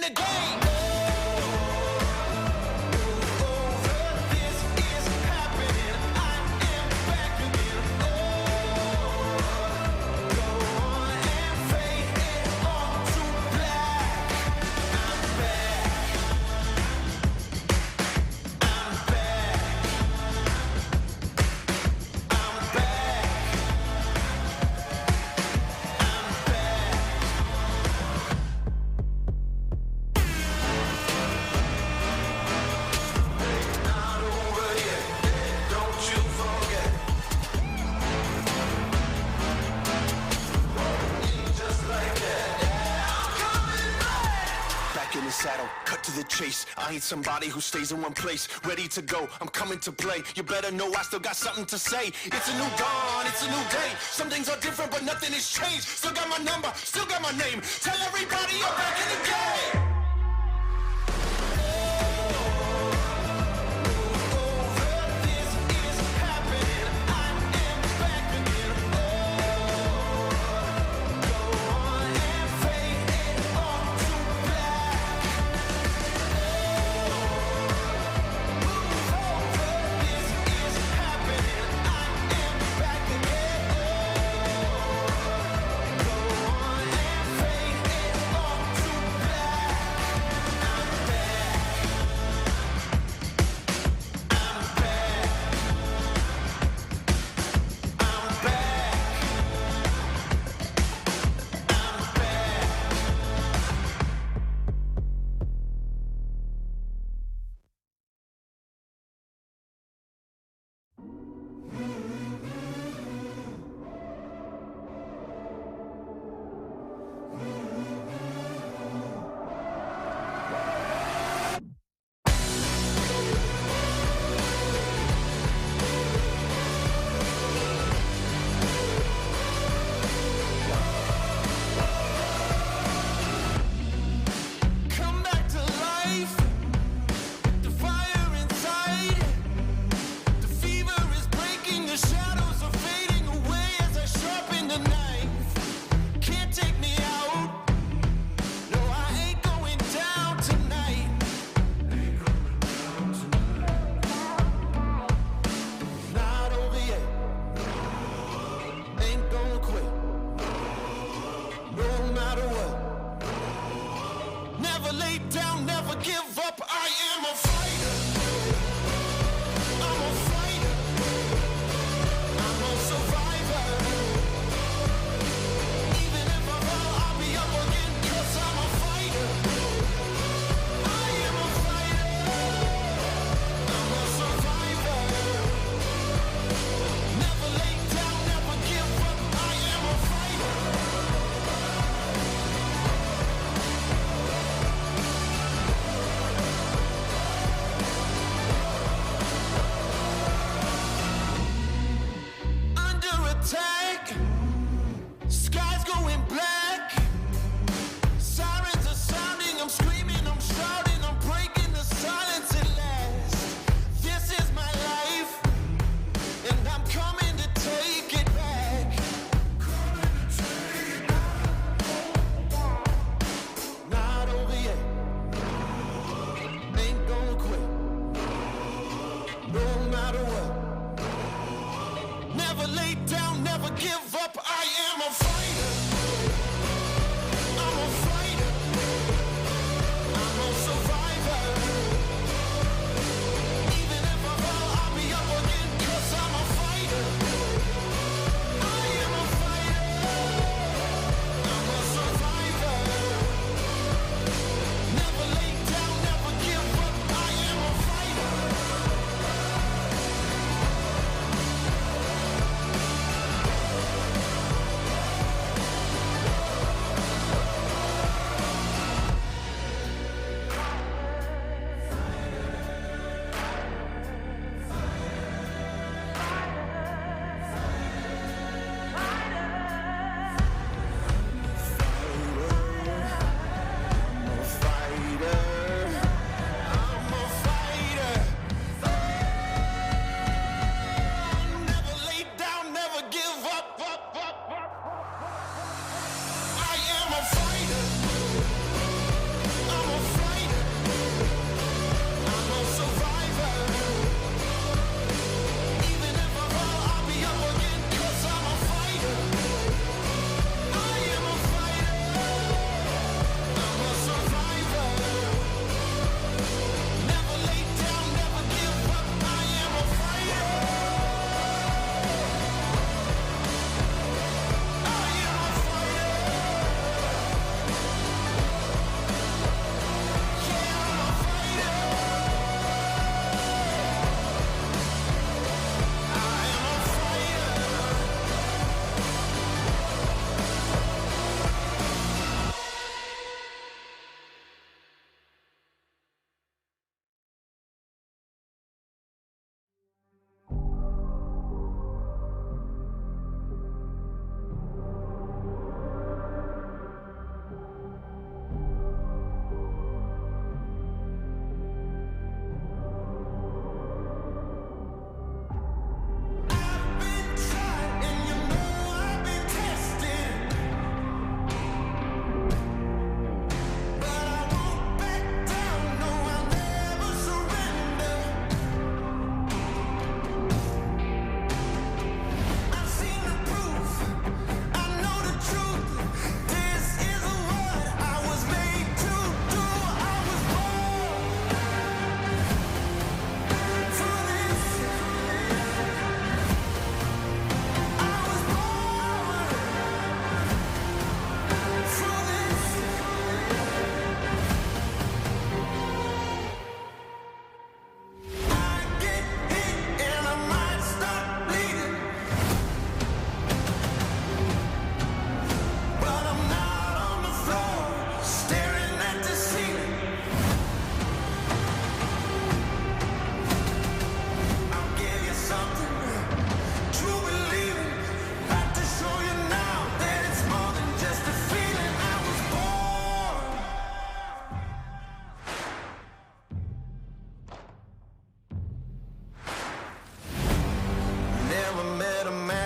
the game. Saddle, cut to the chase. I ain't somebody who stays in one place. Ready to go, I'm coming to play. You better know I still got something to say. It's a new dawn, it's a new day. Some things are different, but nothing has changed. Still got my number, still got my name. Tell everybody you're back in the game.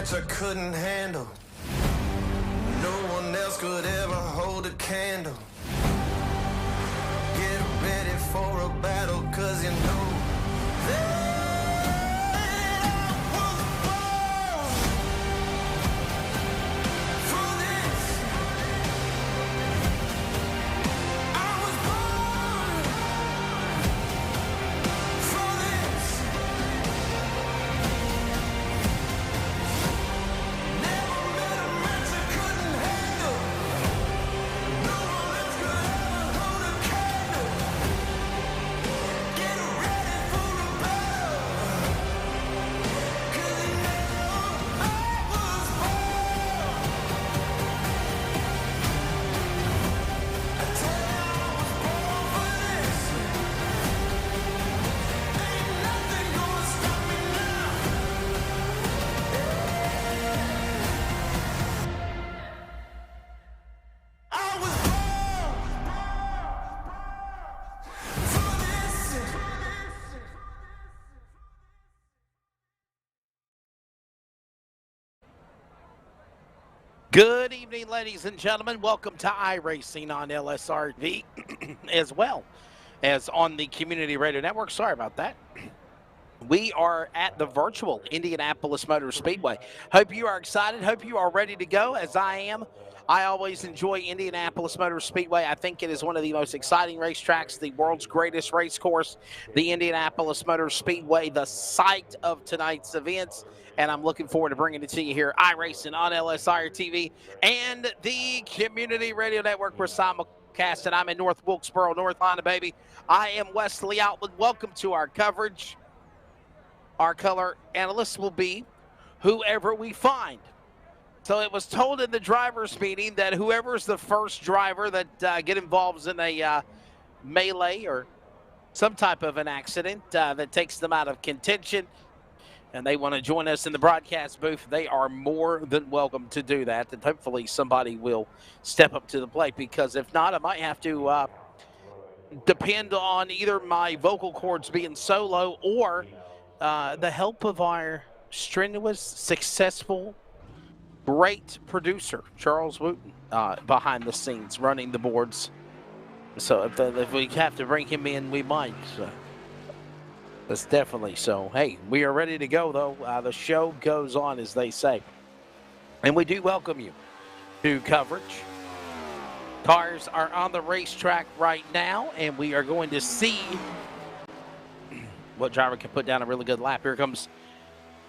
match I couldn't handle. No one else could ever hold a candle. Get ready for a battle, cause you know that I was born for this. I was born for this. Never met a match I couldn't handle. No one else could ever hold a candle. Get ready for a battle, 'cause you know I was born. I tell you I was born for this. Ain't nothing gonna stop me now. I was born for this. Good evening, ladies and gentlemen. Welcome to iRacing on LSRTV as well as on the Community Radio Network. Sorry about that. We are at the virtual Indianapolis Motor Speedway. Hope you are excited. Hope you are ready to go, as I am. I always enjoy Indianapolis Motor Speedway. I think it is one of the most exciting racetracks, the world's greatest race course, the Indianapolis Motor Speedway, the site of tonight's events. And I'm looking forward to bringing it to you here, iRacing on LSRTV and the Community Radio Network. We're simulcasting. I'm in North Wilkesboro, North Carolina, baby. I am Wesley Outland. Welcome to our coverage. Our color analyst will be whoever we find. So it was told in the drivers' meeting that whoever's the first driver that get involved in a melee or some type of an accident that takes them out of contention and they want to join us in the broadcast booth, they are more than welcome to do that. And hopefully somebody will step up to the plate, because if not, I might have to depend on either my vocal cords being solo or the help of our strenuous, successful, great producer, Charles Wooten, behind the scenes, running the boards. So if we have to bring him in, we might. So that's definitely so. Hey, we are ready to go, though. The show goes on, as they say. And we do welcome you to coverage. Cars are on the racetrack right now, and we are going to see what driver can put down a really good lap. Here comes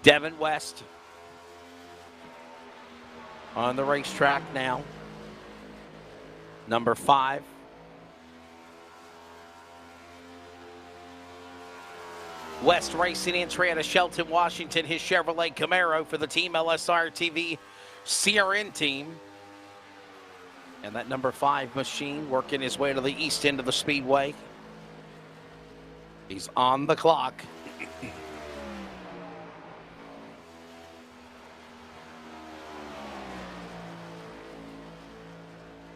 Devin West on the racetrack now. Number 5. West racing entry out of Shelton, Washington. His Chevrolet Camaro for the Team LSRTV CRN team. And that number 5 machine working his way to the east end of the speedway. He's on the clock.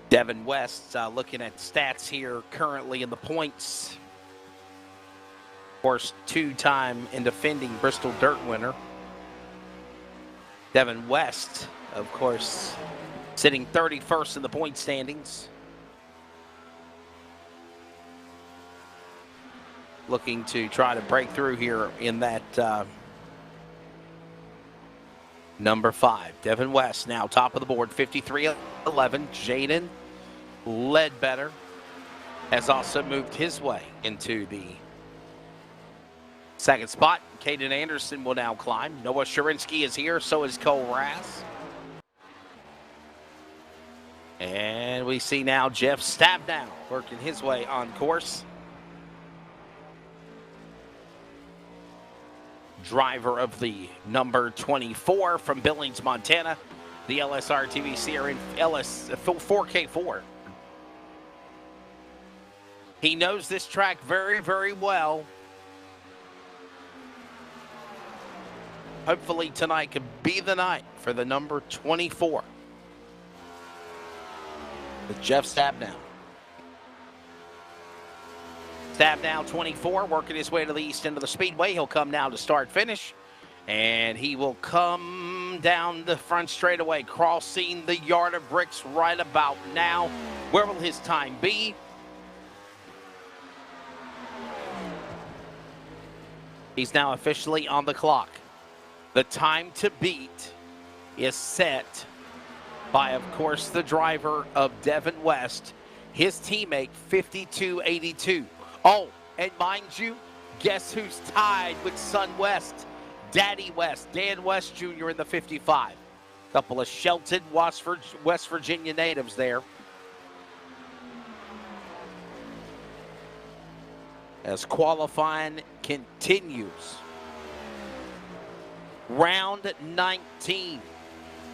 Devin West looking at stats here currently in the points. Of course, 2-time and defending Bristol Dirt winner. Devin West, of course, sitting 31st in the point standings. Looking to try to break through here in that number 5. Devin West now top of the board, 53-11. Jaden Ledbetter has also moved his way into the second spot. Caden Anderson will now climb. Noah Sharinsky is here, so is Cole Rass. And we see now Jeff Stabnow working his way on course. Driver of the number 24 from Billings, Montana, the LSRTV CRN LS 4K4. He knows this track very, very well. Hopefully tonight could be the night for the number 24. With Jeff Stabnow. Stabnow, 24, working his way to the east end of the speedway. He'll come now to start finish. And he will come down the front straightaway, crossing the yard of bricks right about now. Where will his time be? He's now officially on the clock. The time to beat is set by, of course, the driver of Devin West, his teammate, 52.82. Oh, and mind you, guess who's tied with Son West? Daddy West, Dan West Jr. in the 55. Couple of Shelton, West Virginia natives there. As qualifying continues. Round 19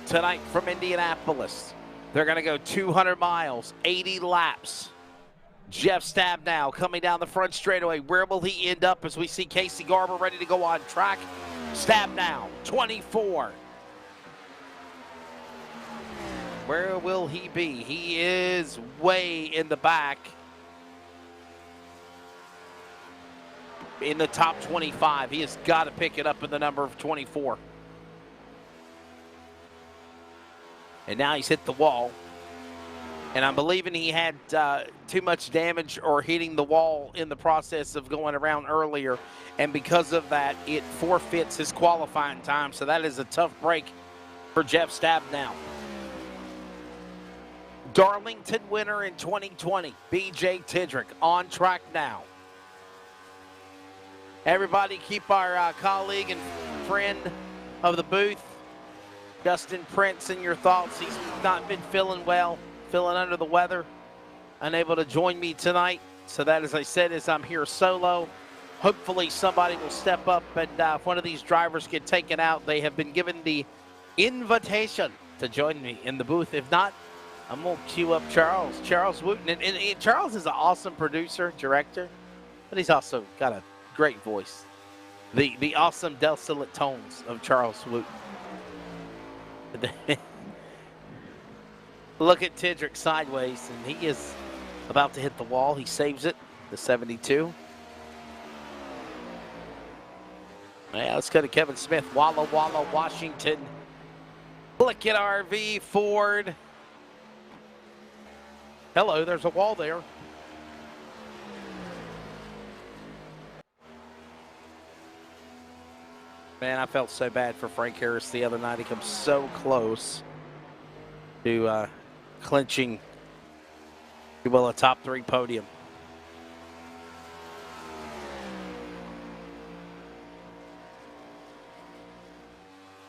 tonight from Indianapolis. They're going to go 200 miles, 80 laps. Jeff Stabnow coming down the front straightaway. Where will he end up as we see Casey Garber ready to go on track? Stabnow, 24. Where will he be? He is way in the back. In the top 25. He has got to pick it up in the number of 24. And now he's hit the wall. And I'm believing he had too much damage or hitting the wall in the process of going around earlier. And because of that, it forfeits his qualifying time. So that is a tough break for Jeff Stabnow. Darlington winner in 2020, B.J. Tidrick, on track now. Everybody keep our colleague and friend of the booth, Justin Prince, in your thoughts. He's not been feeling well, feeling under the weather, unable to join me tonight. So that, as I said, is I'm here solo. Hopefully somebody will step up, and if one of these drivers get taken out, they have been given the invitation to join me in the booth. If not, I'm going to cue up Charles Wooten. And Charles is an awesome producer, director, but he's also got a great voice. The awesome dulcet tones of Charles Wooten. Look at Tidrick sideways, and he is about to hit the wall. He saves it, the 72. Yeah, let's go to Kevin Smith. Walla Walla, Washington. Look at RV, Ford. Hello, there's a wall there. Man, I felt so bad for Frank Harris the other night. He comes so close to clinching, if you will, a top 3 podium.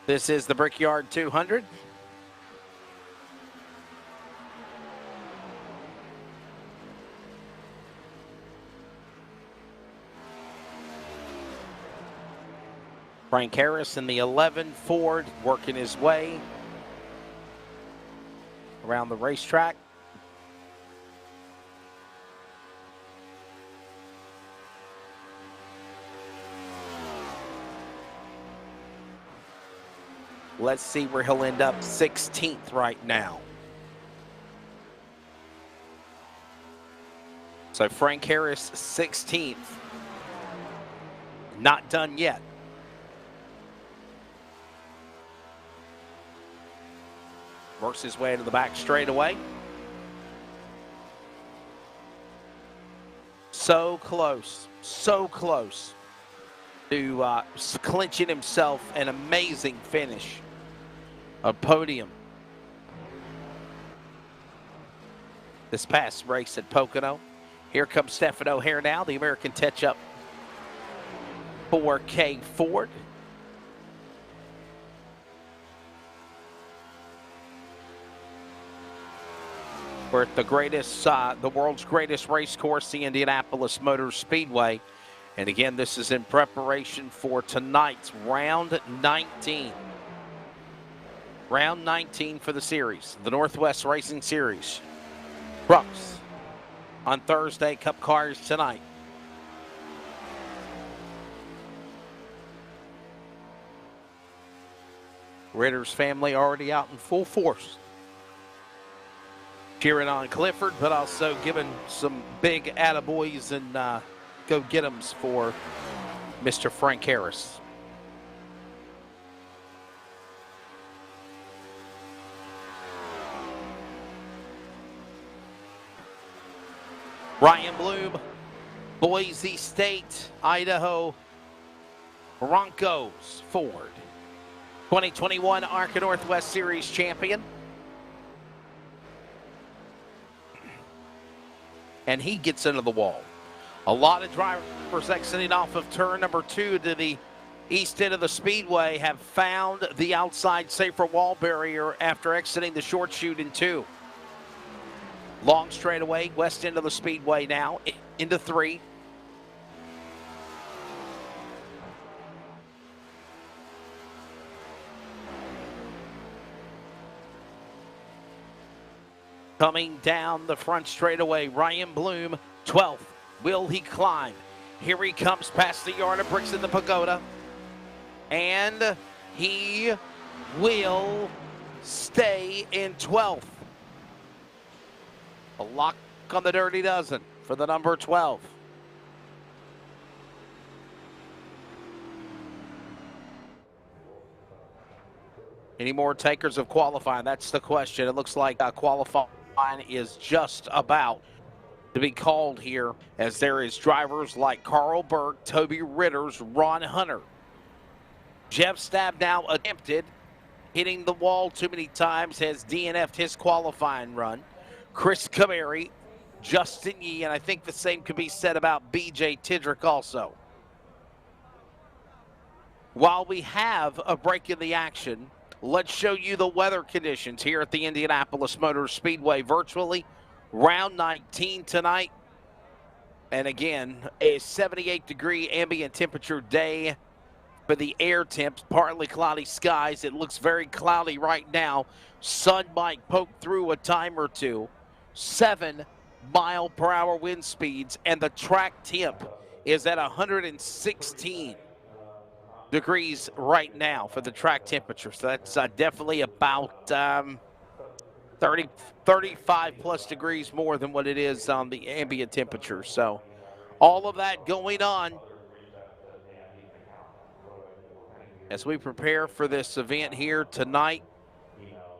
This is the Brickyard 200. Frank Harris in the 11 Ford working his way around the racetrack. Let's see where he'll end up. 16th right now. So Frank Harris, 16th. Not done yet. Works his way to the back straightaway. So close to clinching himself an amazing finish. A podium. This past race at Pocono. Here comes Stephen O'Hare now, the American touch-up 4K Ford. We're at the world's greatest race course, the Indianapolis Motor Speedway. And again, this is in preparation for tonight's round 19. Round 19 for the series, the Northwest Racing Series. Trucks on Thursday, Cup cars tonight. Ritter's family already out in full force. Cheering on Clifford, but also giving some big attaboys and go-get-ems for Mr. Frank Harris. Ryan Bloom, Boise State, Idaho Broncos, Ford. 2021 ARCA Northwest Series champion. And he gets into the wall. A lot of drivers exiting off of turn number 2 to the east end of the speedway have found the outside safer wall barrier after exiting the short chute in 2. Long straightaway, west end of the speedway now, into 3. Coming down the front straightaway, Ryan Bloom, 12th. Will he climb? Here he comes past the yard of bricks in the pagoda. And he will stay in 12th. A lock on the Dirty Dozen for the number 12. Any more takers of qualifying? That's the question. It looks like qualifying is just about to be called here, as there is drivers like Carl Berg, Toby Ritters, Ron Hunter. Jeff Stab now attempted, hitting the wall too many times, has DNF'd his qualifying run. Chris Camary, Justin Yee, and I think the same could be said about BJ Tidrick also. While we have a break in the action, let's show you the weather conditions here at the Indianapolis Motor Speedway virtually. Round 19 tonight. And again, a 78-degree ambient temperature day for the air temps. Partly cloudy skies. It looks very cloudy right now. Sun might poke through a time or two. 7-mile-per-hour wind speeds. And the track temp is at 116 degrees right now for the track temperature. So that's definitely about 35 plus degrees more than what it is on the ambient temperature. So all of that going on as we prepare for this event here tonight.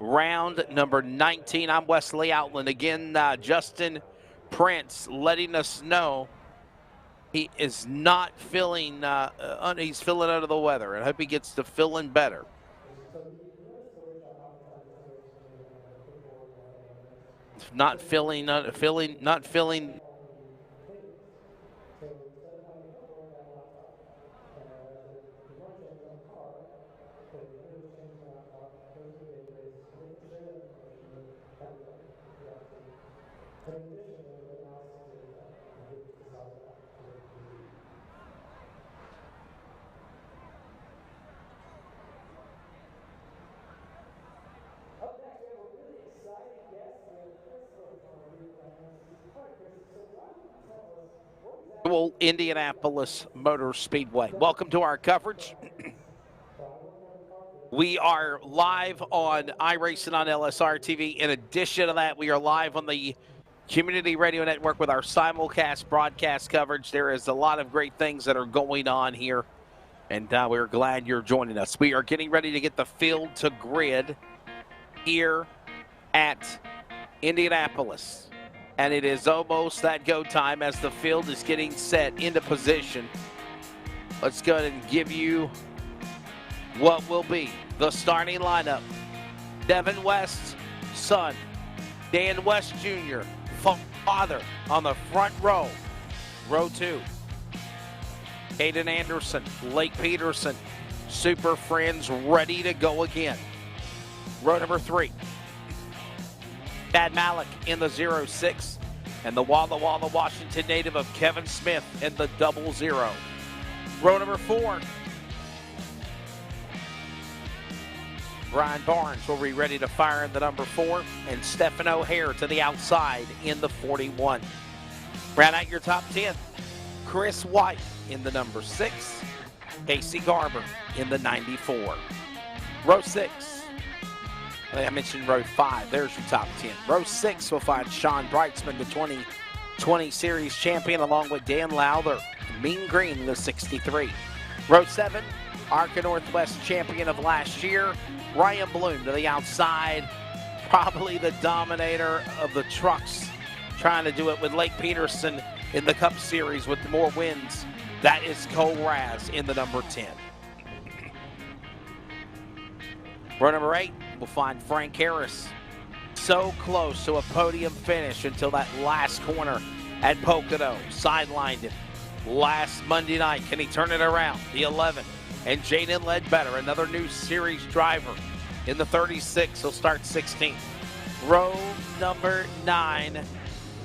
Round number 19. I'm Wesley Outland. Again, Justin Prince letting us know he is not feeling, he's feeling under the weather. I hope he gets to feeling better. Not feeling. Indianapolis Motor Speedway. Welcome to our coverage. We are live on iRacing on LSRTV. In addition to that, we are live on the Community Radio Network with our simulcast broadcast coverage. There is a lot of great things that are going on here, and we're glad you're joining us. We are getting ready to get the field to grid here at Indianapolis. And it is almost that go time as the field is getting set into position. Let's go ahead and give you what will be the starting lineup. Devin West's son, Dan West Jr., father on the front row. Row 2. Hayden Anderson, Blake Peterson, Super Friends ready to go again. Row number 3. Chad Malik in the 06, and the Walla Walla, Washington native of Kevin Smith in the 00. Row number 4. Brian Barnes will be ready to fire in the number 4, and Stephen O'Hare to the outside in the 41. Round out your top 10. Chris White in the number 6, Casey Garber in the 94. Row 6. I mentioned row 5. There's your top 10. Row 6 will find Sean Brightsman, the 2020 Series champion, along with Dan Lowther, Mean Green, the 63. Row 7, ARCA Northwest champion of last year, Ryan Bloom to the outside. Probably the dominator of the trucks trying to do it with Lake Peterson in the Cup Series with more wins. That is Cole Raz in the number 10. Row number 8, we'll find Frank Harris. So close to a podium finish until that last corner at Pocono. Sidelined it last Monday night. Can he turn it around? The 11. And Jaden Ledbetter, another new series driver in the 36. He'll start 16th. Row number 9,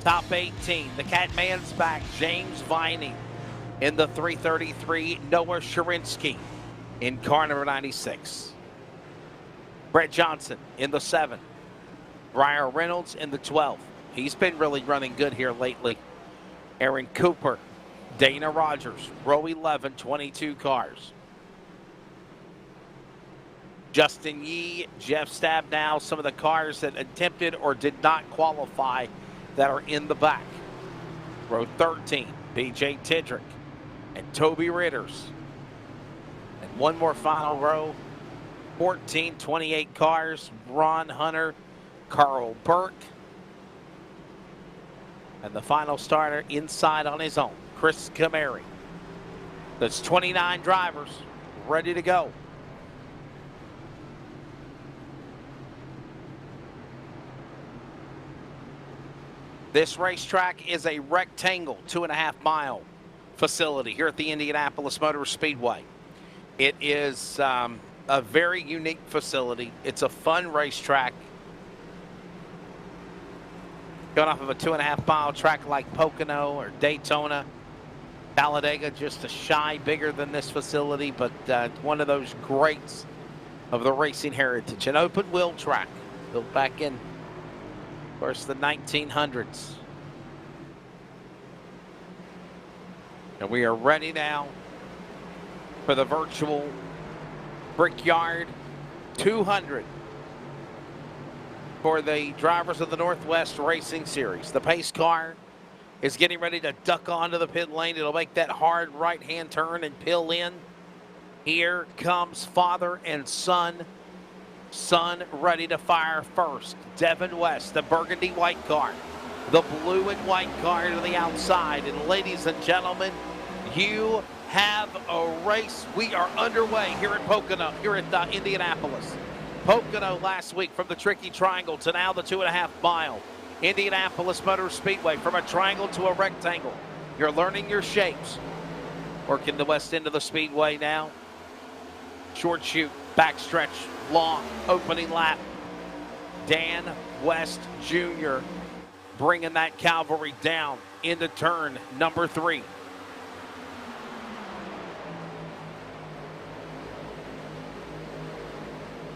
top 18. The Catman's back. James Viney in the 333. Noah Sharinsky in car number 96. Brett Johnson in the 7. Briar Reynolds in the 12. He's been really running good here lately. Aaron Cooper, Dana Rogers, row 11, 22 cars. Justin Yee, Jeff Stabnow, some of the cars that attempted or did not qualify that are in the back. Row 13, BJ Tidrick and Toby Ritters. And one more final row, 14, 28 cars, Ron Hunter, Carl Burke. And the final starter inside on his own, Chris Camary. That's 29 drivers ready to go. This racetrack is a rectangle, 2.5 mile facility here at the Indianapolis Motor Speedway. It is a very unique facility. It's a fun racetrack. Going off of a 2.5 mile track like Pocono or Daytona. Talladega just a shy bigger than this facility, but one of those greats of the racing heritage. An open wheel track built back in, of course, the 1900s. And we are ready now for the virtual Brickyard 200 for the drivers of the Northwest Racing Series. The pace car is getting ready to duck onto the pit lane. It'll make that hard right-hand turn and peel in. Here comes father and son. Son ready to fire first. Devin West, the burgundy white car. The blue and white car to the outside. And ladies and gentlemen, you have a race. We are underway here at Pocono, here at Indianapolis. Pocono last week from the tricky triangle to now the 2.5 mile. Indianapolis Motor Speedway from a triangle to a rectangle. You're learning your shapes. Working the west end of the speedway now. Short chute, backstretch, long, opening lap. Dan West Jr. bringing that cavalry down into turn number 3.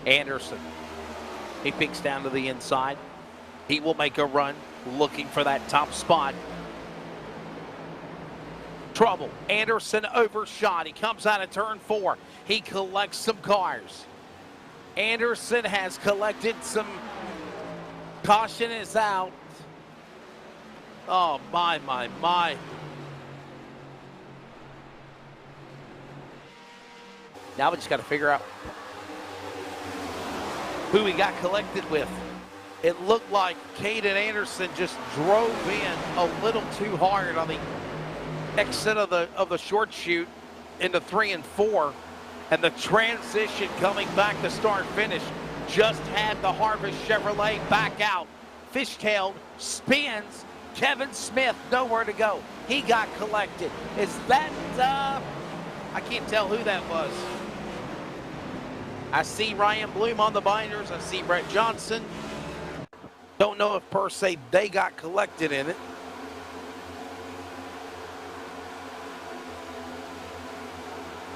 Anderson, he peeks down to the inside. He will make a run looking for that top spot. Trouble. Anderson overshot. He comes out of turn 4. He collects some cars. Anderson has collected some. Caution is out. Oh, my. Now we just got to figure out who he got collected with. It looked like Caden Anderson just drove in a little too hard on the exit of the short chute into 3 and 4, and the transition coming back to start finish just had the Harvest Chevrolet back out. Fishtailed, spins. Kevin Smith nowhere to go. He got collected. Is that I can't tell who that was. I see Ryan Bloom on the binders. I see Brett Johnson. Don't know if per se they got collected in it.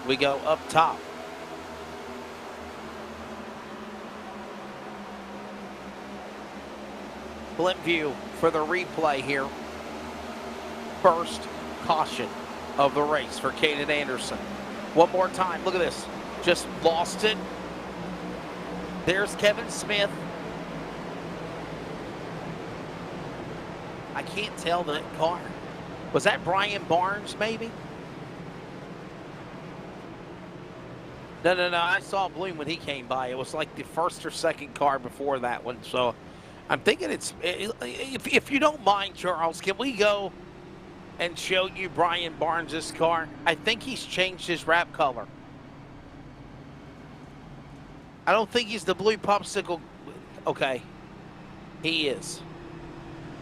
We go up top. Blimp view for the replay here. First caution of the race for Caden Anderson. One more time, look at this. Just lost it. There's Kevin Smith. I can't tell that car. Was that Brian Barnes, maybe? No. I saw Bloom when he came by. It was like the first or second car before that one. So I'm thinking if you don't mind, Charles, can we go and show you Brian Barnes' car? I think he's changed his wrap color. I don't think he's the blue popsicle. Okay. He is.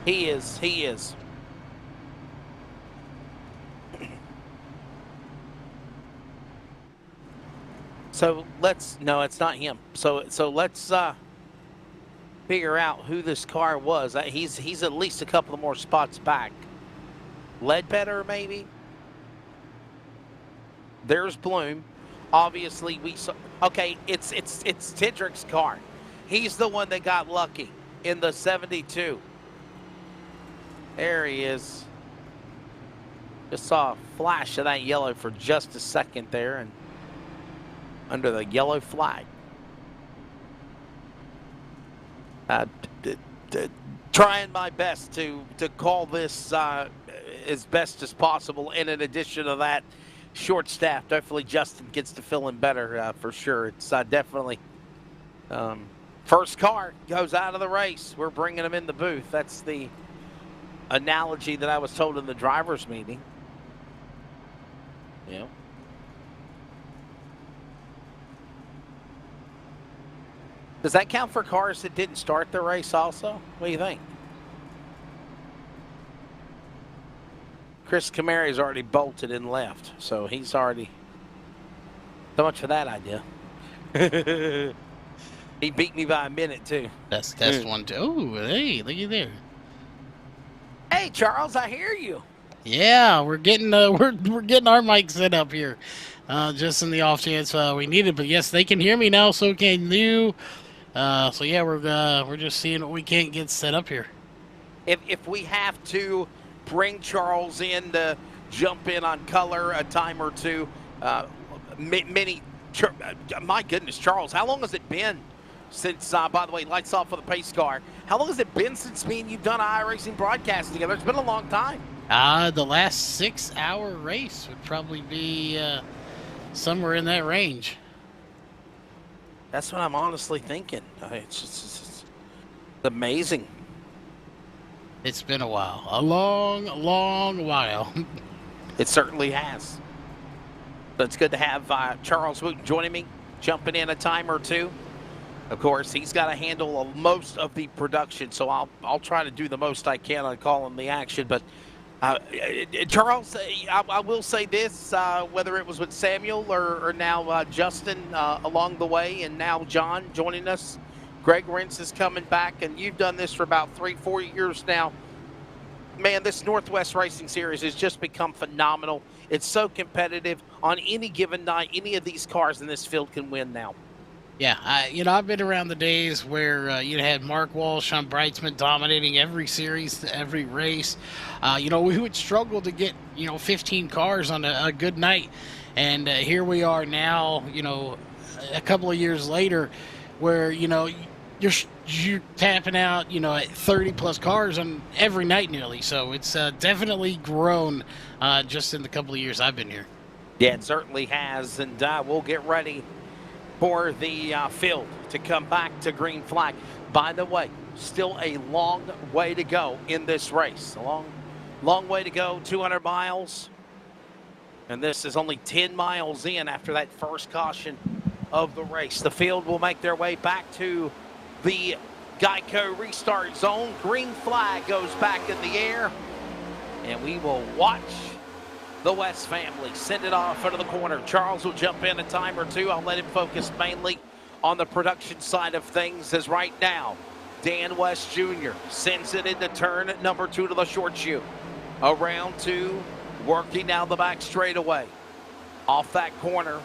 He is. He is. So no, it's not him. So let's figure out who this car was. He's at least a couple of more spots back. Ledbetter, maybe? There's Bloom. Obviously, we saw. Okay, it's Tedrick's car. He's the one that got lucky in the 72. There he is. Just saw a flash of that yellow for just a second there, and under the yellow flag. Trying my best to call this as best as possible, and in addition to that, short staff. Definitely Justin gets to fill in better for sure. It's definitely first car goes out of the race. We're bringing him in the booth. That's the analogy that I was told in the drivers' meeting. Yeah. Does that count for cars that didn't start the race also? What do you think? Chris Camari's already bolted and left, so he's already... So much for that idea. He beat me by a minute, too. That's one, too. Oh, hey, look at there. Hey, Charles, I hear you. Yeah, we're getting we're getting our mic set up here, just in the off chance we need it. But yes, they can hear me now, so can you. So yeah, we're just seeing what we can't get set up here. If we have to bring Charles in to jump in on color a time or two, my goodness, Charles, how long has it been since, by the way, lights off for the pace car, how long has it been since me and you've done iRacing broadcasting together? It's been a long time. The last 6-hour race would probably be somewhere in that range. That's what I'm honestly thinking. It's amazing. It's been a while. A long, long while. It certainly has. So it's good to have Charles Wooten joining me, jumping in a time or two. Of course, he's got to handle most of the production, so I'll try to do the most I can on calling the action. But Charles, I will say this, whether it was with Samuel or now Justin along the way, and now John joining us, Greg Rentz is coming back, and you've done this for about 3-4 years now. Man, this Northwest Racing Series has just become phenomenal. It's so competitive. On any given night, any of these cars in this field can win now. Yeah, I've been around the days where you had Mark Walsh, Sean Brightsman dominating every series, every race. We would struggle to get 15 cars on a good night, and here we are now. A couple of years later, where you're tapping out 30 plus cars on every night nearly. So it's definitely grown just in the couple of years I've been here. Yeah, it certainly has, and we'll get ready for the field to come back to green flag. By the way, still a long way to go in this race. A long way to go, 200 miles. And this is only 10 miles in after that first caution of the race. The field will make their way back to the Geico restart zone. Green flag goes back in the air. And we will watch the West family send it off into the corner. Charles will jump in a time or two. I'll let him focus mainly on the production side of things, as right now Dan West Jr. sends it into turn number 2 to the short chute. Around 2, working down the back straightaway. Off that corner,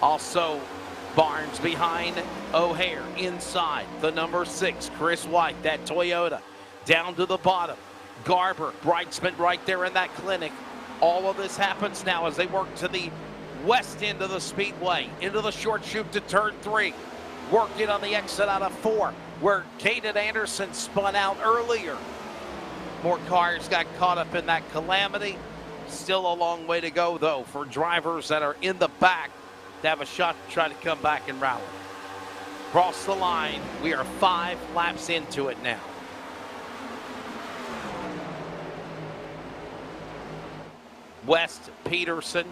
also Barnes behind O'Hare. Inside, the number 6, Chris White, that Toyota. Down to the bottom, Garber, Brightsman right there in that clinic. All of this happens now as they work to the west end of the speedway, into the short chute to turn 3. Working on the exit out of 4, where Caden Anderson spun out earlier. More cars got caught up in that calamity. Still a long way to go, though, for drivers that are in the back to have a shot to try to come back and rally. Cross the line. We are 5 laps into it now. West, Peterson.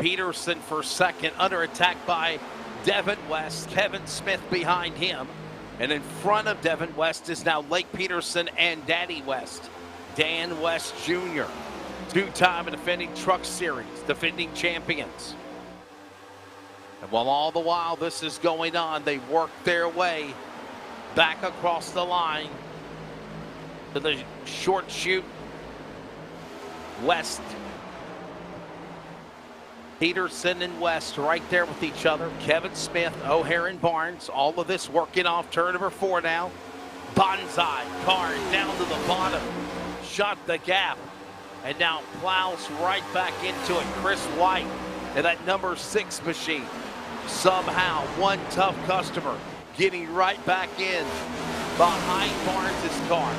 Peterson for second, under attack by Devin West. Kevin Smith behind him. And in front of Devin West is now Lake Peterson and Daddy West. Dan West Jr., two-time defending Truck Series, defending champions. And while all the while this is going on, they work their way back across the line to the short chute. West, Peterson and West right there with each other. Kevin Smith, O'Hare and Barnes, all of this working off turn number 4 now. Bonsai car down to the bottom, shot the gap, and now plows right back into it. Chris White and that number 6 machine. Somehow one tough customer getting right back in behind Barnes' car.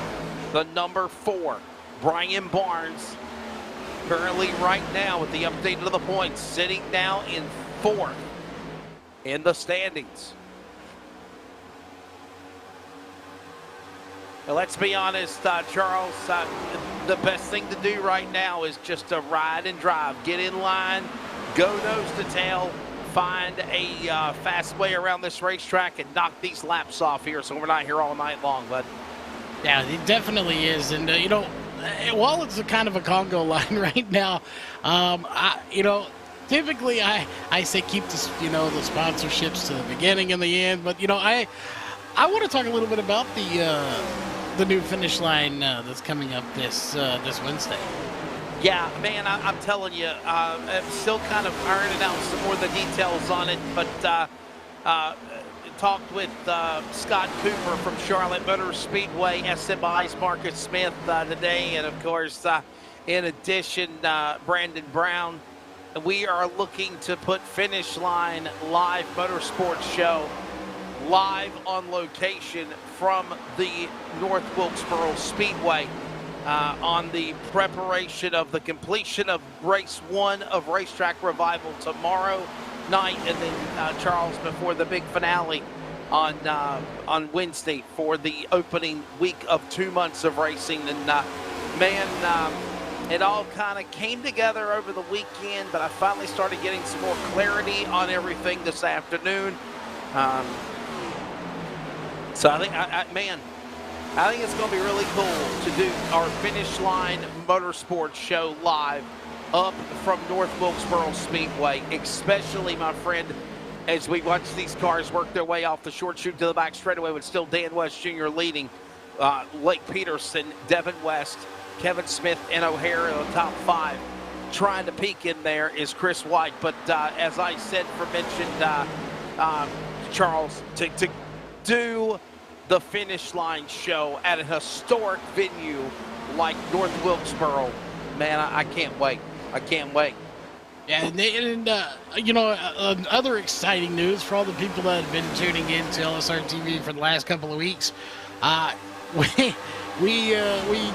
The number 4, Brian Barnes, currently right now with the update of the points, sitting now in 4th in the standings. Now, let's be honest, Charles, the best thing to do right now is just to ride and drive. Get in line, go nose to tail, find a fast way around this racetrack and knock these laps off here so we're not here all night long, bud. Yeah, it definitely is. And, while it's a kind of a Congo line right now, typically I say keep the, the sponsorships to the beginning and the end. But, I want to talk a little bit about the new finish line that's coming up this Wednesday. Yeah, man, I'm telling you, I'm still kind of ironing out some more of the details on it, but talked with Scott Cooper from Charlotte Motor Speedway, SMI's Marcus Smith today, and of course, in addition, Brandon Brown. We are looking to put Finish Line Live Motorsports Show live on location from the North Wilkesboro Speedway on the preparation of the completion of race 1 of Racetrack Revival tomorrow night, and then Charles, before the big finale on Wednesday for the opening week of 2 months of racing. And it all kind of came together over the weekend, but I finally started getting some more clarity on everything this afternoon. So I think, I think it's going to be really cool to do our Finish Line Motorsports Show live up from North Wilkesboro Speedway, especially, my friend, as we watch these cars work their way off the short chute to the back straightaway with still Dan West Jr. leading. Lake Peterson, Devin West, Kevin Smith, and O'Hare in the top 5. Trying to peek in there is Chris White. But as I said, mentioned, Charles, to do the Finish Line show at a historic venue like North Wilkesboro, man, I can't wait. I can't wait. Yeah, and other exciting news for all the people that have been tuning in to LSRTV for the last couple of weeks. We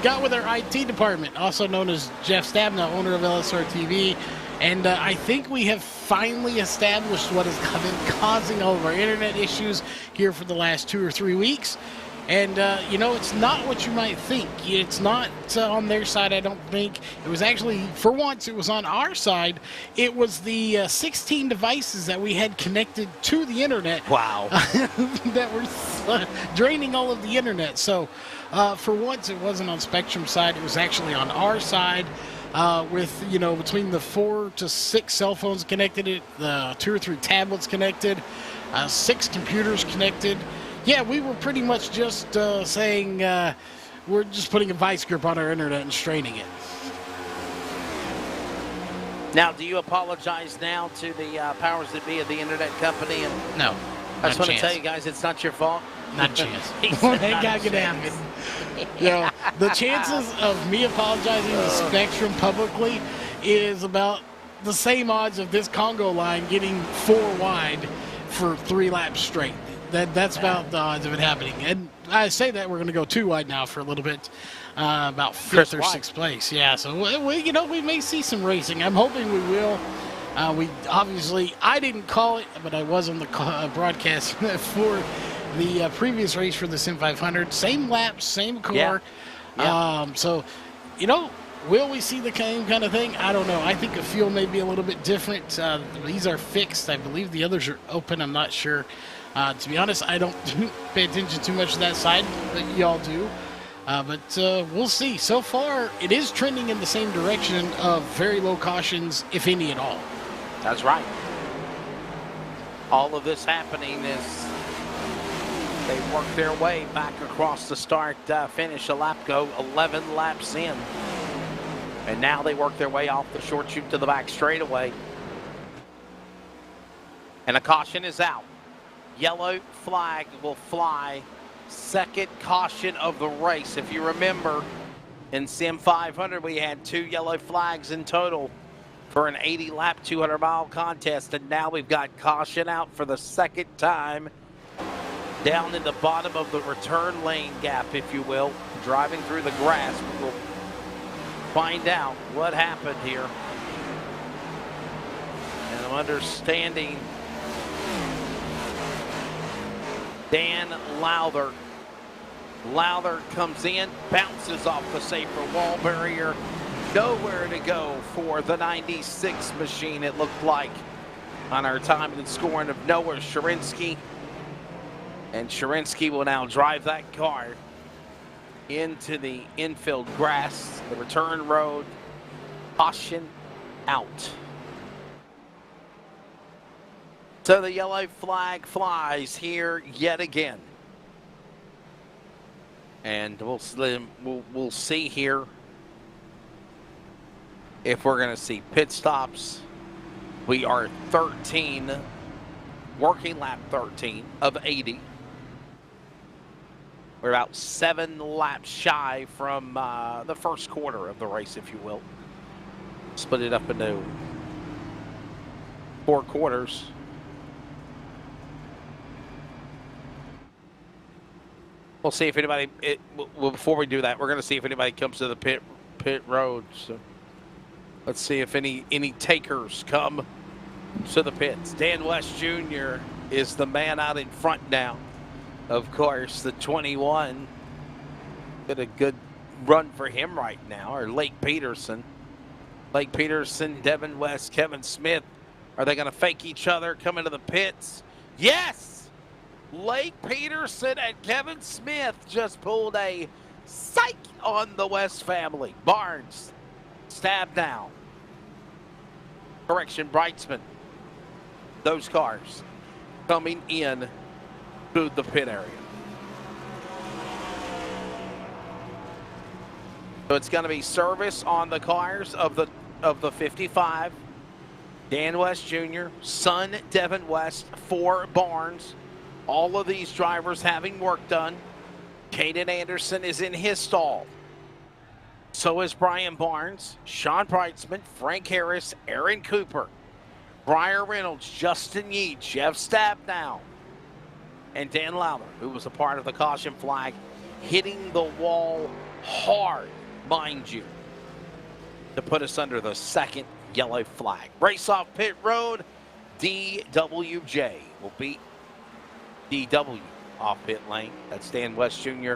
got with our IT department, also known as Jeff Stabna, owner of LSRTV, and I think we have finally established what has been causing all of our internet issues here for the last 2 or 3 weeks. And, it's not what you might think. It's not on their side, I don't think. It was actually, for once, it was on our side. It was the 16 devices that we had connected to the internet. Wow. That were draining all of the internet. So, for once, it wasn't on Spectrum's side. It was actually on our side. With, between the 4 to 6 cell phones connected, the 2 or 3 tablets connected, 6 computers connected. Yeah, we were pretty much just saying we're just putting a vice grip on our internet and straining it. Now, do you apologize now to the powers that be of the internet company? And no. I just want to tell you guys, it's not your fault. Not a chance. Ain't got to happen. The chances of me apologizing to Spectrum publicly is about the same odds of this Congo line getting 4 wide for 3 laps straight. That's about the odds of it happening. And I say that we're going to go 2 wide now for a little bit, about 5th or 6th place. Yeah, so we may see some racing. I'm hoping we will. We obviously, I didn't call it, but I was on the broadcast for the previous race for the Sim 500. Same laps, same car. Yeah. So, Will we see the same kind of thing? I don't know. I think the fuel may be a little bit different. These are fixed. I believe the others are open. I'm not sure. To be honest, I don't pay attention too much to that side, but y'all do. But we'll see. So far, it is trending in the same direction of very low cautions, if any at all. That's right. All of this happening is they work their way back across the start finish. A lap go, 11 laps in. And now they work their way off the short chute to the back straightaway. And a caution is out. Yellow flag will fly. Second caution of the race. If you remember, in Sim 500, we had 2 yellow flags in total for an 80-lap, 200-mile contest. And now we've got caution out for the second time down in the bottom of the return lane gap, if you will, driving through the grass. We'll find out what happened here. And I'm understanding Dan Lowther. Lowther comes in, bounces off the safer wall barrier. Nowhere to go for the 96 machine, it looked like, on our time and scoring of Noah Sherinsky. And Sherinsky will now drive that car into the infield grass, the return road. Caution out. So the yellow flag flies here yet again. And we'll see here if we're going to see pit stops. We are 13, working lap 13 of 80. We're about 7 laps shy from the first quarter of the race, if you will. Split it up into 4 quarters. We'll see if anybody, before we do that, we're going to see if anybody comes to the pit road. So let's see if any takers come to the pits. Dan West Jr. is the man out in front now. Of course, the 21 did a good run for him right now, or Lake Peterson. Lake Peterson, Devin West, Kevin Smith. Are they going to fake each other, come into the pits? Yes! Lake Peterson and Kevin Smith just pulled a psych on the West family. Barnes, stabbed down. Correction, Brightsman. Those cars coming in through the pit area. So it's going to be service on the cars of the 55. Dan West Jr., son Devin West, 4 Barnes. All of these drivers having work done. Caden Anderson is in his stall. So is Brian Barnes, Sean Brightsman, Frank Harris, Aaron Cooper, Briar Reynolds, Justin Yee, Jeff Stabnow, and Dan Lowther, who was a part of the caution flag, hitting the wall hard, mind you, to put us under the second yellow flag. Race off pit road, DWJ will beat DW off pit lane. That's Dan West Jr.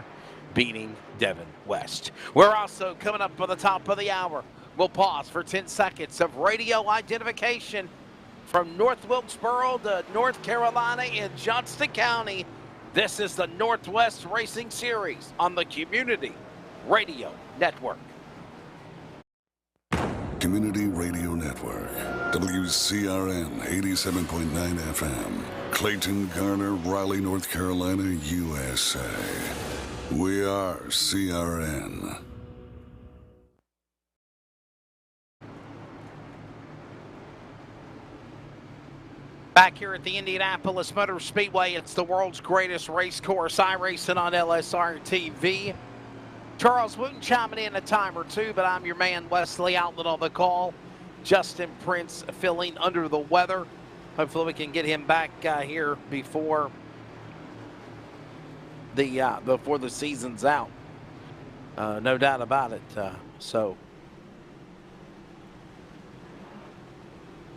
beating Devin West. We're also coming up for the top of the hour. We'll pause for 10 seconds of radio identification from North Wilkesboro to North Carolina in Johnston County. This is the Northwest Racing Series on the Community Radio Network. Community Radio Network, WCRN 87.9 FM, Clayton, Garner, Raleigh, North Carolina, USA. We are CRN. Back here at the Indianapolis Motor Speedway, it's the world's greatest race course, iRacing on LSRTV. Charles Wooten chiming in a time or two, but I'm your man, Wesley Outlet, on the call. Justin Prince feeling under the weather. Hopefully we can get him back here before the season's out. No doubt about it.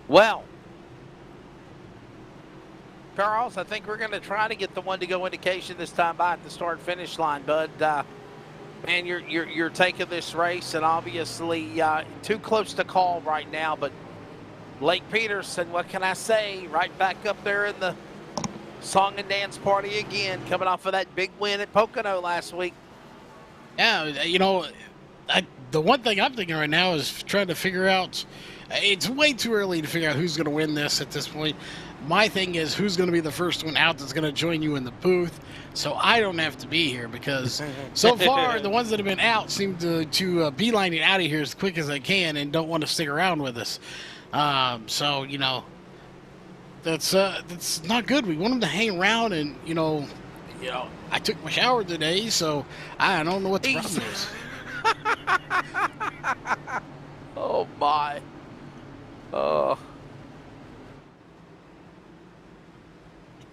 Well, Charles, I think we're going to try to get the one-to-go indication this time by at the start-finish line, bud. Man, you're taking this race, and obviously too close to call right now. But Blake Peterson, what can I say? Right back up there in the song and dance party again, coming off of that big win at Pocono last week. Yeah, you know, the one thing I'm thinking right now is trying to figure out. It's way too early to figure out who's going to win this at this point. My thing is who's going to be the first one out that's going to join you in the booth, so I don't have to be here, because so far the ones that have been out seem to beeline it out of here as quick as they can and don't want to stick around with us. So you know, that's not good. We want them to hang around, and you know, I took my shower today, so I don't know what the problem is. Oh my. Oh.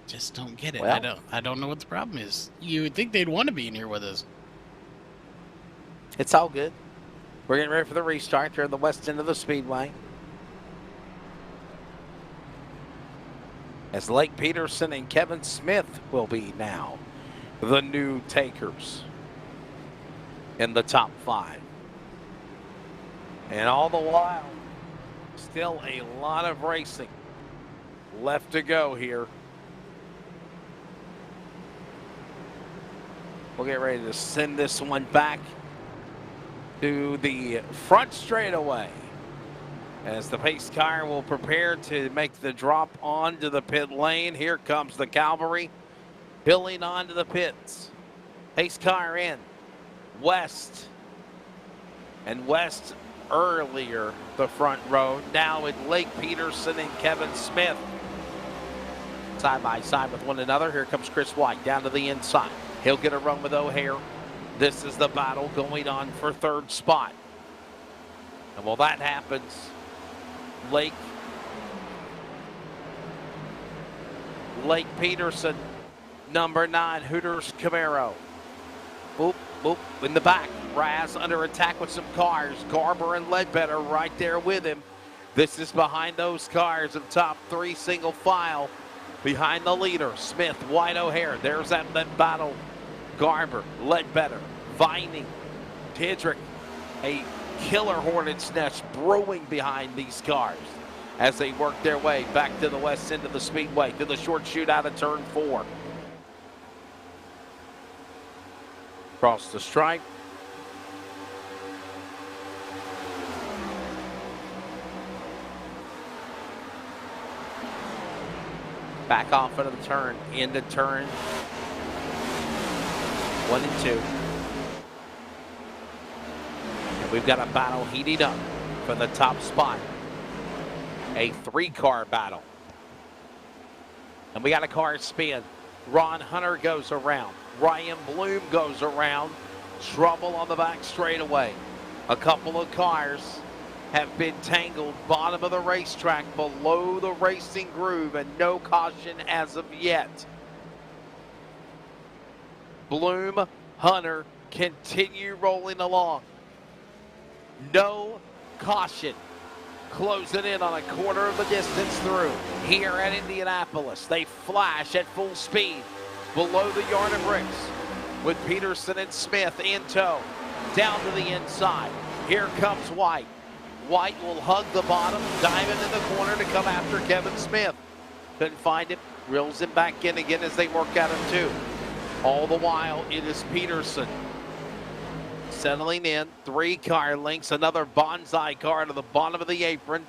Just don't get it. Well, I don't know what the problem is. You would think they'd want to be in here with us. it's all good. We're getting ready for the restart here at the west end of the speedway. As Lake Peterson and Kevin Smith will be now the new takers in the top 5. And all the while, still a lot of racing left to go here. We'll get ready to send this one back to the front straightaway as the pace car will prepare to make the drop onto the pit lane. Here comes the cavalry billing onto the pits. Pace car in. West. And West earlier the front row. Now with Lake Peterson and Kevin Smith side by side with one another. Here comes Chris White down to the inside. He'll get a run with O'Hare. This is the battle going on for third spot. And while that happens, Lake Peterson, number 9, Hooters Camaro. Boop, boop, in the back. Raz under attack with some cars. Garber and Ledbetter right there with him. This is behind those cars of top 3 single file. Behind the leader, Smith, White, O'Hare. There's that battle. Garber, Ledbetter, Vining, Tidrick. A killer hornet's nest brewing behind these cars as they work their way back to the west end of the speedway, to the short chute out of turn 4. Across the stripe. Back off into the turn, into turn 1 and 2. And we've got a battle heating up for the top spot. A 3-car battle. And we got a car spin. Ron Hunter goes around. Ryan Bloom goes around. Trouble on the back straightaway. A couple of cars have been tangled bottom of the racetrack below the racing groove, and no caution as of yet. Bloom, Hunter continue rolling along. No caution. Closing in on a quarter of the distance through here at Indianapolis. They flash at full speed below the yard of bricks with Peterson and Smith in tow. Down to the inside. Here comes White. White will hug the bottom, dive into the corner to come after Kevin Smith. Couldn't find him, reels him back in again as they work at him too. All the while, it is Peterson settling in. 3-car links, another bonsai car to the bottom of the apron.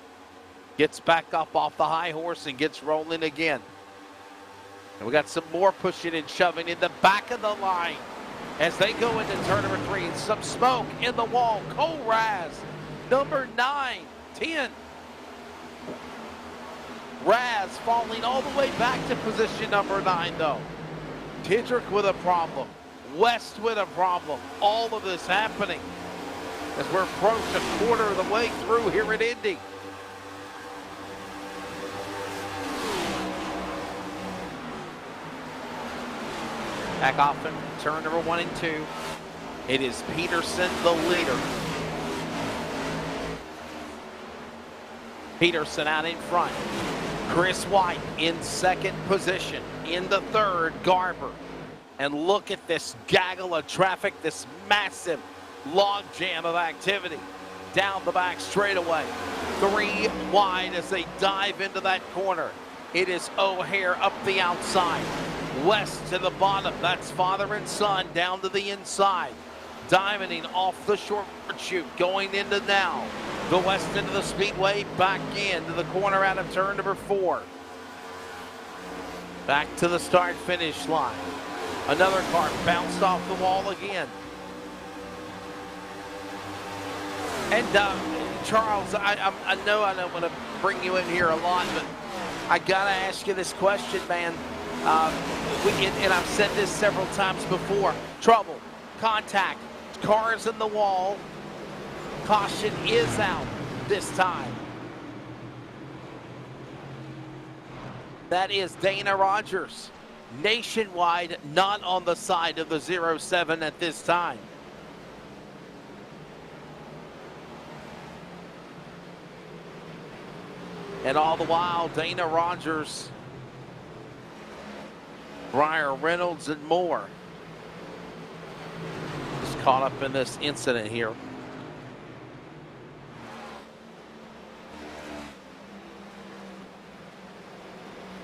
Gets back up off the high horse and gets rolling again. And we got some more pushing and shoving in the back of the line as they go into turn number 3. And some smoke in the wall. Cole Raz, number 9, 10. Raz falling all the way back to position number 9 though. Tidrick with a problem. West with a problem. All of this happening as we're approaching a quarter of the way through here at Indy. Back off in turn number 1 and 2. It is Peterson, the leader. Peterson out in front. Chris White in second position. In the third, Garber. And look at this gaggle of traffic, this massive log jam of activity down the back straightaway. 3 wide as they dive into that corner. It is O'Hare up the outside. West to the bottom. That's father and son down to the inside. Diamonding off the short chute, going into now. The West into the speedway, back into the corner out of turn number 4. Back to the start-finish line. Another car bounced off the wall again. And Charles, I know I don't want to bring you in here a lot, but I gotta ask you this question, man. And I've said this several times before. Trouble, contact, cars in the wall. Caution is out this time. That is Dana Rogers. Nationwide, not on the side of the 07 at this time. And all the while, Dana Rogers, Brian Reynolds, and more just caught up in this incident here.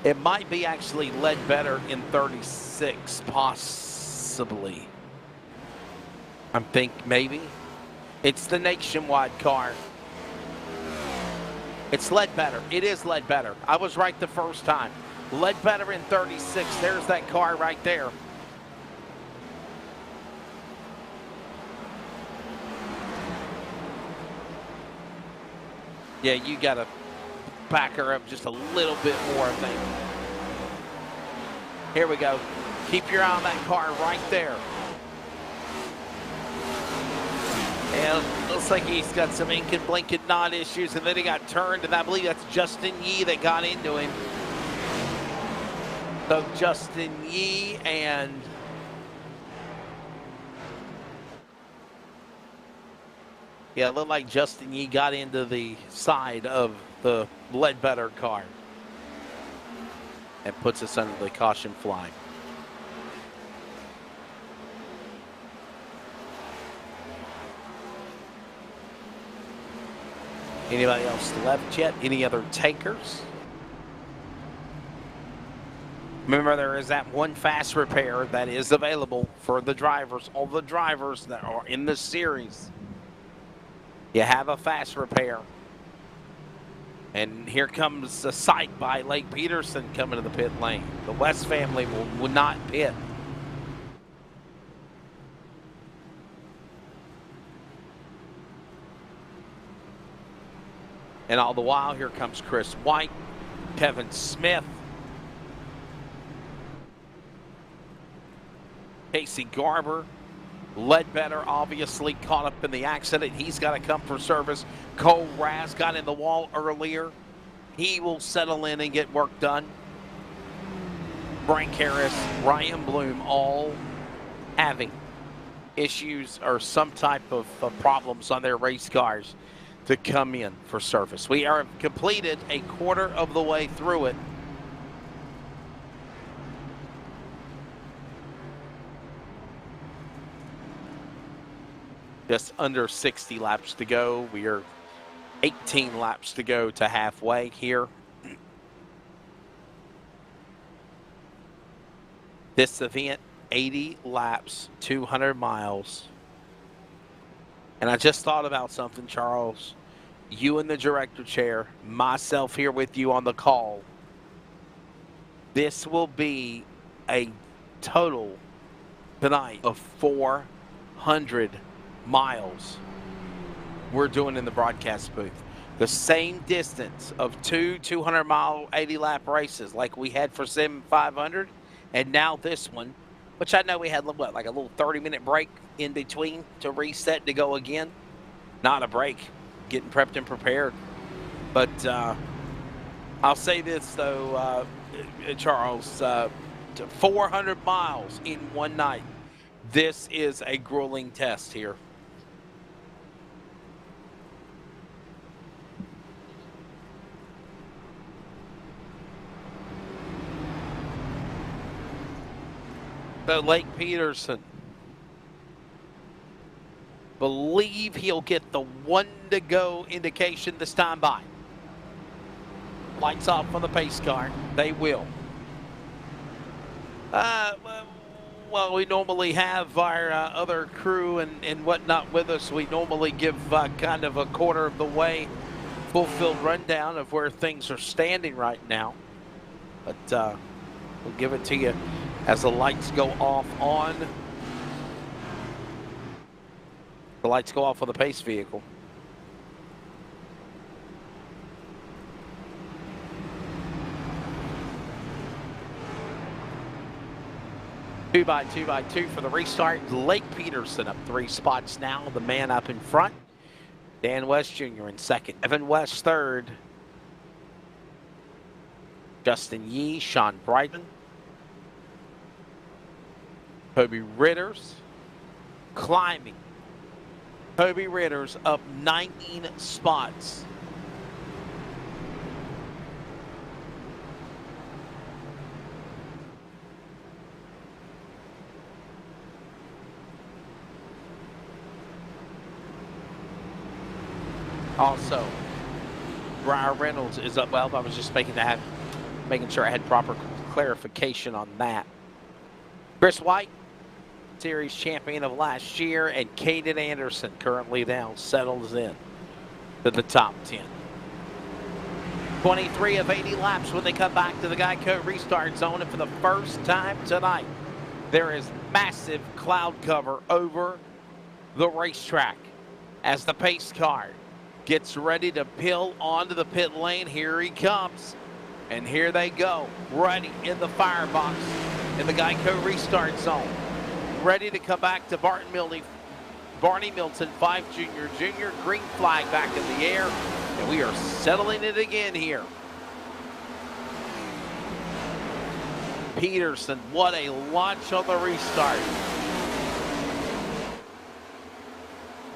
It might be actually Ledbetter in 36, possibly. I think maybe. It's the Nationwide car. It's Ledbetter. It is Ledbetter. I was right the first time. Ledbetter in 36. There's that car right there. Yeah, you got to back her up just a little bit more, I think. Here we go. Keep your eye on that car right there. And looks like he's got some ink and blink and nod issues, and then he got turned, and I believe that's Justin Yee that got into him. So Justin Yee and yeah, it looked like Justin Yee got into the side of the Ledbetter car and puts us under the caution flag. Anybody else left yet? Any other takers? Remember, there is that one fast repair that is available for the drivers, all the drivers that are in this series. You have a fast repair. And here comes a sight by Lake Peterson coming to the pit lane. The West family will not pit. And all the while, here comes Chris White, Kevin Smith, Casey Garber. Ledbetter obviously caught up in the accident. He's got to come for service. Cole Raz got in the wall earlier. He will settle in and get work done. Frank Harris, Ryan Bloom, all having issues or some type of problems on their race cars to come in for service. We are completed a quarter of the way through it. Just under 60 laps to go. We are 18 laps to go to halfway here. This event, 80 laps, 200 miles. And I just thought about something, Charles. You in the director chair, myself here with you on the call. This will be a total tonight of 400 miles we're doing in the broadcast booth. The same distance of two 200-mile, 80-lap races like we had for Sim 500, and now this one, which I know we had, what, like a little 30-minute break in between to reset to go again. Not a break, getting prepped and prepared. But I'll say this, though, Charles, 400 miles in one night. This is a grueling test here. So Lake Peterson. Believe he'll get the 1 to go indication this time by. Lights off on the pace car. They will. Well, we normally have our other crew and whatnot with us. We normally give kind of a quarter of the way fulfilled rundown of where things are standing right now. But we'll give it to you as the lights go off on. The lights go off on the pace vehicle. Two by two for the restart. Lake Peterson up 3 spots now. The man up in front. Dan West Jr. in second. Evan West third. Justin Yee, Sean Brighton. Toby Ritters climbing. Toby Ritters up 19 spots. Also, Brian Reynolds is up. Well, I was just making sure I had proper clarification on that. Chris White, series champion of last year, and Caden Anderson currently now settles in to the top 10. 23 of 80 laps when they come back to the Geico restart zone, and for the first time tonight, there is massive cloud cover over the racetrack as the pace car gets ready to peel onto the pit lane. Here he comes. And here they go, ready in the firebox in the Geico restart zone. Ready to come back to Barney Milton, 5 Junior, green flag back in the air. And we are settling it again here. Peterson, what a launch on the restart.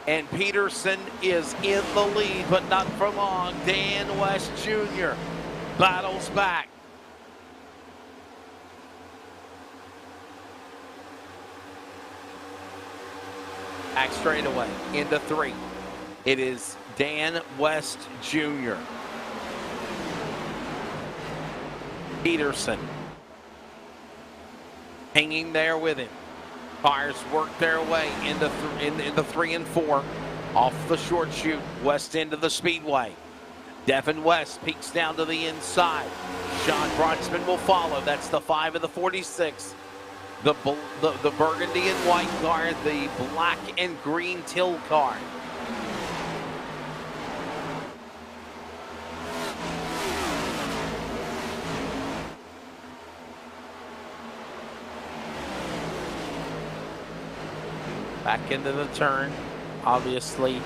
And Peterson is in the lead, but not for long. Dan West Jr. battles back. Back straight away into 3. It is Dan West Jr. Peterson hanging there with him. Cars work their way into 3 and 4. Off the short chute, west end of the speedway. Devin West peeks down to the inside. Sean Bronsman will follow. That's the 5 of the 46. The burgundy and white car, the black and green Till car. Back into the turn. Obviously,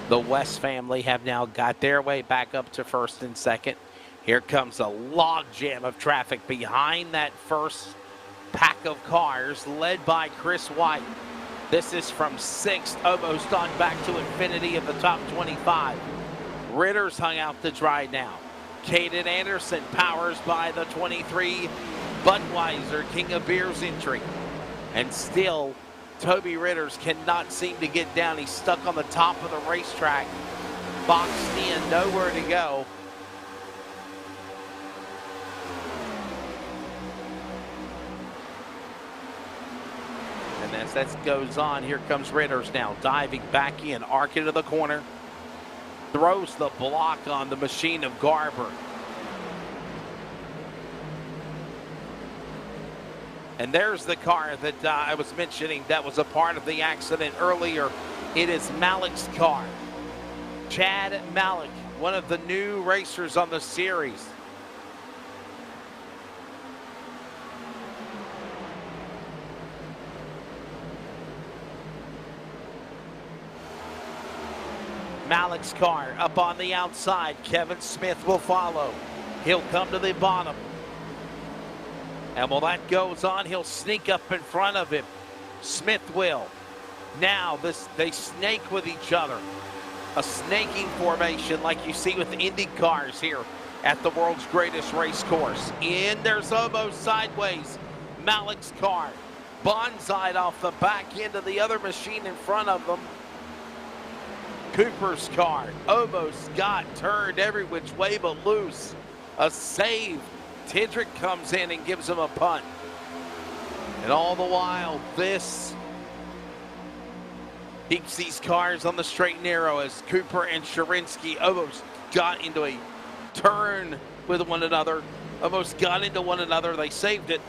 the West family have now got their way back up to first and second. Here comes a log jam of traffic behind that first pack of cars led by Chris White. This is from 6th, almost on back to infinity of the top 25. Ritter's hung out to dry now. Caden Anderson powers by the 23 Budweiser King of Beers entry. And still, Toby Ritters cannot seem to get down. He's stuck on the top of the racetrack, boxed in, nowhere to go. And as that goes on, here comes Ritters now, diving back in, arc into the corner, throws the block on the machine of Garber. And there's the car that I was mentioning that was a part of the accident earlier. It is Malik's car. Chad Malik, one of the new racers on the series. Malik's car up on the outside. Kevin Smith will follow. He'll come to the bottom. And while that goes on, he'll sneak up in front of him. Smith will. Now they snake with each other. A snaking formation like you see with Indy cars here at the world's greatest race course. In there's almost sideways. Malik's car. bonsaied off the back end of the other machine in front of them. Cooper's car almost got turned every which way but loose. A save. Tindrick comes in and gives him a punt. And all the while, this keeps these cars on the straight and narrow as Cooper and Sharinsky almost got into a turn with one another. Almost got into one another. They saved it.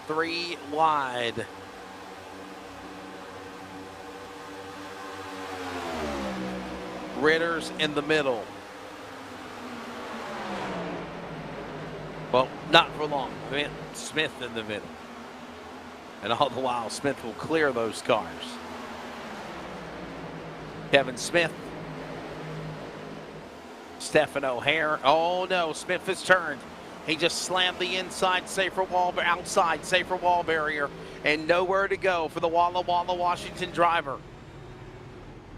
Three wide. Ritter's in the middle. Well, not for long. Smith in the middle. And all the while, Smith will clear those cars. Kevin Smith. Stephen O'Hare. Oh no, Smith has turned. He just slammed the inside outside safer wall barrier, and nowhere to go for the Walla Walla Washington driver.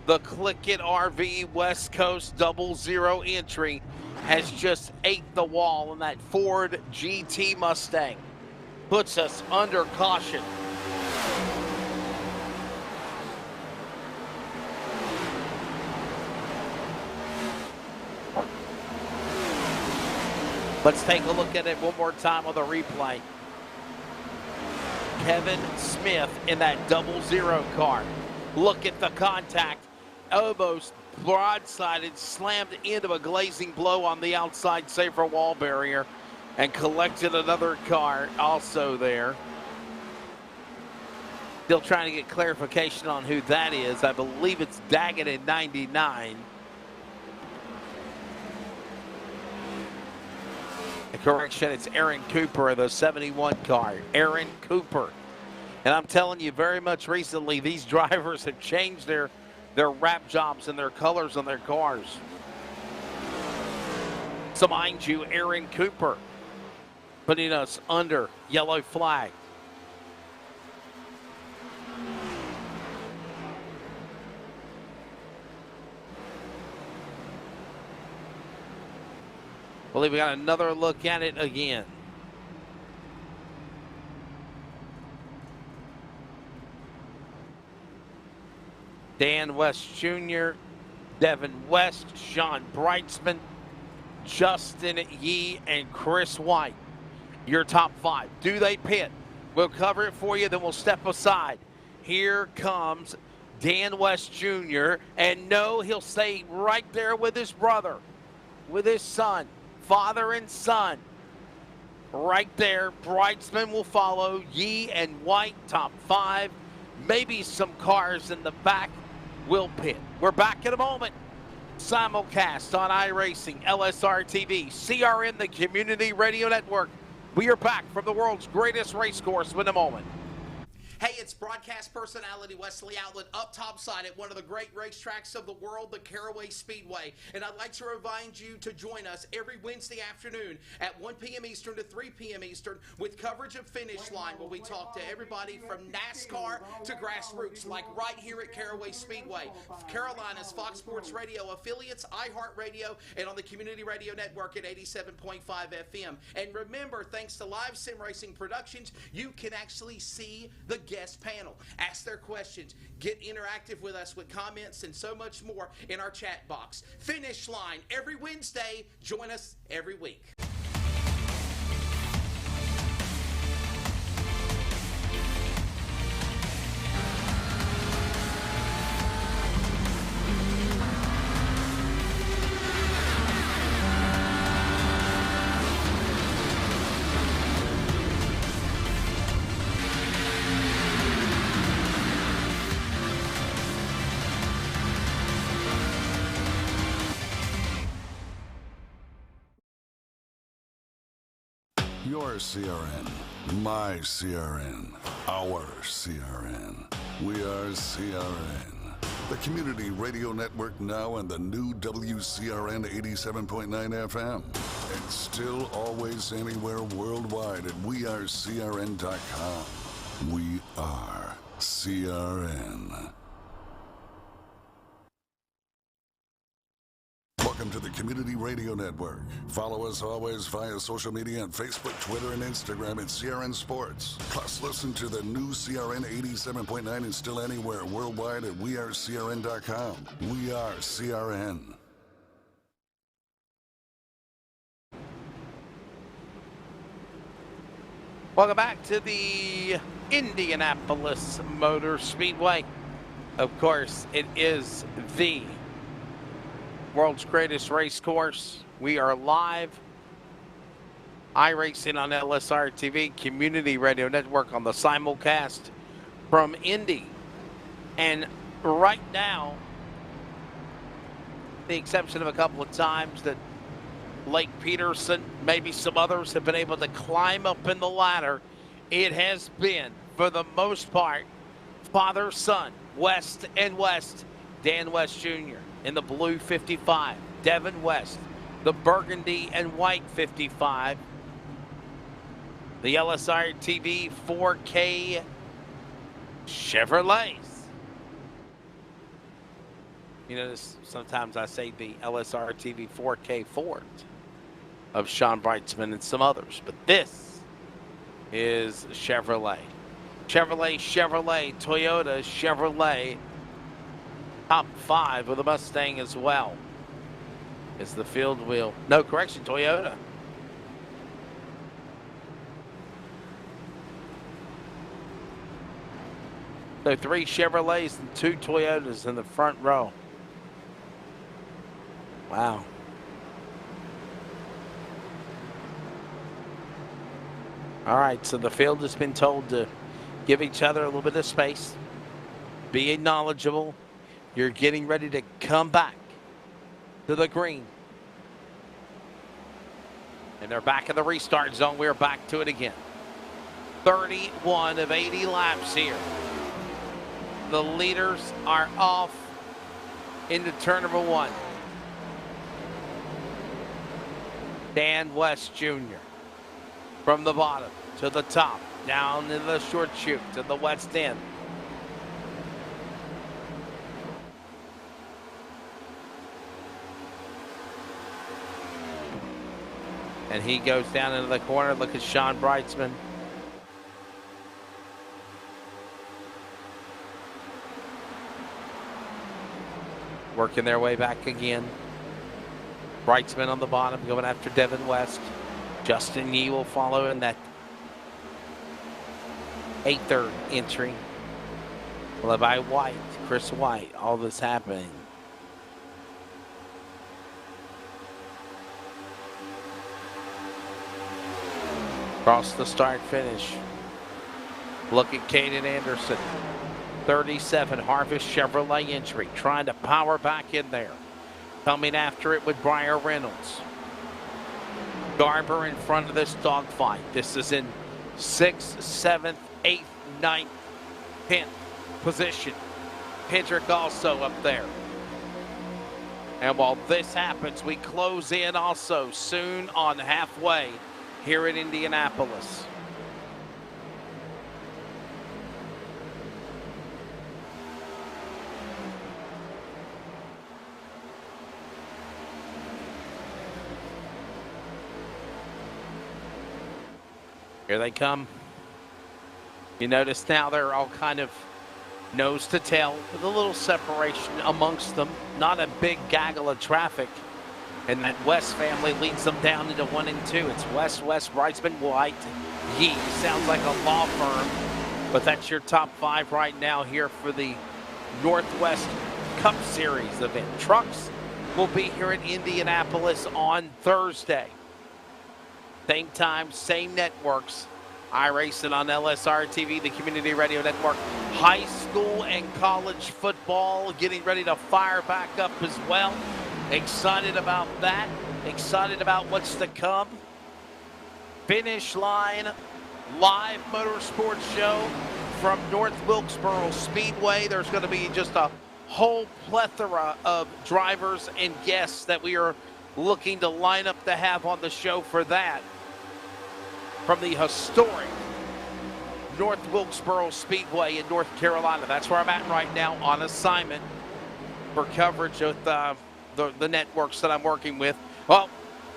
The Click It RV West Coast 00 entry has just ate the wall, and that Ford GT Mustang puts us under caution. Let's take a look at it one more time on the replay. Kevin Smith in that 00 car. Look at the contact. Almost broadsided, slammed into a glazing blow on the outside safer wall barrier and collected another car also there. Still trying to get clarification on who that is. I believe it's Daggett in 99. Correction, it's Aaron Cooper of the 71 car. Aaron Cooper. And I'm telling you, very much recently, these drivers have changed their wrap jobs and their colors on their cars. So mind you, Aaron Cooper putting us under yellow flag. I believe we got another look at it again. Dan West Jr., Devin West, Sean Breitzman, Justin Yee, and Chris White. Your top five. Do they pit? We'll cover it for you, then we'll step aside. Here comes Dan West Jr., and no, he'll stay right there with his brother, with his son. Father and son. Right there. Breitzman will follow. Yee and White, top five. Maybe some cars in the back will pit. We're back in a moment. Simulcast on iRacing, LSRTV, CRN, the Community Radio Network. We are back from the world's greatest race course in a moment. Hey, it's broadcast personality Wesley Outlet up topside at one of the great racetracks of the world, the Caraway Speedway. And I'd like to remind you to join us every Wednesday afternoon at 1 p.m. Eastern to 3 p.m. Eastern with coverage of Finish Line, where we talk to everybody from NASCAR to grassroots, like right here at Caraway Speedway. Carolina's Fox Sports Radio affiliates, iHeartRadio, and on the Community Radio Network at 87.5 FM. And remember, thanks to Live Sim Racing Productions, you can actually see the guest panel, ask their questions, get interactive with us with comments, and so much more in our chat box. Finish Line every Wednesday. Join us every week. Your CRN, my CRN, our CRN. We are CRN. The Community Radio Network now and the new WCRN 87.9 FM. And still always anywhere worldwide at wearecrn.com. We are CRN. welcome to the Community Radio Network. Follow us always via social media on Facebook, Twitter, and Instagram at CRN Sports. Plus, listen to the new CRN 87.9 and still anywhere worldwide at wearecrn.com. We are CRN. Welcome back to the Indianapolis Motor Speedway. Of course, it is the world's greatest race course. We are live. iRacing on LSRTV, Community Radio Network on the simulcast from Indy. And right now, the exception of a couple of times that Lake Peterson, maybe some others have been able to climb up in the ladder, it has been, for the most part, father-son, West and West. Dan West Jr. in the blue 55. Devin West, the burgundy and white 55. The LSRTV 4K Chevrolets. You know, sometimes I say the LSRTV 4K Ford of Sean Brightsman and some others, but this is Chevrolet. Chevrolet, Toyota, Chevrolet. Top 5 with a Mustang as well. Is the field wheel. No, correction, Toyota. So 3 Chevrolets and 2 Toyotas in the front row. Wow. All right, so the field has been told to give each other a little bit of space. Be knowledgeable. You're getting ready to come back to the green. And they're back in the restart zone. We're back to it again. 31 of 80 laps here. The leaders are off into turn number 1. Dan West Jr. from the bottom to the top, down in the short chute to the west end. And he goes down into the corner. Look at Sean Brightsman. Working their way back again. Brightsman on the bottom going after Devin West. Justin Yee will follow in that 8th entry. Levi White, Chris White, all this happening. Across the start finish. Look at Caden Anderson. 37 Harvest Chevrolet entry. Trying to power back in there. Coming after it with Briar Reynolds. Garber in front of this dogfight. This is in 6th, 7th, 8th, 9th, 10th position. Hendrick also up there. And while this happens, we close in also soon on halfway here in Indianapolis. Here they come. You notice now they're all kind of nose to tail with a little separation amongst them. Not a big gaggle of traffic. And that West family leads them down into 1 and 2. It's West, Brightsman, White, Yee. Sounds like a law firm. But that's your top 5 right now here for the Northwest Cup Series event. Trucks will be here in Indianapolis on Thursday. Same time, same networks. iRacing on LSRTV, the Community Radio Network. High school and college football getting ready to fire back up as well. Excited about that. Excited about what's to come. Finish line, live motorsports show from North Wilkesboro Speedway. There's going to be just a whole plethora of drivers and guests that we are looking to line up to have on the show for that. From the historic North Wilkesboro Speedway in North Carolina. That's where I'm at right now on assignment for coverage with the networks that I'm working with. Well,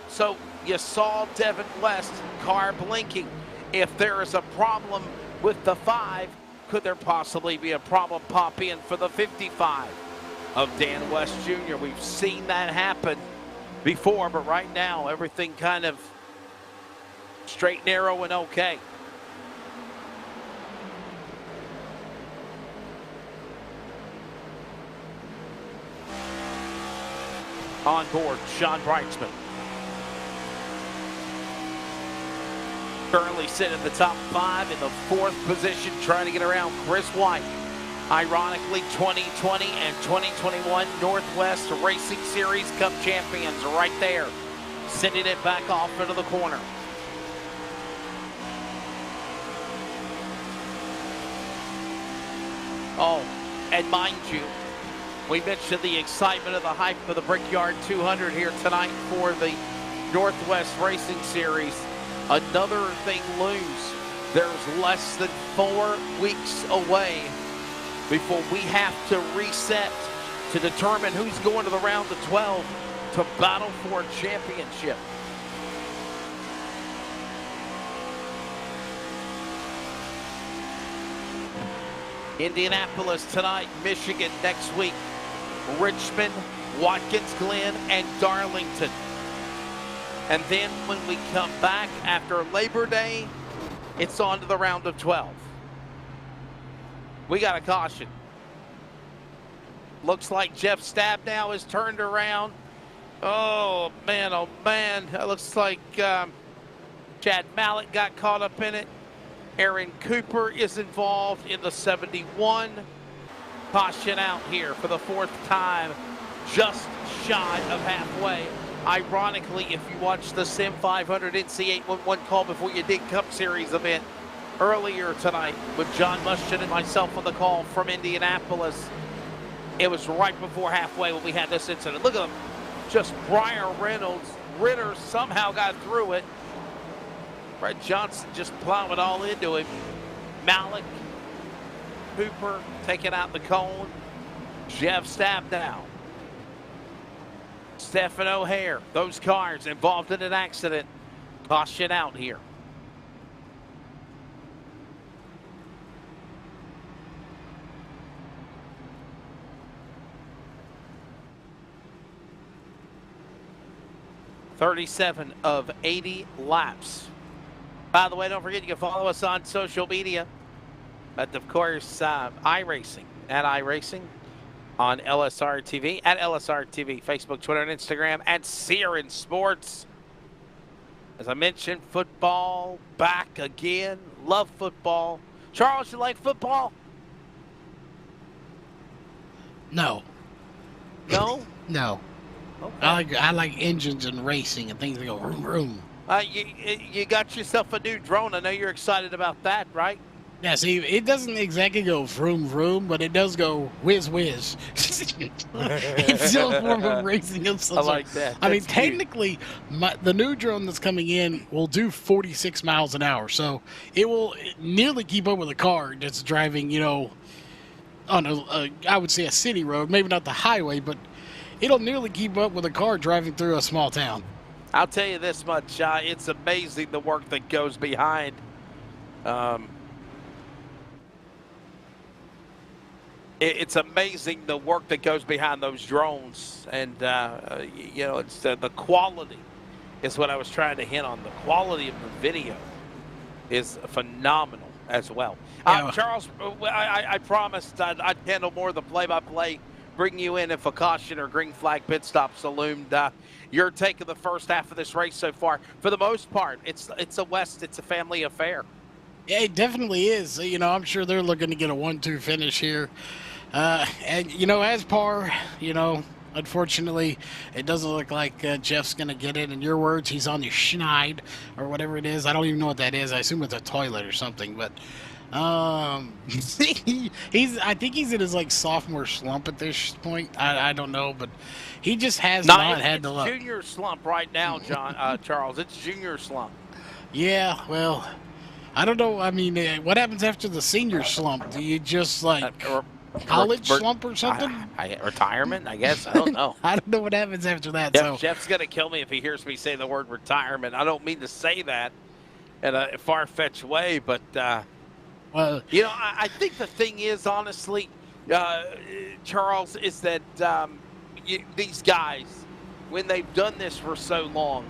so you saw Devin West car blinking. If there is a problem with the 5, could there possibly be a problem pop in for the 55 of Dan West Jr.? We've seen that happen before, but right now everything kind of straight, narrow, and okay. On board, Sean Brightsman. Currently sitting in the top 5 in the 4th position, trying to get around Chris White. Ironically, 2020 and 2021 Northwest Racing Series Cup champions right there, sending it back off into the corner. Oh, and mind you, we mentioned the excitement of the hype of the Brickyard 200 here tonight for the Northwest Racing Series. Another thing looms. There's less than 4 weeks away before we have to reset to determine who's going to the round of 12 to battle for a championship. Indianapolis tonight, Michigan next week, Richmond, Watkins Glen, and Darlington. And then when we come back after Labor Day, it's on to the round of 12. We got a caution. Looks like Jeff Stabnow is turned around. Oh man, it looks like Chad Mallett got caught up in it. Aaron Cooper is involved in the 71. Caution out here for the 4th time, just shy of halfway. Ironically, if you watch the Sim 500 NC811 call before you did Cup Series event earlier tonight with John Muschin and myself on the call from Indianapolis, it was right before halfway when we had this incident. Look at them, just Brian Reynolds. Ritter somehow got through it. Brett Johnson just plowing all into him. Malik, Cooper taking out the cone. Jeff Stabnow, Stephen O'Hare, those cars involved in an accident. Caution out here. (37 of 80 laps). By the way, don't forget you can follow us on social media. But of course, iRacing, at iRacing, on LSRTV, at LSRTV, Facebook, Twitter, and Instagram, at CRN Sports. As I mentioned, football back again. Love football. Charles, you like football? No. No? No. Okay. I like engines and racing and things that go vroom, vroom. You got yourself a new drone. I know you're excited about that, right? Yeah, see, it doesn't exactly go vroom, vroom, but it does go whiz, whiz. It's still a form of racing of some I sort. like that. I mean, That's technically, the new drone that's coming in will do 46 miles an hour, so it will nearly keep up with a car that's driving, on I would say a city road, maybe not the highway, but it'll nearly keep up with a car driving through a small town. I'll tell you this much, it's amazing the work that goes behind it's amazing the work that goes behind those drones, and it's the quality is what I was trying to hint on. The quality of the video is phenomenal as well. Yeah. Charles, I promised I'd handle more of the play-by-play, bring you in if a caution or green flag pit stops loomed. Your take of the first half of this race so far. For the most part, it's a West, it's a family affair. Yeah, it definitely is. I'm sure they're looking to get a 1-2 finish here. And, as par, unfortunately, it doesn't look like Jeff's going to get it. In your words, he's on the schneid or whatever it is. I don't even know what that is. I assume it's a toilet or something. But I think he's in his, sophomore slump at this point. I don't know, but he just has not had the luck. It's junior slump right now, Charles. It's junior slump. Yeah, well, I don't know. I mean, what happens after the senior slump? Do you just college slump or something. Retirement, I guess. I don't know. I don't know what happens after that. So Jeff's going to kill me if he hears me say the word retirement. I don't mean to say that in a far-fetched way, but, you know, I think the thing is, honestly, Charles, is that these guys, when they've done this for so long,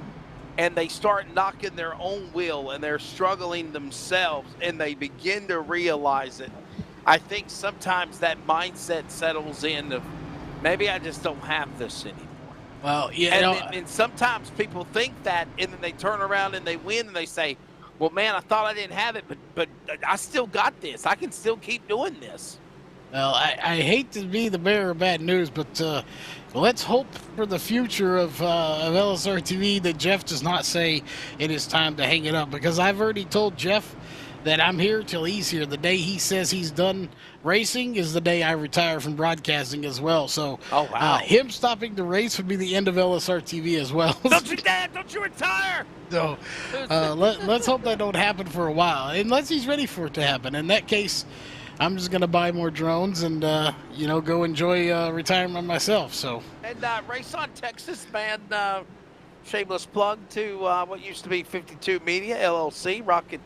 and they start knocking their own wheel and they're struggling themselves and they begin to realize it, I think sometimes that mindset settles in of maybe I just don't have this anymore. Well, yeah. And sometimes people think that, and then they turn around and they win and they say, well, man, I thought I didn't have it, but I still got this. I can still keep doing this. Well, I hate to be the bearer of bad news, but let's hope for the future of LSRTV that Jeff does not say it is time to hang it up, because I've already told Jeff that I'm here till he's here. The day he says he's done racing is the day I retire from broadcasting as well. So him stopping the race would be the end of LSRTV as well. Don't you, Dad? Don't you retire? So let's hope that don't happen for a while, unless he's ready for it to happen. In that case, I'm just going to buy more drones and, go enjoy retirement myself. So. And Race on Texas, man, shameless plug to what used to be 52 Media, LLC, Rocket,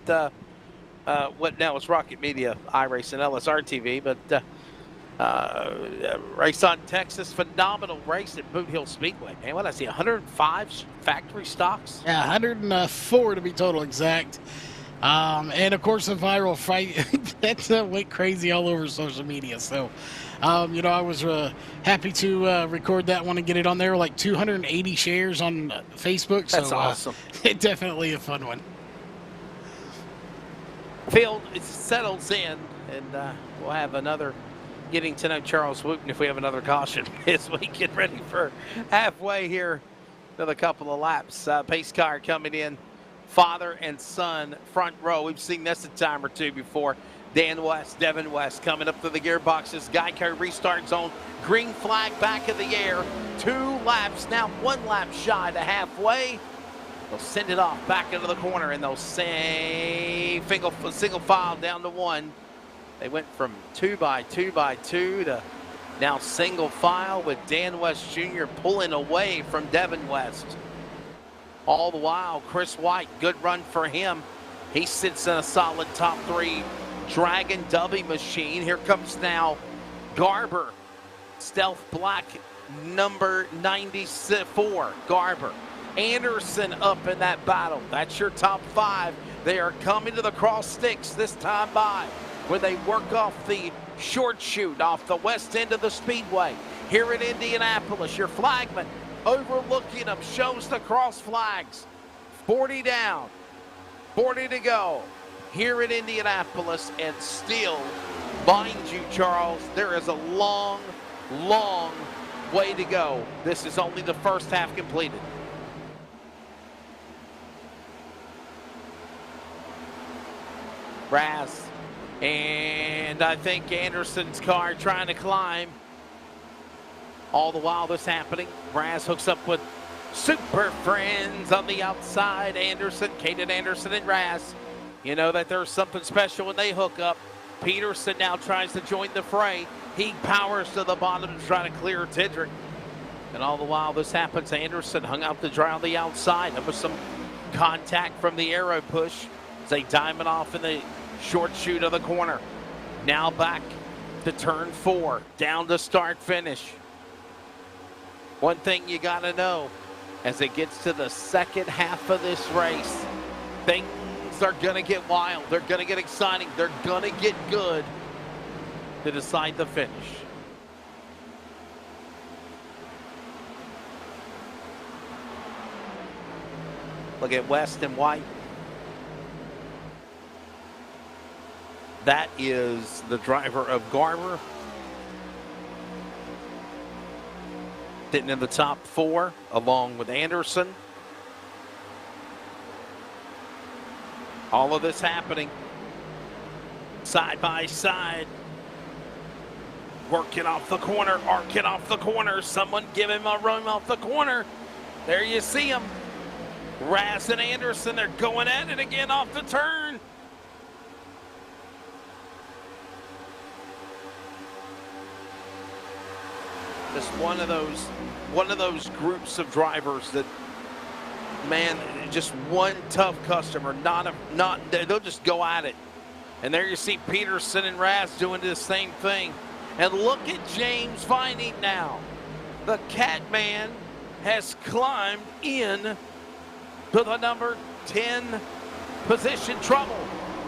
what now is Rocket Media, iRacing, LSRTV, but Race on Texas, phenomenal race at Boot Hill Speedway, man. What did I see, 105 factory stocks? Yeah, 104 to be total exact. And of course, the viral fight that went crazy all over social media. So, I was happy to record that one and get it on there. Like 280 shares on Facebook. So, that's awesome. Definitely a fun one. Field, it settles in, and we'll have another getting to know Charles Wooten if we have another caution as we get ready for halfway here. Another couple of laps. Pace car coming in. Father and son front row. We've seen this a time or two before. Dan West, Devin West coming up through the gearboxes. Geico restart zone. Green flag back in the air. 2 laps, now 1 lap shy to halfway. They'll send it off back into the corner, and they'll say single file down to 1. They went from 2 by 2 by 2 to now single file with Dan West Jr. pulling away from Devin West. All the while, Chris White, good run for him. He sits in a solid top 3 Dragon Dubby machine. Here comes now Garber. Stealth Black, number 94, Garber. Anderson up in that battle. That's your top 5. They are coming to the cross sticks this time by, where they work off the short chute off the west end of the speedway. Here in Indianapolis, your flagman overlooking them, shows the cross flags. 40 down, 40 to go here in Indianapolis, and still, mind you, Charles, there is a long, long way to go. This is only the first half completed. Raz, and I think Anderson's car trying to climb. All the while this happening, Raz hooks up with Super Friends on the outside. Anderson, Caden Anderson and Raz. You know that there's something special when they hook up. Peterson now tries to join the fray. He powers to the bottom to try to clear Tidrick. And all the while this happens, Anderson hung out to dry on the outside. There was some contact from the arrow push as they diamond off in the short chute of the corner. Now back to turn 4, down to start finish. One thing you got to know, as it gets to the second half of this race, things are going to get wild. They're going to get exciting. They're going to get good to decide the finish. Look at West and White. That is the driver of Garber. Sitting in the top 4 along with Anderson. All of this happening side by side. Working off the corner, arcing off the corner. Someone give him a run off the corner. There you see him. Raz and Anderson, they're going at it again off the turn. Just one of those groups of drivers that, man, just one tough customer. They'll just go at it. And there you see Peterson and Raz doing the same thing. And look at James Vining now. The Catman has climbed in to the number 10 position. Trouble,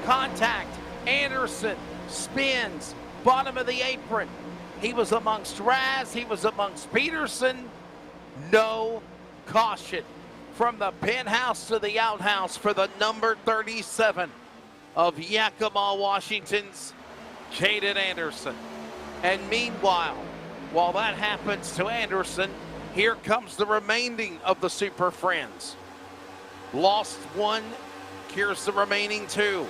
contact, Anderson spins, bottom of the apron. He was amongst Raz, he was amongst Peterson. No caution from the penthouse to the outhouse for the number 37 of Yakima, Washington's Caden Anderson. And meanwhile, while that happens to Anderson, here comes the remaining of the Super Friends. Lost one, here's the remaining two.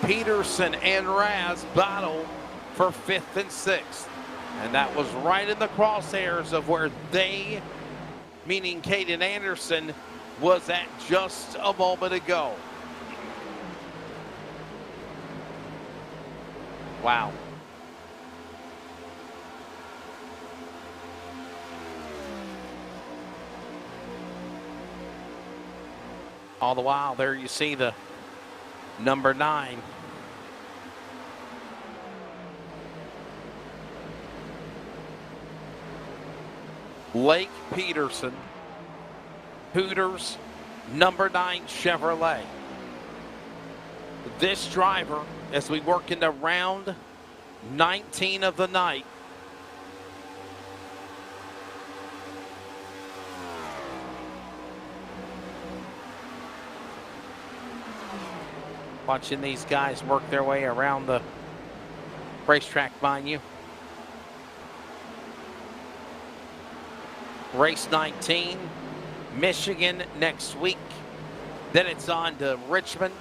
Peterson and Raz battle for 5th and 6th. And that was right in the crosshairs of where they, meaning Caden Anderson, was at just a moment ago. Wow. All the while, there you see the number 9. Lake Peterson, Hooters, number 9 Chevrolet. This driver, as we work into round 19 of the night, watching these guys work their way around the racetrack, mind you. Race 19, Michigan next week. Then it's on to Richmond,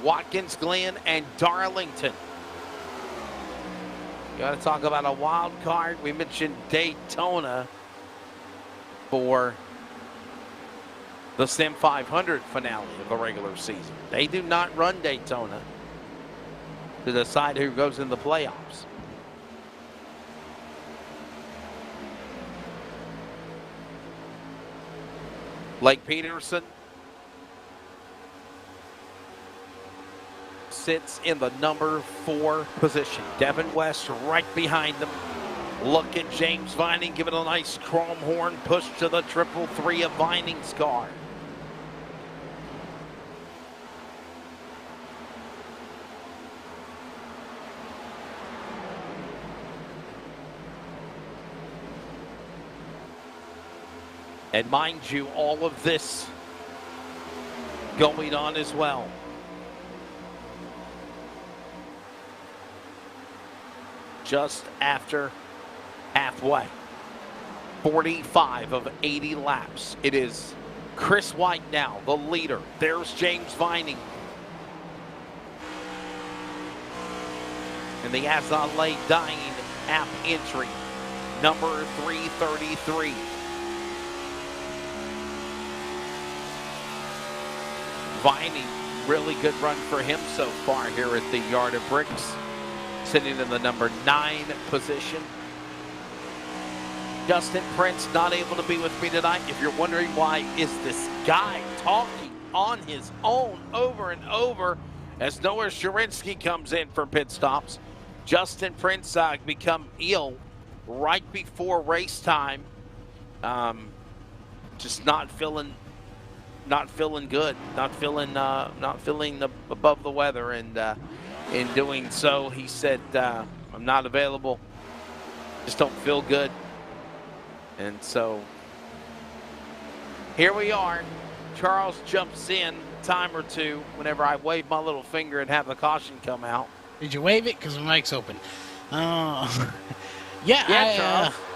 Watkins Glen, and Darlington. You got to talk about a wild card. We mentioned Daytona for the Sim 500 finale of the regular season. They do not run Daytona to decide who goes in the playoffs. Lake Peterson sits in the number 4 position. Devin West right behind them. Look at James Vining giving a nice chrome horn push to the 333 of Vining's car. And mind you, all of this going on as well. Just after halfway. 45 of 80 laps. It is Chris White now, the leader. There's James Vining. And the Azalea Dying app entry, number 333. Vining, really good run for him so far here at the Yard of Bricks, sitting in the number 9 position. Justin Prince not able to be with me tonight. If you're wondering why is this guy talking on his own over and over as Noah Shurinsky comes in for pit stops. Justin Prince become ill right before race time. Just not feeling good, not feeling above the weather, and in doing so, he said, "I'm not available. Just don't feel good." And so here we are. Charles jumps in time or two whenever I wave my little finger and have the caution come out. Did you wave it? Because the mic's open. Charles.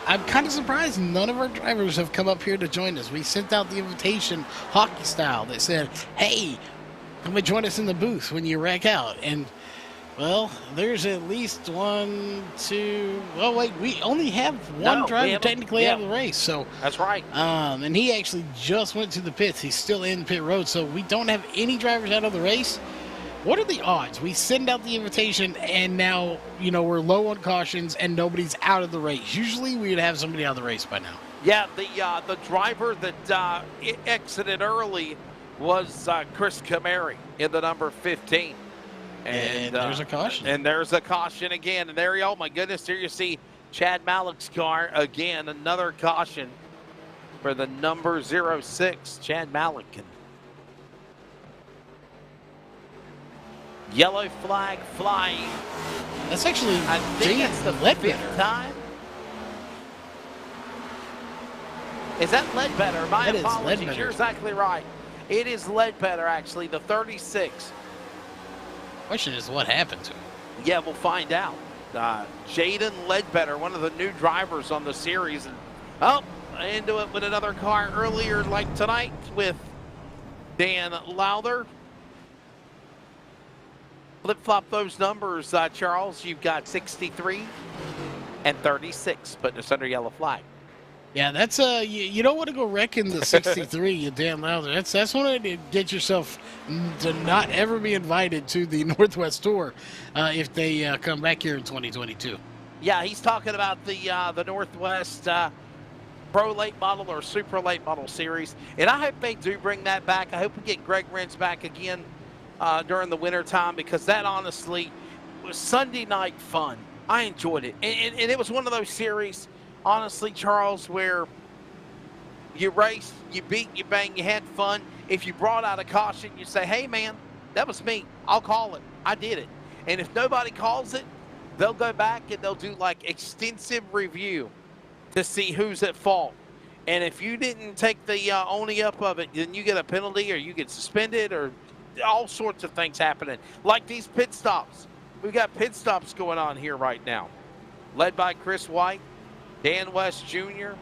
I'm kind of surprised none of our drivers have come up here to join us. We sent out the invitation hockey style that said, hey, come and join us in the booth when you wreck out. And, well, there's at least one, two, well, wait, we only have one driver technically out of the race. So that's right. And he actually just went to the pits. He's still in pit road. So we don't have any drivers out of the race. What are the odds? We send out the invitation, and now, we're low on cautions, and nobody's out of the race. Usually, we'd have somebody out of the race by now. Yeah, the driver that exited early was Chris Camary in the number 15. And there's a caution. And there's a caution again. And there, oh my goodness, here you see Chad Malick's car again. Another caution for the number 06, Chad Malick. Yellow flag flying. That's actually, I think it's the fifth time. Is that Ledbetter? My apologies. You're exactly right. It is Ledbetter, actually, the 36. Question is, what happened to him? Yeah, we'll find out. Jaden Ledbetter, one of the new drivers on the series. And, into it with another car earlier, like tonight, with Dan Lowther. Flip-flop those numbers, Charles. You've got 63 and 36, putting us under yellow flag. Yeah, that's you don't want to go wrecking the 63, you damn Lowther. That's one to get yourself to not ever be invited to the Northwest Tour if they come back here in 2022. Yeah, he's talking about the Northwest Pro Late Model or Super Late Model Series, and I hope they do bring that back. I hope we get Greg Rentz back again during the winter time, because that honestly was Sunday night fun. I enjoyed it, and it was one of those series, honestly, Charles, where you raced, you beat, you bang, you had fun. If you brought out a caution, you say, hey man, that was me, I'll call it, I did it. And if nobody calls it, they'll go back and they'll do like extensive review to see who's at fault. And if you didn't take the owning up of it, then you get a penalty or you get suspended, or all sorts of things happening. Like these pit stops. We've got pit stops going on here right now. Led by Chris White, Dan West Jr.,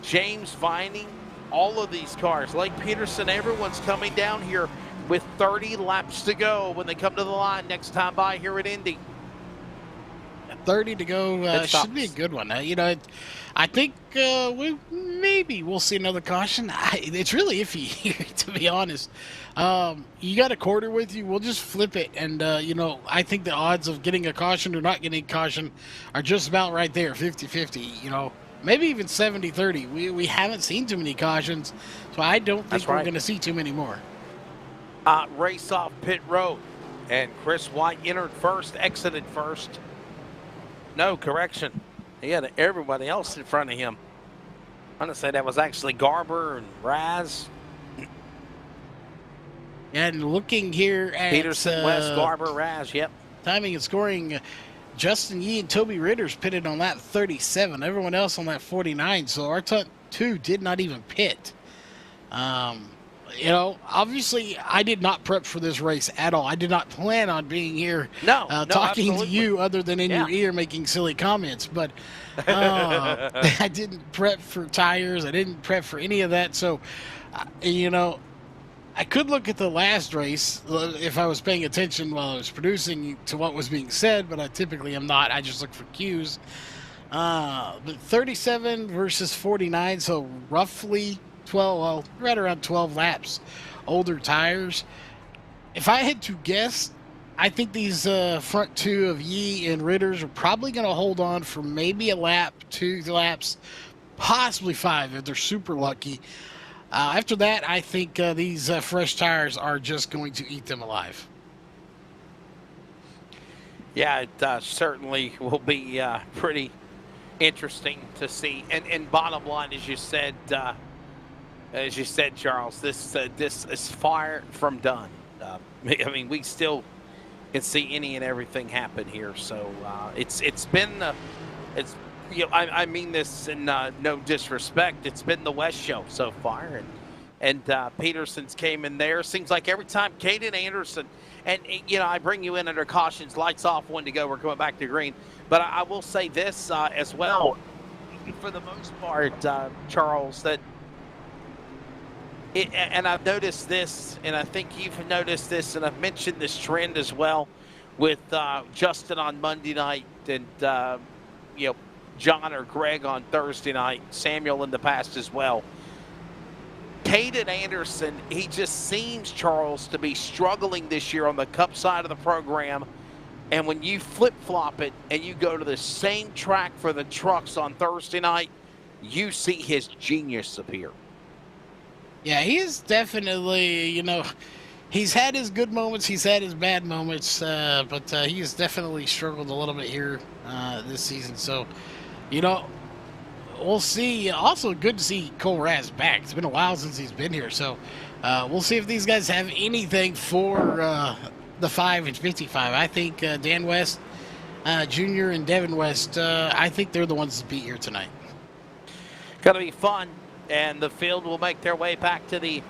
James Vining, all of these cars. Lake Peterson, everyone's coming down here with 30 laps to go when they come to the line next time by here at Indy. 30 to go should be a good one. I think we'll see another caution. It's really iffy here, to be honest. You got a quarter with you, we'll just flip it. And, I think the odds of getting a caution or not getting a caution are just about right there, 50-50, maybe even 70-30. We haven't seen too many cautions, so I don't think we're going to see too many more. Race off pit road, and Chris White entered first, exited first. No, correction. He had everybody else in front of him. I'm going to say that was actually Garber and Raz. And looking here at Peterson, West, Garber, Raz, yep. Timing and scoring, Justin Yee and Toby Ritter's pitted on that 37. Everyone else on that 49. So our top two did not even pit. Obviously, I did not prep for this race at all. I did not plan on being here talking absolutely. to you other than in your ear making silly comments. But I didn't prep for tires. I didn't prep for any of that. So, I could look at the last race if I was paying attention while I was producing to what was being said, but I typically am not. I just look for cues. But 37 versus 49, so roughly 12, right around 12 laps, older tires. If I had to guess, I think these front two of Yee and Ritters are probably going to hold on for maybe a lap, 2 laps, possibly 5 if they're super lucky. After that, I think these fresh tires are just going to eat them alive. Yeah, it certainly will be pretty interesting to see. And bottom line, as you said, Charles, this is far from done. We still can see any and everything happen here. So it's been I mean this in no disrespect. It's been the West show so far, and Peterson's came in there. Seems like every time Caden Anderson, and I bring you in under cautions, lights off, 1 to go. We're going back to green. But I will say this as well, for the most part, Charles, that. And I've noticed this, and I think you've noticed this, and I've mentioned this trend as well with Justin on Monday night, and John or Greg on Thursday night, Samuel in the past as well. Caden Anderson, he just seems, Charles, to be struggling this year on the Cup side of the program. And when you flip-flop it and you go to the same track for the trucks on Thursday night, you see his genius appear. Yeah, he is definitely, he's had his good moments, he's had his bad moments, but he has definitely struggled a little bit here this season. So, we'll see. Also, good to see Cole Raz back. It's been a while since he's been here, so we'll see if these guys have anything for the 5 and 55. I think Dan West Jr. and Devin West, I think they're the ones to beat here tonight. Going to be fun, and the field will make their way back to the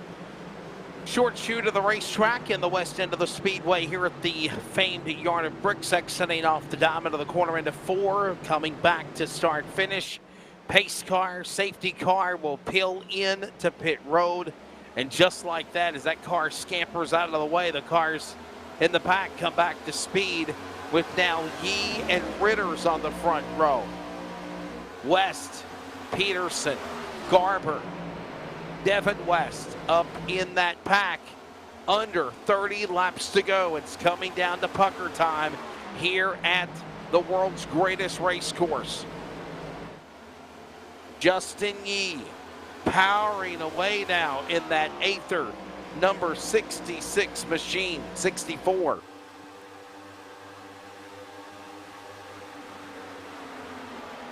short chute of the racetrack in the west end of the speedway here at the famed Yard of Bricks, exiting off the diamond of the corner into 4, coming back to start finish. Pace car, safety car will peel in to pit road, and just like that, as that car scampers out of the way, the cars in the pack come back to speed with now Yee and Ritters on the front row. West, Peterson, Garber, Devin West up in that pack. Under 30 laps to go. It's coming down to pucker time here at the world's greatest race course. Justin Yee powering away now in that Aether number 66 machine, 64.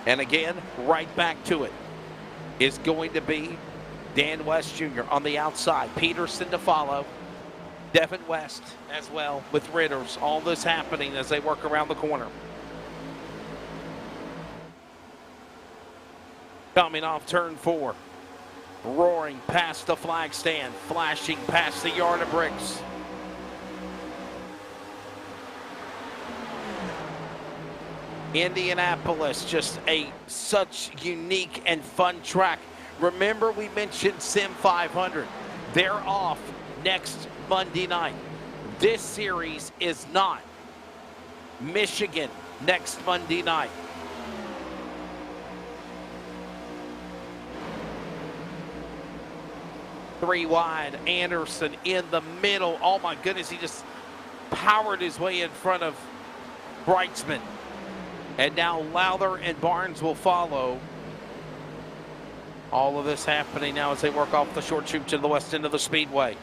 And again, right back to it is going to be Dan West Jr. on the outside. Peterson to follow. Devin West as well with Ritters. All this happening as they work around the corner. Coming off turn 4. Roaring past the flag stand. Flashing past the Yard of Bricks. Indianapolis, just such unique and fun track. Remember, we mentioned Sim 500. They're off next Monday night. This series is not. Michigan next Monday night. Three wide, Anderson in the middle. Oh my goodness, he just powered his way in front of Breitzman. And now Lowther and Barnes will follow. All of this happening now as they work off the short chute to the west end of the speedway.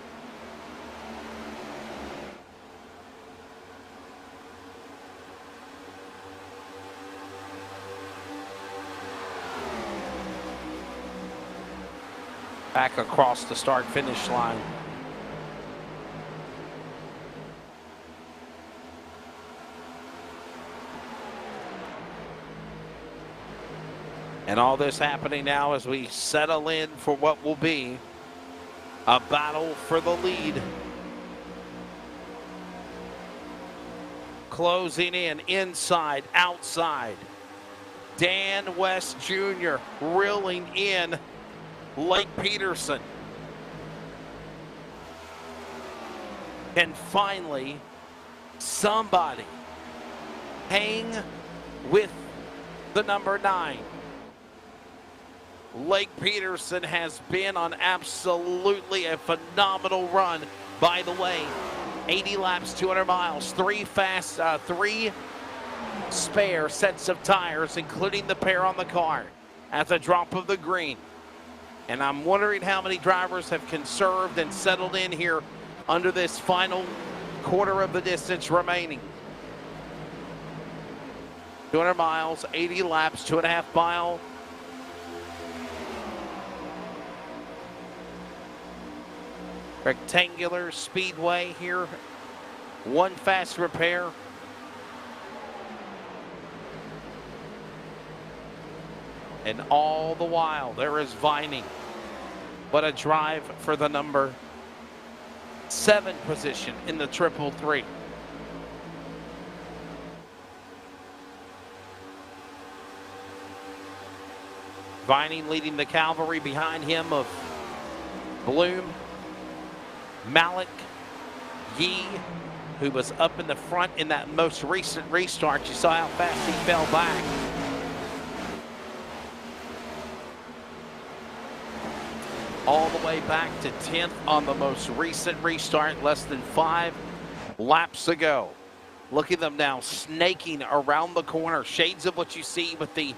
Back across the start-finish line. And all this happening now as we settle in for what will be a battle for the lead. Closing in, inside, outside. Dan West Jr. reeling in Lake Peterson. And finally, somebody hang with the number 9. Lake Peterson has been on absolutely a phenomenal run. By the way, 80 laps, 200 miles, 3 spare sets of tires, including the pair on the car at the drop of the green. And I'm wondering how many drivers have conserved and settled in here under this final quarter of the distance remaining. 200 miles, 80 laps, 2.5 mile. Rectangular speedway here. 1 fast repair. And all the while, there is Vining. What a drive for the number 7 position in the 333. Vining leading the cavalry behind him of Bloom, Malik, Yee, who was up in the front in that most recent restart. You saw how fast he fell back. all the way back to 10th on the most recent restart, less than 5 laps ago. Look at them now snaking around the corner. Shades of what you see with the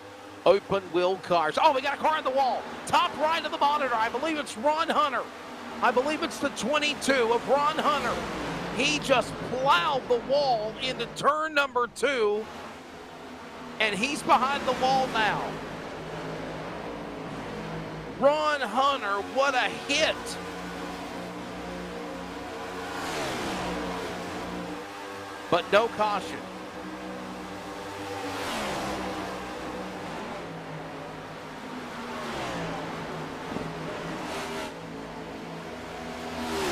open wheel cars. Oh, we got a car on the wall. Top right of the monitor. I believe it's Ron Hunter. I believe it's the 22 of Ron Hunter. He just plowed the wall into turn number 2, and he's behind the wall now. Ron Hunter, what a hit. But no caution.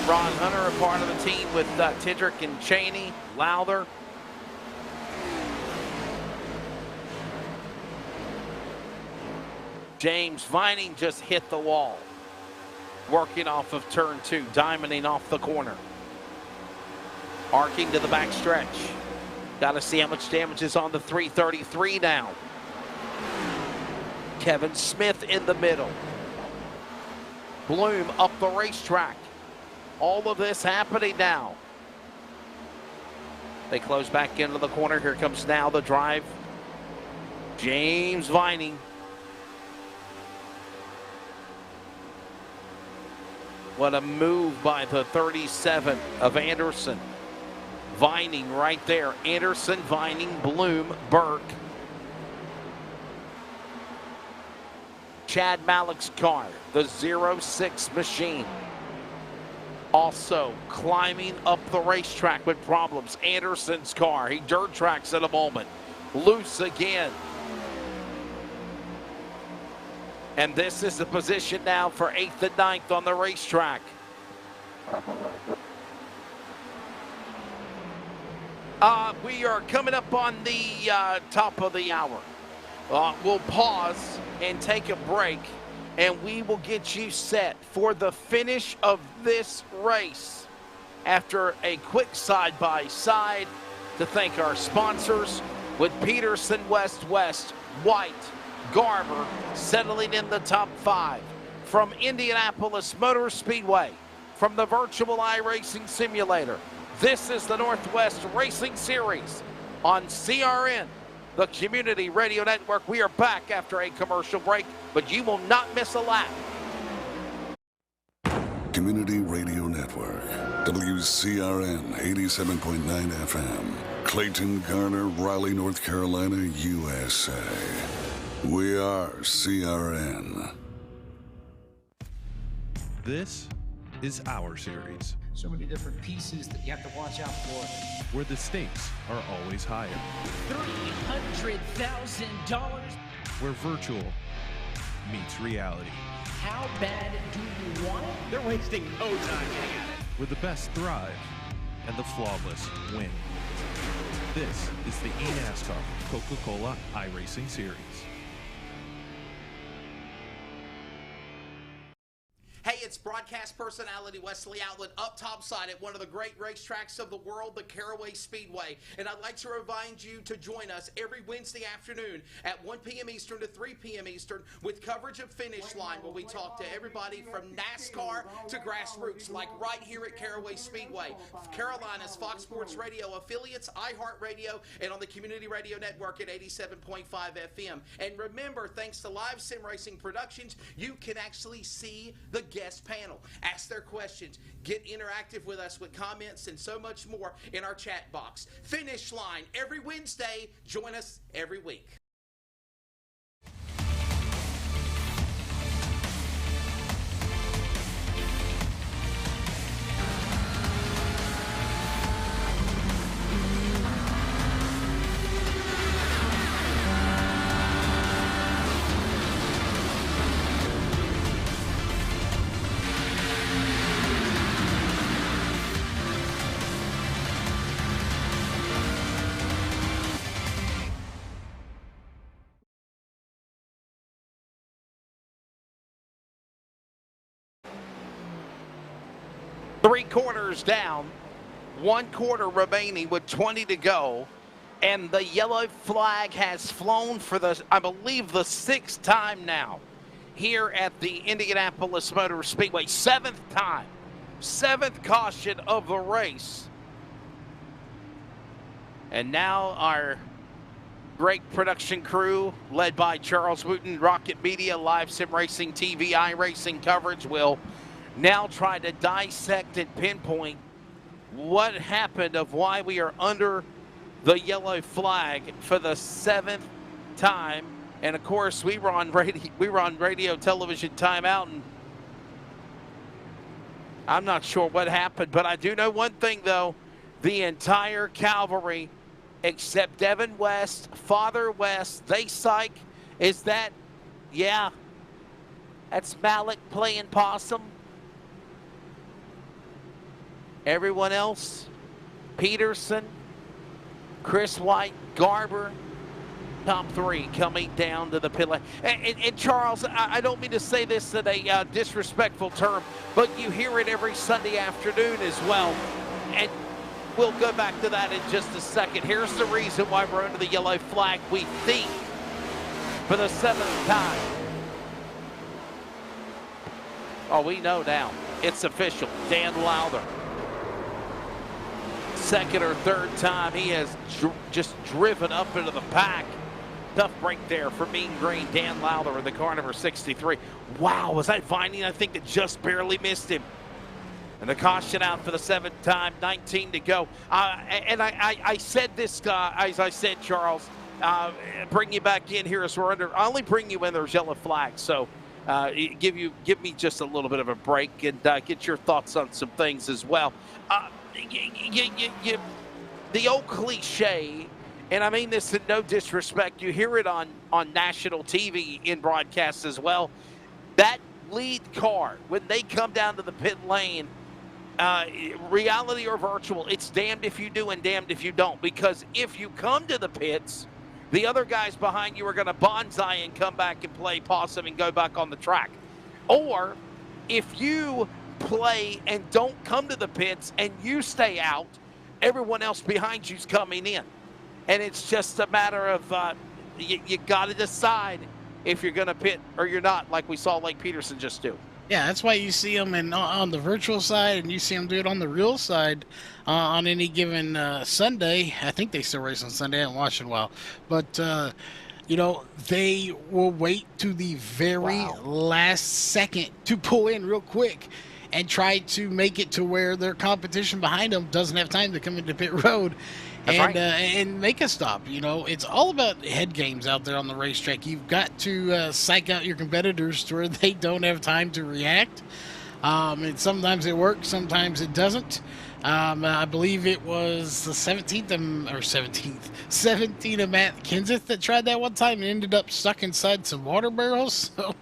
Ron Hunter, a part of the team with Tendrick and Cheney, Lowther. James Vining just hit the wall. Working off of turn 2, diamonding off the corner. Arcing to the back stretch. Got to see how much damage is on the 333 now. Kevin Smith in the middle. Bloom up the racetrack. All of this happening now. They close back into the corner. Here comes now the drive. James Vining. What a move by the 37 of Anderson. Vining right there. Anderson, Vining, Bloom, Burke. Chad Malick's car, the 06 machine. Also climbing up the racetrack with problems. Anderson's car, he dirt tracks in a moment. Loose again. And this is the position now for 8th and 9th on the racetrack. We are coming up on the top of the hour. We'll pause and take a break, and we will get you set for the finish of this race after a quick side-by-side to thank our sponsors with Peterson West, White, Garber settling in the top 5. From Indianapolis Motor Speedway, from the virtual iRacing simulator, this is the Northwest Racing Series on CRN, the Community Radio Network. We are back after a commercial break, but you will not miss a lap. Community Radio Network, WCRN 87.9 FM, Clayton, Garner, Raleigh, North Carolina, USA. We are CRN. This is our series, So many different pieces that you have to watch out for. where the stakes are always higher, $300,000. where virtual meets reality, How bad do you want it? They're wasting no time getting at it. where the best thrive and the flawless win. This is the eNASCAR Coca-Cola iRacing Series. Hey, it's broadcast personality Wesley Outlet up topside at one of the great racetracks of the world, the Caraway Speedway. And I'd like to remind you to join us every Wednesday afternoon at 1 p.m. Eastern to 3 p.m. Eastern with coverage of Finish Line, where we talk to everybody from NASCAR to grassroots, like right here at Caraway Speedway. Carolina's Fox Sports Radio affiliates, iHeartRadio, and on the Community Radio Network at 87.5 FM. And remember, thanks to Live Sim Racing Productions, you can actually see the guest panel, ask their questions, get interactive with us with comments, and so much more in our chat box. Finish Line every Wednesday. Join us every week. Three quarters down, 1 quarter remaining with 20 to go, and the yellow flag has flown for the, I believe, the 6th time now. here at the Indianapolis Motor Speedway. Seventh caution of the race. And now our great production crew, led by Charles Wooten, Rocket Media, Live Sim Racing TV, iRacing coverage, will now try to dissect and pinpoint what happened of why we are under the yellow flag for the 7th time. And of course, we were on radio television timeout, and I'm not sure what happened, but I do know one thing though: the entire cavalry, except Devin West, Father West, they psych. Is that, yeah, that's Malik playing possum. Everyone else, Peterson, Chris White, Garber, top three coming down to the pit lane. And Charles, I don't mean to say this in a disrespectful term, but you hear it every Sunday afternoon as well. And we'll go back to that in just a second. Here's the reason why we're under the yellow flag, we think, for the 7th time. Oh, we know now. It's official. Dan Lowther. Second or third time he has just driven up into the pack. Tough break there for Mean Green. Dan Lowther in the car number 63. Wow, was that Vining? I think that just barely missed him. And the caution out for the 7th time, 19 to go. And I said this, as I said, Charles, bring you back in here as we're under. I only bring you in there's yellow flags. So give me just a little bit of a break and get your thoughts on some things as well. The old cliche, and I mean this in no disrespect, you hear it on national TV in broadcasts as well. That lead car, when they come down to the pit lane, reality or virtual, it's damned if you do and damned if you don't. Because if you come to the pits, the other guys behind you are going to bonsai and come back and play possum and go back on the track. Or if you play and don't come to the pits and you stay out, everyone else behind you's coming in. And it's just a matter of you got to decide if you're going to pit or you're not, like we saw Lake Peterson just do. Yeah, that's why you see them on the virtual side, and you see them do it on the real side on any given Sunday. I think they still race on Sunday. I haven't watched in a while. But, they will wait to the very last second to pull in real quick and try to make it to where their competition behind them doesn't have time to come into pit road and make a stop. It's all about head games out there on the racetrack. You've got to psych out your competitors to where they don't have time to react. And sometimes it works, sometimes it doesn't. I believe it was the 17th of Matt Kenseth that tried that one time and ended up stuck inside some water barrels. So,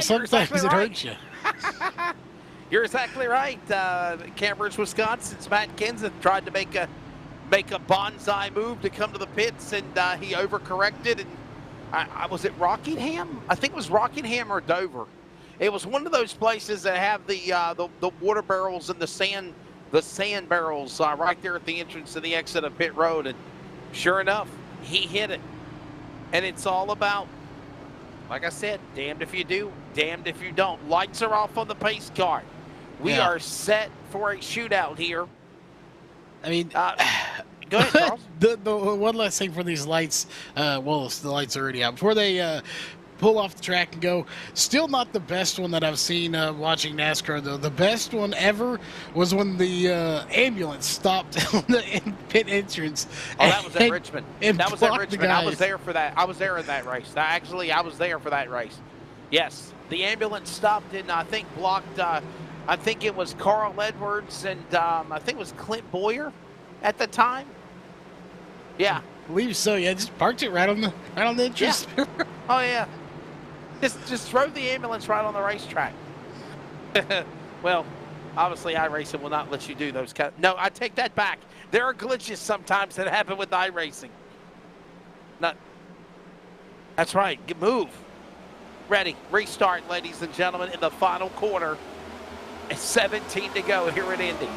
sometimes exactly it hurts you. You're exactly right. Cambridge, Wisconsin's Matt Kenseth tried to make a bonsai move to come to the pits, and he overcorrected. And was it Rockingham? I think it was Rockingham or Dover. It was one of those places that have the water barrels and the sand barrels right there at the entrance to the exit of pit road. And sure enough, he hit it. And it's all about, like I said, damned if you do, damned if you don't. Lights are off on the pace car. We are set for a shootout here. I mean, go ahead, Charles. the one last thing for these lights. The lights are already out. Before they pull off the track and go, still not the best one that I've seen watching NASCAR, though. The best one ever was when the ambulance stopped on the pit entrance. Oh, that was at Richmond. That was at Richmond. I was there for that. I was there in that race. Actually, I was there for that race. Yes, the ambulance stopped and I think blocked. I think it was Carl Edwards and I think it was Clint Boyer at the time. Yeah, I believe so. Yeah, just parked it right on the entrance. Yeah. Oh yeah. Just throw the ambulance right on the racetrack. Well, obviously iRacing will not let you do those. No, I take that back. There are glitches sometimes that happen with iRacing. That's right. Move. Ready. Restart, ladies and gentlemen, in the final quarter. 17 to go here at Indy.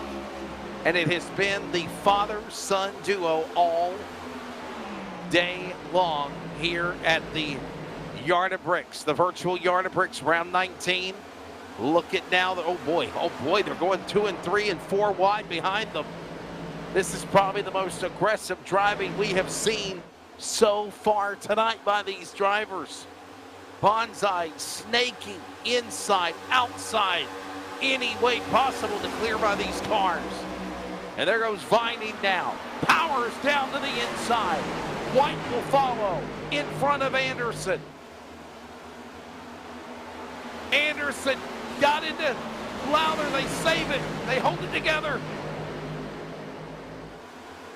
And it has been the father-son duo all day long here at the Yard of Bricks, the virtual Yard of Bricks, round 19. Look at now, oh boy, they're going 2 and 3 and 4 wide behind them. This is probably the most aggressive driving we have seen so far tonight by these drivers. Bonsai snaking inside, outside, any way possible to clear by these cars. And there goes Vining now. Powers down to the inside. White will follow in front of Anderson. Anderson got into Lowther. They save it. They hold it together.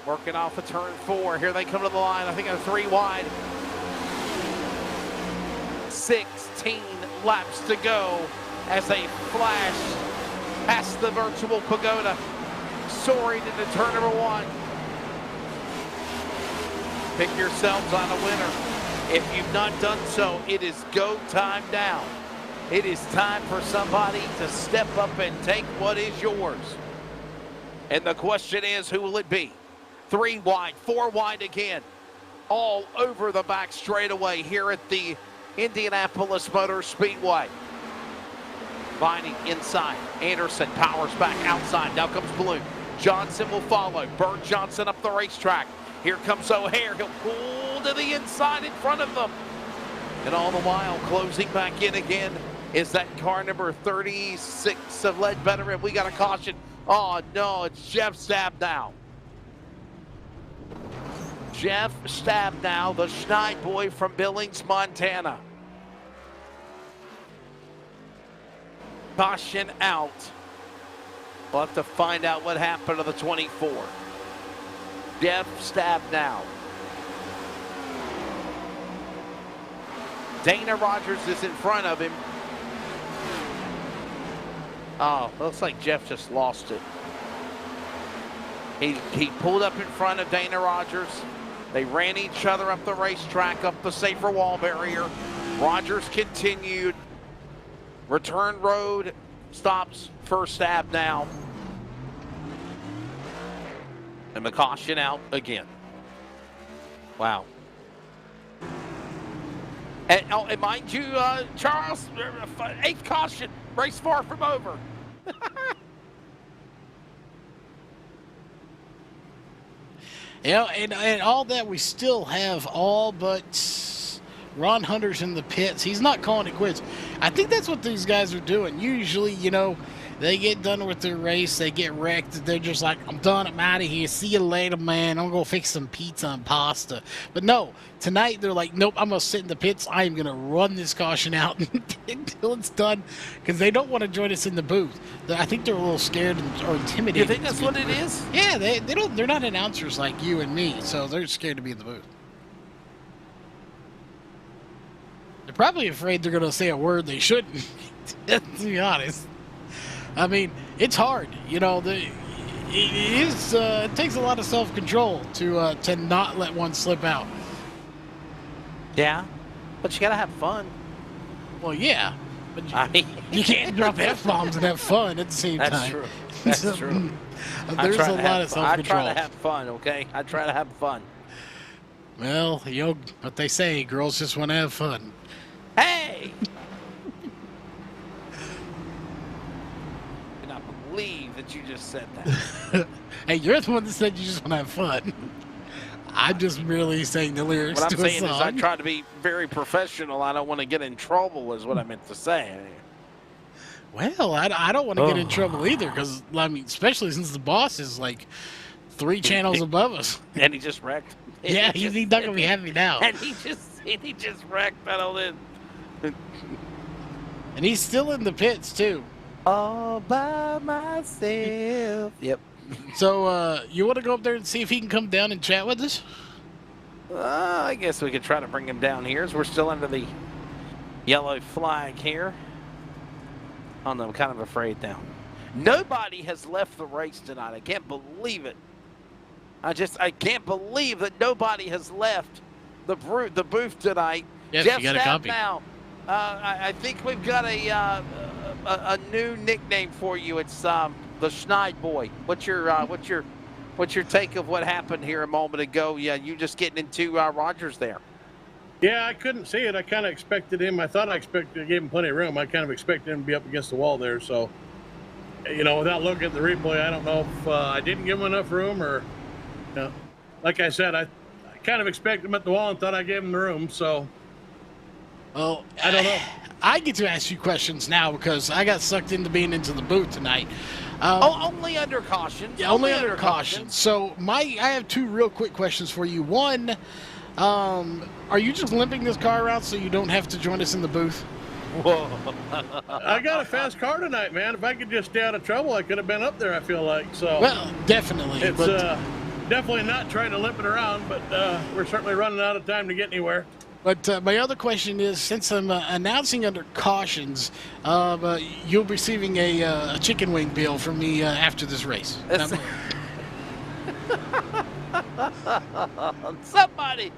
Working off of turn 4. Here they come to the line. I think they're 3 wide. 16 laps to go as they flash past the virtual pagoda, soaring into turn number 1. Pick yourselves on a winner. If you've not done so, it is go time now. It is time for somebody to step up and take what is yours. And the question is, who will it be? 3 wide, 4 wide again. All over the back straightaway here at the Indianapolis Motor Speedway. Vining inside. Anderson powers back outside. Now comes Blue. Johnson will follow. Bird Johnson up the racetrack. Here comes O'Hare. He'll pull to the inside in front of them. And all the while, closing back in again is that car number 36 of Ledbetter. And we got a caution. Oh, no, it's Jeff Stabnow. Jeff Stabnow, the Schneid boy from Billings, Montana. Caution out. We'll have to find out what happened to the 24. Jeff Stabnow. Dana Rogers is in front of him. Oh, looks like Jeff just lost it. He pulled up in front of Dana Rogers. They ran each other up the racetrack, up the safer wall barrier. Rogers continued. Return road stops for Stabnow. And the caution out again. Wow. And mind you, Charles, 8th caution, race far from over. Yeah, and all that, we still have all but Ron Hunter's in the pits. He's not calling it quits. I think that's what these guys are doing. Usually, you know, they get done with their race, they get wrecked, they're just like, I'm done, I'm out of here, see you later, man, I'm going to fix some pizza and pasta. But no, tonight they're like, nope, I'm going to sit in the pits, I'm going to run this caution out until it's done, because they don't want to join us in the booth. I think they're a little scared or intimidated. You think that's what it is? Yeah, they're not announcers like you and me, so they're scared to be in the booth. They're probably afraid they're going to say a word they shouldn't, to be honest. I mean, it's hard, you know. It takes a lot of self-control to not let one slip out. Yeah, but you gotta have fun. Well, yeah, but you can't drop F-bombs and have fun at the same time. That's true. That's true. There's a lot of self-control. I try to have fun, okay? I try to have fun. Well, you know what they say, girls just want to have fun. Hey! Believe that you just said that. Hey, you're the one that said you just want to have fun. I'm just merely saying the lyrics what I'm to saying a is song. I try to be very professional. I don't want to get in trouble is what I meant to say. Well, I don't want to get in trouble either, because, I mean, especially since the boss is like 3 channels above us. And he just wrecked. Yeah, he's not going to be happy now. And he just wrecked pedaled in. And he's still in the pits, too. All by myself. Yep. So, you want to go up there and see if he can come down and chat with us? I guess we could try to bring him down here as we're still under the yellow flag here. Oh, no, I'm kind of afraid now. Nobody has left the race tonight. I can't believe it. I can't believe that nobody has left the booth tonight. Yes, Jeff you got a copy. Now, I think we've got a new nickname for you. It's the Schneid boy. What's your take of what happened here a moment ago? Yeah, you just getting into Rogers there. Yeah, I couldn't see it. I kind of expected him. I thought I gave him plenty of room. I kind of expected him to be up against the wall there. So, without looking at the replay, I don't know if I didn't give him enough room or, like I said, I kind of expected him at the wall and thought I gave him the room. So, Well, I don't know. I get to ask you questions now because I got sucked into being into the booth tonight. Only under caution. Yeah, only under caution. So I have two real quick questions for you. One, are you just limping this car around so you don't have to join us in the booth? Whoa. I got a fast car tonight, man. If I could just stay out of trouble, I could have been up there, I feel like. So Well, definitely. it's but definitely not trying to limp it around, but we're certainly running out of time to get anywhere. but my other question is, since I'm announcing under cautions, you'll be receiving a chicken wing bill from me after this race. Somebody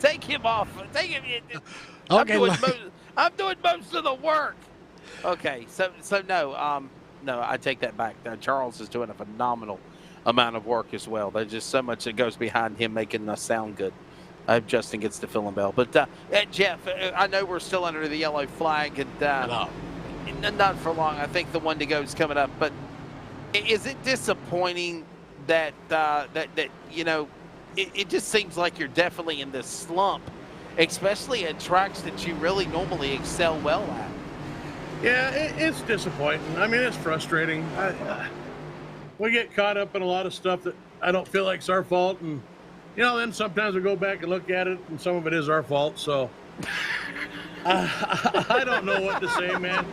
take him off. Take him. Okay, I'm doing most of the work. Okay, so no, I take that back. Charles is doing a phenomenal amount of work as well. There's just so much that goes behind him making us sound good. I hope Justin gets the filling bell. But Jeff, I know we're still under the yellow flag, and not for long. I think the one to go is coming up. But is it disappointing that it just seems like you're definitely in this slump, especially at tracks that you really normally excel well at? Yeah, it's disappointing. I mean, it's frustrating. We get caught up in a lot of stuff that I don't feel like it's our fault, and then sometimes we go back and look at it, and some of it is our fault. So I don't know what to say, man.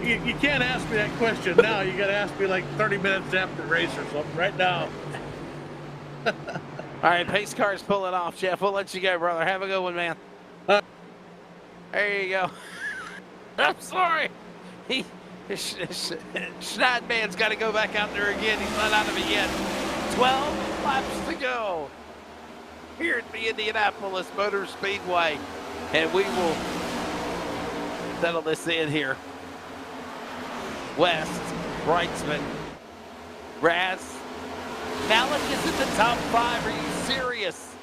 You can't ask me that question now. You got to ask me like 30 minutes after the race or something. Right now. All right, pace car's pulling off, Jeff. We'll let you go, brother. Have a good one, man. There you go. I'm sorry. Schneidman's got to go back out there again. He's not out of it yet. 12 laps to go here at the Indianapolis Motor Speedway. And we will settle this in here. West, Breitzman, Raz. Malik is in the top 5. Are you serious?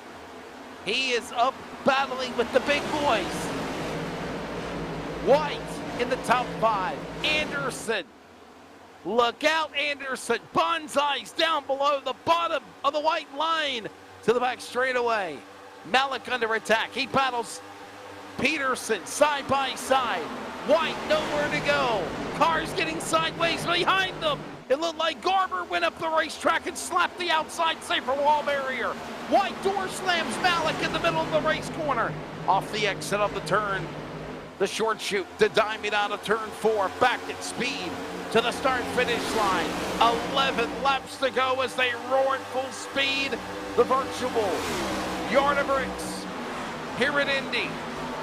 He is up battling with the big boys. White in the top 5. Anderson. Look out, Anderson. Bonsai's down below the bottom of the white line to the back straightaway. Malik under attack. He battles Peterson side by side. White nowhere to go. Cars getting sideways behind them. It looked like Garber went up the racetrack and slapped the outside safer wall barrier. White door slams Malik in the middle of the race corner. Off the exit of the turn. The short chute to diamond out of turn 4. Back at speed to the start-finish line. 11 laps to go as they roar at full speed. The virtual yard of bricks here at Indy.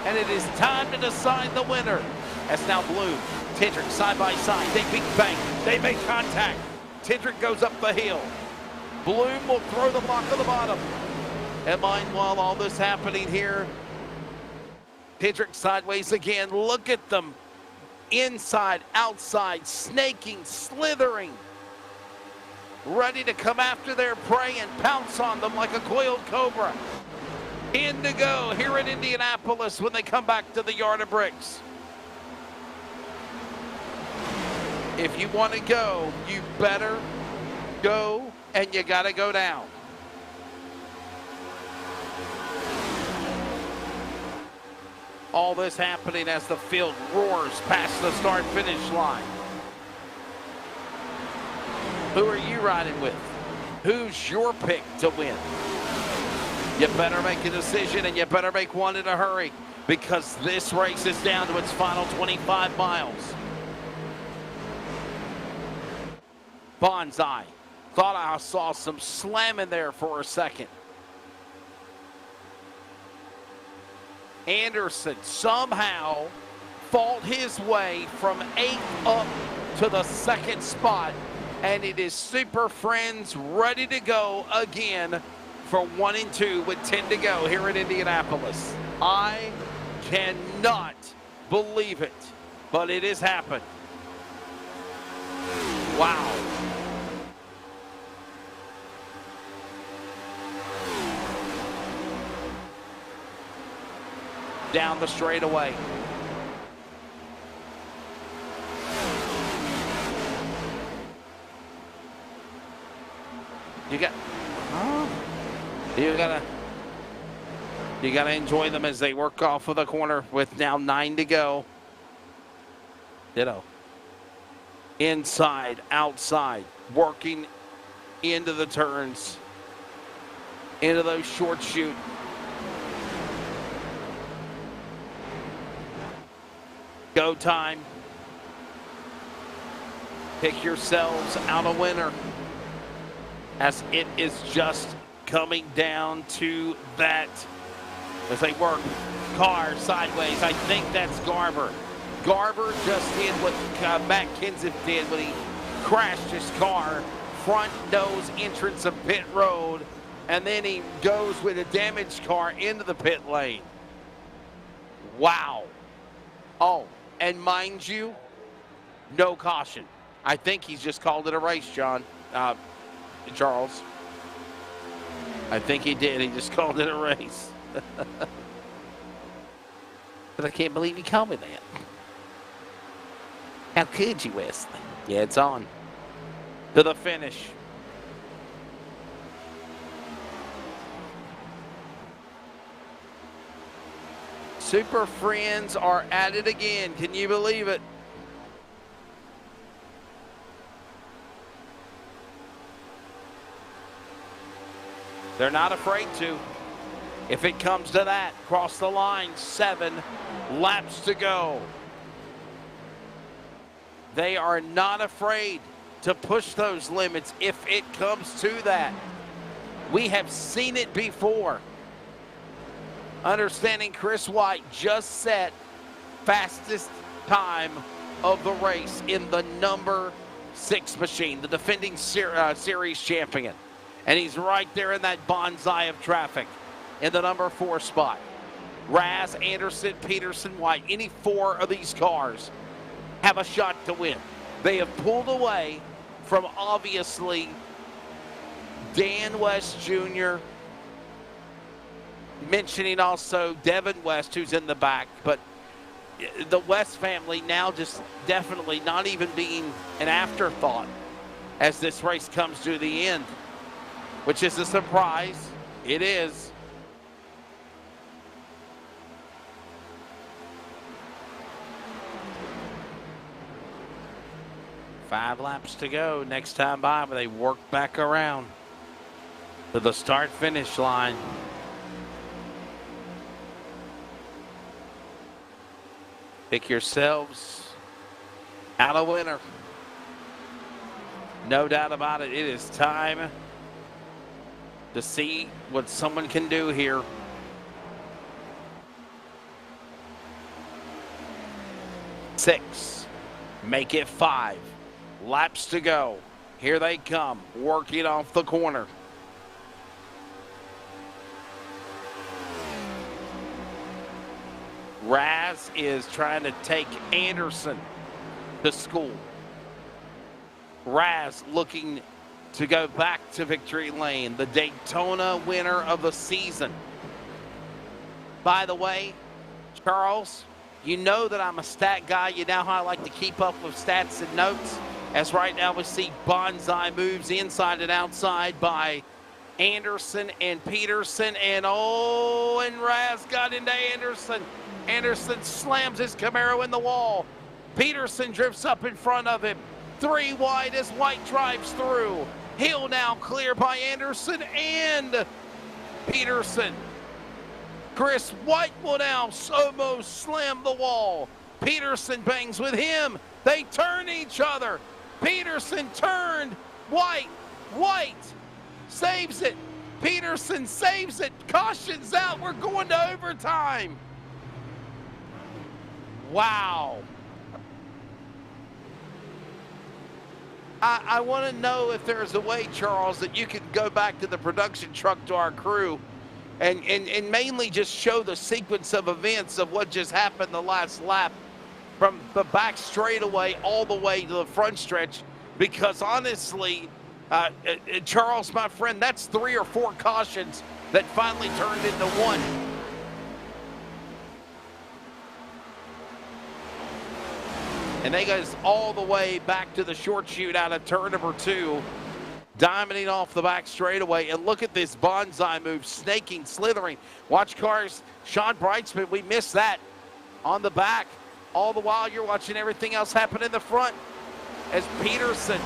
And it is time to decide the winner. As now Blue, Tendrick side by side. They beat bank. They make contact. Tendrick goes up the hill. Bloom will throw the block to the bottom. And meanwhile, all this happening here. Tendrick sideways again. Look at them. Inside, outside, snaking, slithering. Ready to come after their prey and pounce on them like a coiled cobra. In to go here in Indianapolis when they come back to the yard of bricks. If you want to go, you better go, and you got to go down. All this happening as the field roars past the start-finish line. Who are you riding with? Who's your pick to win? You better make a decision, and you better make one in a hurry, because this race is down to its final 25 miles. Bonsai. Thought I saw some slamming there for a second. Anderson somehow fought his way from 8th up to the 2nd spot. And it is Super Friends ready to go again for 1 and 2 with 10 to go here in Indianapolis. I cannot believe it, but it has happened. Wow. down the straightaway. You gotta enjoy them as they work off of the corner with now 9 to go. Ditto. Inside, outside, working into the turns, into those short shoot. Go time. Pick yourselves out a winner, as it is just coming down to that. As they work car sideways, I think that's Garber. Garber just did what Matt Kenseth did when he crashed his car, front nose entrance of pit road, and then he goes with a damaged car into the pit lane. Wow. Oh, and mind you, no caution. I think he's just called it a race, Charles. I think he did. He just called it a race. But I can't believe he called me that. How could you, Wesley? Yeah, it's on. To the finish. Super Friends are at it again. Can you believe it? They're not afraid to. If it comes to that, cross the line, 7 laps to go. They are not afraid to push those limits if it comes to that. We have seen it before. Understanding Chris White just set fastest time of the race in the number 6 machine, the defending series champion. And he's right there in that bonsai of traffic in the number 4 spot. Raz, Anderson, Peterson, White, any 4 of these cars have a shot to win. They have pulled away from, obviously, Dan West Jr., mentioning also Devin West, who's in the back, but the West family now just definitely not even being an afterthought as this race comes to the end, which is a surprise. It is. Five laps to go. Next time by, but they work back around to the start-finish line. Pick yourselves out a winner. No doubt about it. It is time to see what someone can do here. Six. Make it 5. Laps to go. Here they come, working off the corner. Raz is trying to take Anderson to school. Raz looking to go back to victory lane, the Daytona winner of the season. By the way, Charles, you know that I'm a stat guy. You know how I like to keep up with stats and notes. As right now we see bonsai moves inside and outside by Anderson and Peterson. And Raz got into Anderson. Anderson slams his Camaro in the wall. Peterson drifts up in front of him. 3 wide as White drives through. He'll now clear by Anderson and Peterson. Chris White will now almost slam the wall. Peterson bangs with him. They turn each other. Peterson turned. White saves it. Peterson saves it. Caution's out. We're going to overtime. Wow. I want to know if there's a way, Charles, that you can go back to the production truck to our crew and mainly just show the sequence of events of what just happened the last lap from the back straightaway all the way to the front stretch. Because honestly, Charles, my friend, that's 3 or 4 cautions that finally turned into 1. And they goes all the way back to the short chute out of turn number 2. Diamonding off the back straightaway. And look at this bonsai move, snaking, slithering. Watch cars. Sean Brightsman, we missed that on the back. All the while you're watching everything else happen in the front as Peterson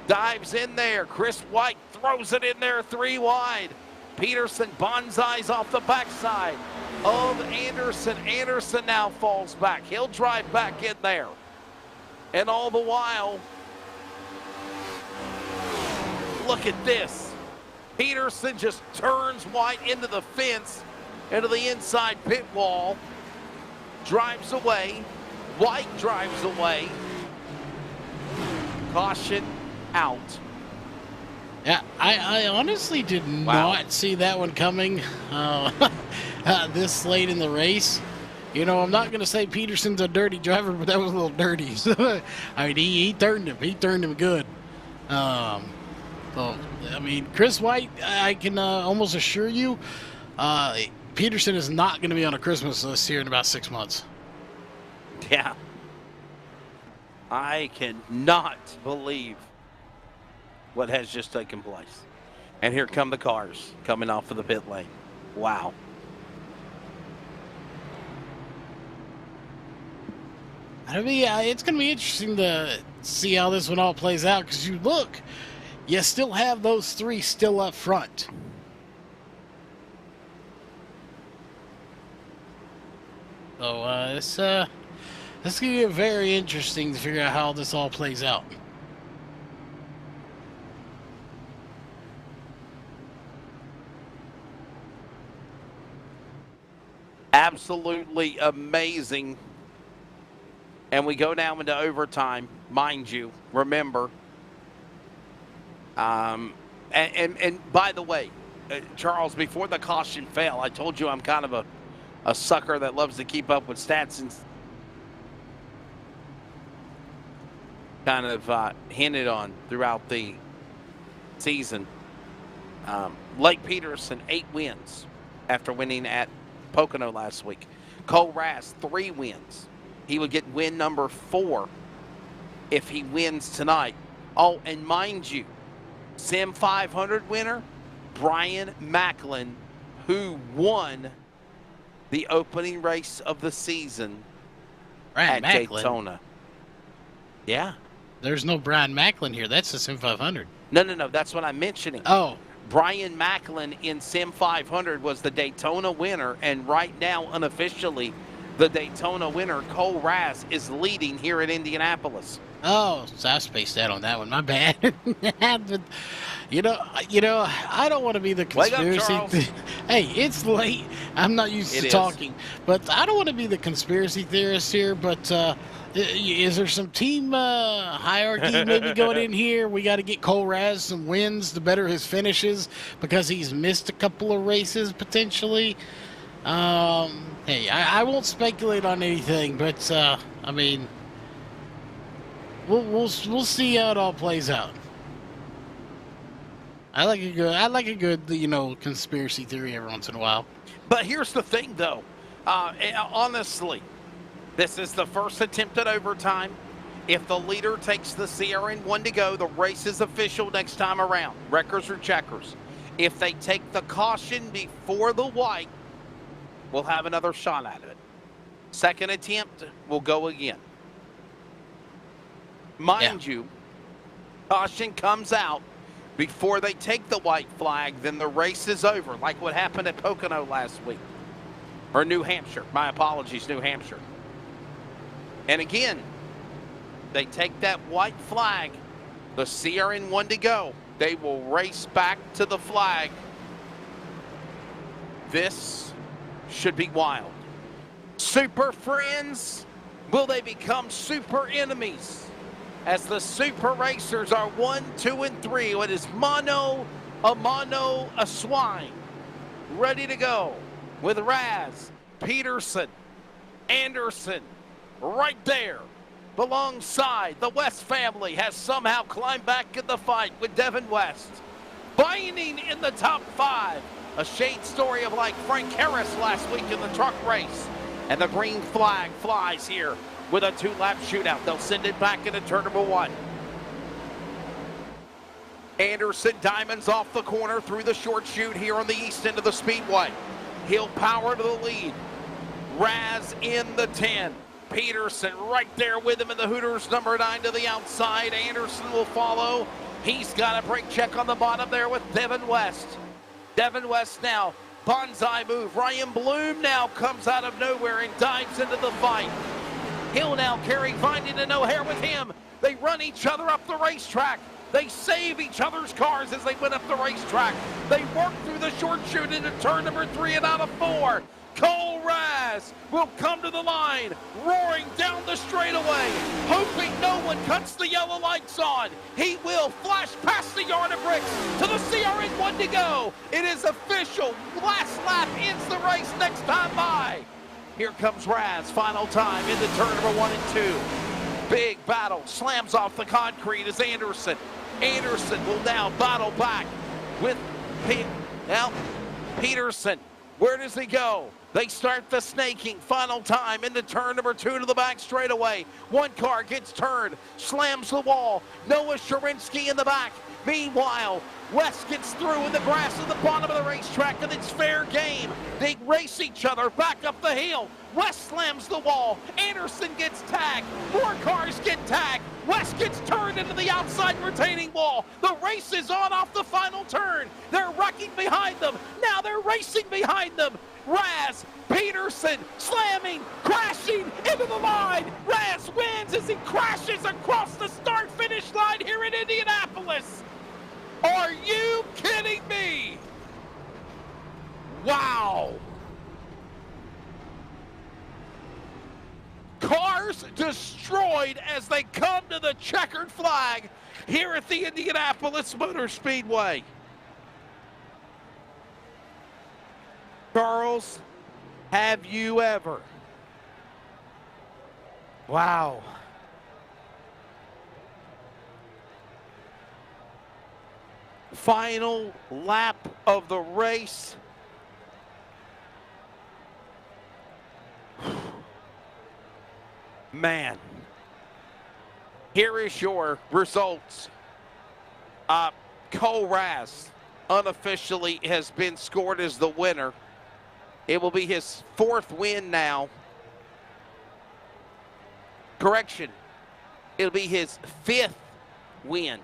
dives in there. Chris White throws it in there 3 wide. Peterson bonsais off the backside of Anderson. Anderson now falls back. He'll drive back in there. And all the while, look at this. Peterson just turns White into the fence, into the inside pit wall, drives away. White drives away. Caution out. Yeah, I honestly did not see that one coming this late in the race. You know, I'm not going to say Peterson's a dirty driver, but that was a little dirty. So, I mean, he turned him. He turned him good. So, I mean, Chris White, I can almost assure you, Peterson is not going to be on a Christmas list here in about 6 months. Yeah. I cannot believe what has just taken place. And here come the cars coming off of the pit lane. Wow. I mean, it's going to be interesting to see how this one all plays out, because you look, you still have those 3 still up front. So this is going to be very interesting to figure out how this all plays out. Absolutely amazing. And we go now into overtime, mind you. Remember, and by the way, Charles, before the caution fell, I told you I'm kind of a sucker that loves to keep up with stats and kind of hinted on throughout the season. Blake Peterson, 8 wins after winning at Pocono last week. Cole Rass, 3 wins. He would get win number 4 if he wins tonight. Oh, and mind you, Sim 500 winner, Brian Macklin, who won the opening race of the season at Daytona. Yeah. There's no Brian Macklin here. That's the Sim 500. No. That's what I'm mentioning. Oh. Brian Macklin in Sim 500 was the Daytona winner, and right now, unofficially, the Daytona winner, Cole Rass, is leading here at Indianapolis. Oh, so I spaced out on that one. My bad. But, you know, I don't want to be the conspiracy. Wake up, Hey, it's late. I'm not used to talking, but I don't want to be the conspiracy theorist here. But is there some team hierarchy maybe going in here? We got to get Cole Raz some wins to better his finishes because he's missed a couple of races potentially. Hey, I won't speculate on anything, but I mean, we'll see how it all plays out. I like a good conspiracy theory every once in a while. But here's the thing, though. Honestly, this is the first attempt at overtime. If the leader takes the CRN1 to go, the race is official next time around. Wreckers or checkers. If they take the caution before the white, we'll have another shot at it. Second attempt, we'll go again. Mind you, caution comes out before they take the white flag, then the race is over, like what happened at Pocono last week. Or New Hampshire. My apologies, New Hampshire. And again, they take that white flag, the CRN1 to go. They will race back to the flag. This should be wild. Super friends, will they become super enemies? As the super racers are 1, 2, and 3. It is mano a swine. Ready to go with Raz, Peterson, Anderson, right there. Alongside, the West family has somehow climbed back in the fight with Devin West. Binding in the top 5. A shade story of like Frank Harris last week in the truck race. And the green flag flies here with a 2-lap shootout. They'll send it back into turn number 1. Anderson diamonds off the corner through the short chute here on the east end of the speedway. He'll power to the lead. Raz in the 10. Peterson right there with him in the Hooters number 9 to the outside. Anderson will follow. He's got a brake check on the bottom there with Devin West. Devin West now, bonsai move. Ryan Bloom now comes out of nowhere and dives into the fight. He'll now carry Vinding and O'Hare with him. They run each other up the racetrack. They save each other's cars as they went up the racetrack. They work through the short chute into turn number 3 and out of 4. Cole Raz will come to the line, roaring down the straightaway, hoping no one cuts the yellow lights on. He will flash past the yard of bricks to the CRN1 to go. It is official. Last lap ends the race next time by. Here comes Raz, final time into turn number 1 and 2. Big battle, slams off the concrete as Anderson. Anderson will now battle back with Peterson. Where does he go? They start the snaking. Final time into turn number 2 to the back straightaway. One car gets turned, slams the wall. Noah Sharinsky in the back. Meanwhile, West gets through in the grass at the bottom of the racetrack, and it's fair game. They race each other back up the hill. West slams the wall. Anderson gets tagged. More cars get tagged. West gets turned into the outside retaining wall. The race is on off the final turn. They're wrecking behind them. Now they're racing behind them. Raz, Peterson, slamming, crashing into the line. Raz wins as he crashes across the start-finish line here in Indianapolis. Are you kidding me? Wow. Cars destroyed as they come to the checkered flag here at the Indianapolis Motor Speedway. Charles, have you ever? Wow. Final lap of the race. Man, here is your results. Cole Raz unofficially has been scored as the winner. It will be his 4th win now. Correction, it'll be his 5th win,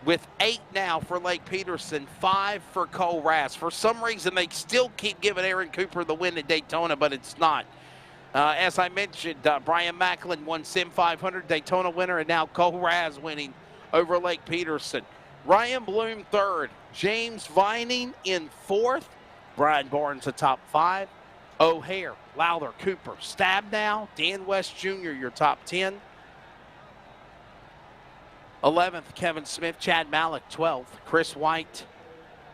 with 8 now for Lake Peterson, 5 for Cole Raz. For some reason, they still keep giving Aaron Cooper the win at Daytona, but it's not. As I mentioned, Brian Macklin won Sim 500 Daytona winner, and now Cole Raz winning over Lake Peterson. Ryan Bloom 3rd, James Vining in 4th, Brian Barnes the top 5, O'Hare, Lowther, Cooper, Stabnow, Dan West Jr. your top 10. 11th, Kevin Smith, Chad Malik 12th, Chris White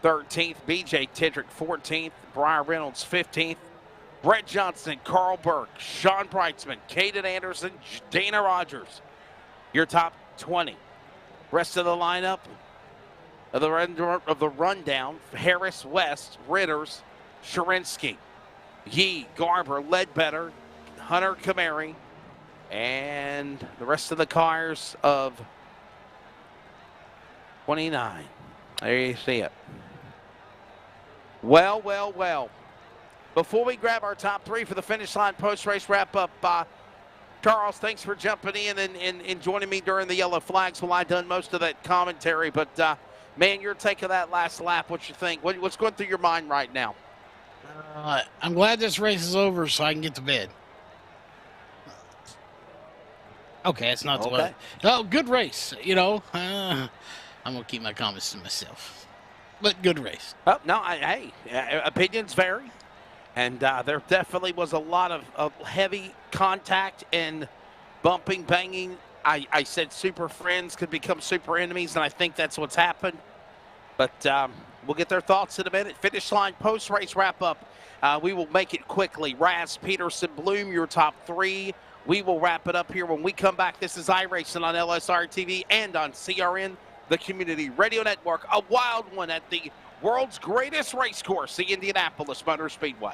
13th, BJ Tedrick 14th, Brian Reynolds 15th, Brett Johnson, Carl Burke, Sean Breitzman, Caden Anderson, Dana Rogers, your top 20. Rest of the lineup of the rundown: Harris, West, Ritters, Sharinsky, Yee, Garber, Ledbetter, Hunter Kamari, and the rest of the cars of 29. There you see it. Well, well, well. Before we grab our top 3 for the finish line post-race wrap-up, Charles, thanks for jumping in and joining me during the yellow flags while I done most of that commentary. But, man, your take of that last lap, what you think? What's going through your mind right now? I'm glad this race is over so I can get to bed. Okay, it's not Okay. Oh, good race. You know, I'm going to keep my comments to myself. But good race. Oh, no, hey, opinions vary. And there definitely was a lot of heavy contact and bumping, banging. I said super friends could become super enemies, and I think that's what's happened. But we'll get their thoughts in a minute. Finish line post-race wrap-up. We will make it quickly. Raz, Peterson, Bloom, your top 3. We will wrap it up here when we come back. This is iRacing on LSRTV and on CRN, the Community Radio Network. A wild one at the world's greatest race course, the Indianapolis Motor Speedway.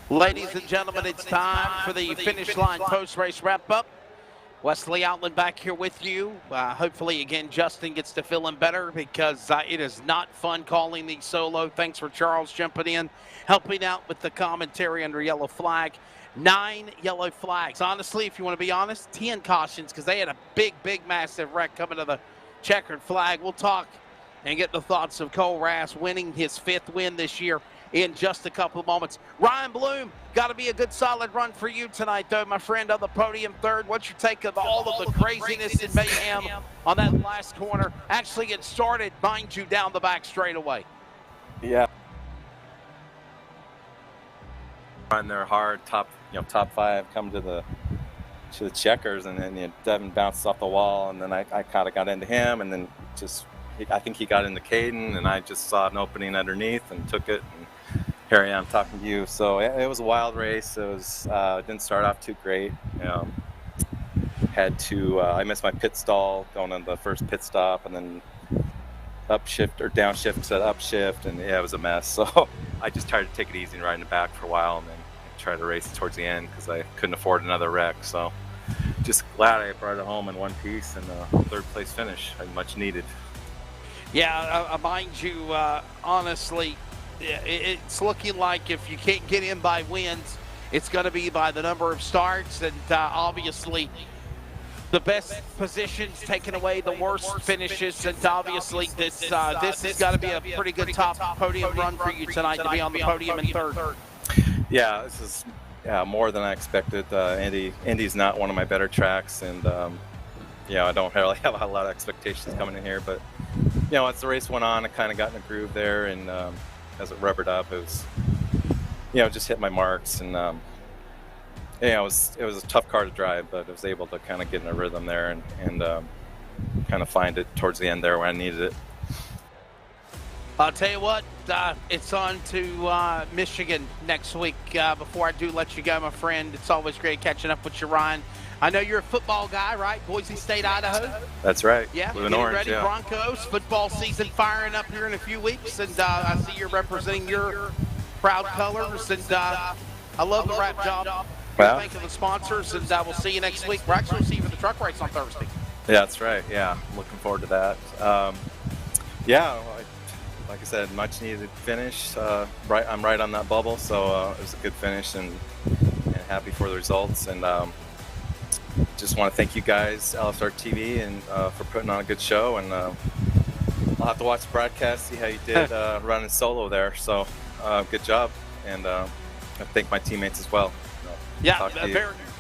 Ladies and gentlemen, it's time for the finish line post-race wrap-up. Wesley Outland back here with you. Hopefully, again, Justin gets to feeling better because it is not fun calling these solo. Thanks for Charles jumping in, helping out with the commentary under yellow flag. 9 yellow flags. Honestly, if you want to be honest, 10 cautions because they had a big, massive wreck coming to the checkered flag. We'll talk and get the thoughts of Cole Rass winning his 5th win this year in just a couple of moments. Ryan Bloom, got to be a good solid run for you tonight, though, my friend, on the podium third. What's your take of all of the craziness and mayhem on that last corner? Actually get started, mind you, down the back straightaway. Yeah. Run there hard, top 5, come to the checkers, and then Devin bounced off the wall, and then I kind of got into him, and then I think he got into Caden, and I just saw an opening underneath and took it. And here I am talking to you. So it was a wild race. It was didn't start off too great. I missed my pit stall going on the first pit stop, and then upshift or downshift to upshift, and yeah, it was a mess. So I just tried to take it easy and ride in the back for a while, and then try to race towards the end because I couldn't afford another wreck. So just glad I brought it home in one piece and a 3rd place finish. Much needed. Yeah, mind you, honestly, it's looking like if you can't get in by wins, it's going to be by the number of starts, and obviously the best positions taking away the worst finishes, and obviously this has got to be a pretty good top podium run for you tonight to be on the podium in 3rd. Yeah, this is more than I expected. Indy's not one of my better tracks, and I don't really have a lot of expectations coming in here, but as the race went on, I kind of got in a groove there, and as it rubbered up, it was, just hit my marks, and it was a tough car to drive, but I was able to kind of get in a rhythm there and kind of find it towards the end there where I needed it. I'll tell you what, it's on to Michigan next week. Before I do let you go, my friend, it's always great catching up with you, Ryan. I know you're a football guy, right? Boise State, Idaho? That's right. Yeah, Blue and getting orange, ready. yeah. Broncos, football season firing up here in a few weeks, and I see you're representing your proud colors, and I love the rap job. Well, Thank you to the sponsors, and we'll see you next week. We're actually see you for the truck race on Thursday. Yeah, that's right. Yeah, I'm looking forward to that. Like I said, much needed finish. I'm right on that bubble, so it was a good finish, and happy for the results. And just want to thank you guys, LSRTV, and for putting on a good show. And I'll have to watch the broadcast, see how you did running solo there. So good job, and I thank my teammates as well. Yeah,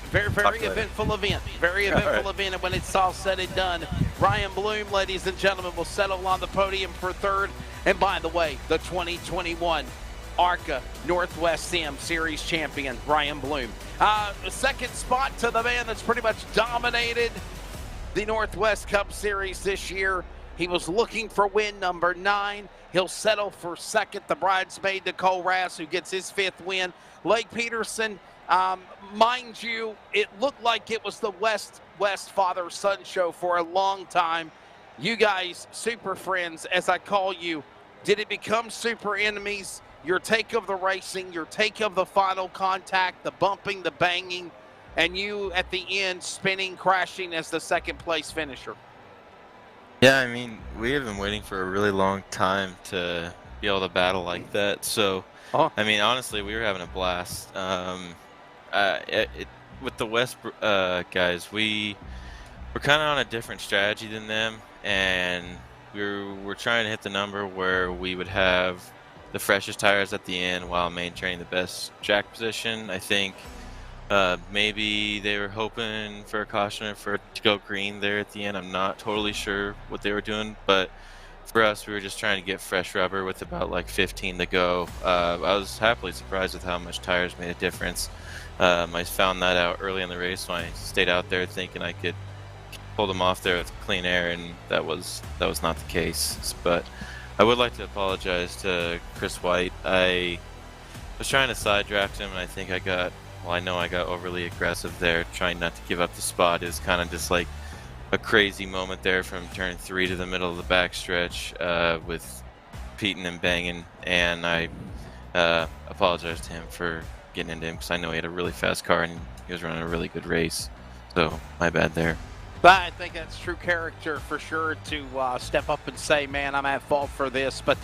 very eventful event. Very eventful event, and when it's all said and done, Ryan Bloom, ladies and gentlemen, will settle on the podium for 3rd. And by the way, the 2021 ARCA Northwest Sim Series champion, Ryan Bloom. The 2nd spot to the man that's pretty much dominated the Northwest Cup Series this year. He was looking for win number 9. He'll settle for 2nd, the bridesmaid to Cole Rass, who gets his 5th win. Lake Peterson, mind you, it looked like it was the West father-son show for a long time. You guys, super friends, as I call you, did it become super enemies? Your take of the racing, your take of the final contact, the bumping, the banging, and you at the end spinning, crashing as the 2nd place finisher. Yeah, I mean, we have been waiting for a really long time to be able to battle like that. So, I mean, honestly, we were having a blast. With the West guys, we're kind of on a different strategy than them, and we're trying to hit the number where we would have the freshest tires at the end while maintaining the best track position. I think maybe they were hoping for a cautioner for it to go green there at the end. I'm not totally sure what they were doing, but for us, we were just trying to get fresh rubber with about like 15 to go. I was happily surprised with how much tires made a difference. I found that out early in the race when I stayed out there thinking I could pull them off there with clean air, and that was not the case. But I would like to apologize to Chris White. I was trying to side draft him, and I think I got overly aggressive there, trying not to give up the spot. It was kind of just like a crazy moment there from turn 3 to the middle of the backstretch with Peeting and banging, and I apologize to him for getting into him because I know he had a really fast car and he was running a really good race. So my bad there. But I think that's true character for sure to step up and say, man, I'm at fault for this. But,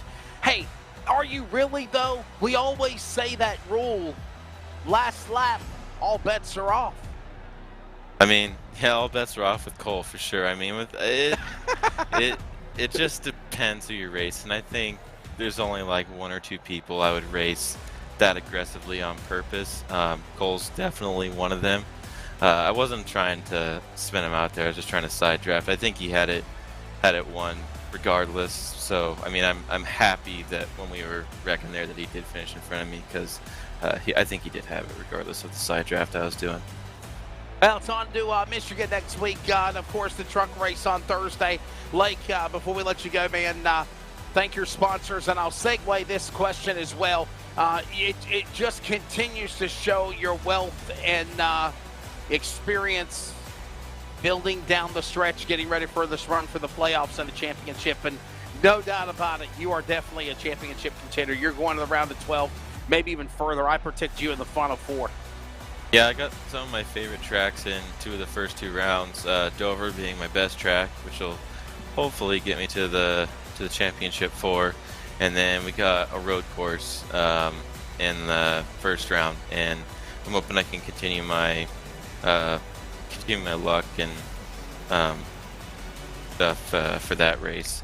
hey, are you really, though? We always say that rule. Last lap, all bets are off. I mean, yeah, all bets are off with Cole for sure. I mean, with it, it just depends who you race. And I think there's only like 1 or 2 people I would race that aggressively on purpose. Cole's definitely one of them. I wasn't trying to spin him out there. I was just trying to side draft. I think he had it won regardless. So I mean, I'm happy that when we were wrecking there that he did finish in front of me because I think he did have it regardless of the side draft I was doing. Well, it's on to Michigan next week, and of course the truck race on Thursday. Lake, before we let you go, man, thank your sponsors, and I'll segue this question as well. It just continues to show your wealth and experience building down the stretch, getting ready for this run for the playoffs and the championship. And no doubt about it, you are definitely a championship contender. You're going to the round of 12, maybe even further. I predict you in the final 4. Yeah, I got some of my favorite tracks in 2 of the first 2 rounds. Dover being my best track, which will hopefully get me to the championship 4, and then we got a road course in the first round, and I'm hoping I can continue my luck and stuff for that race.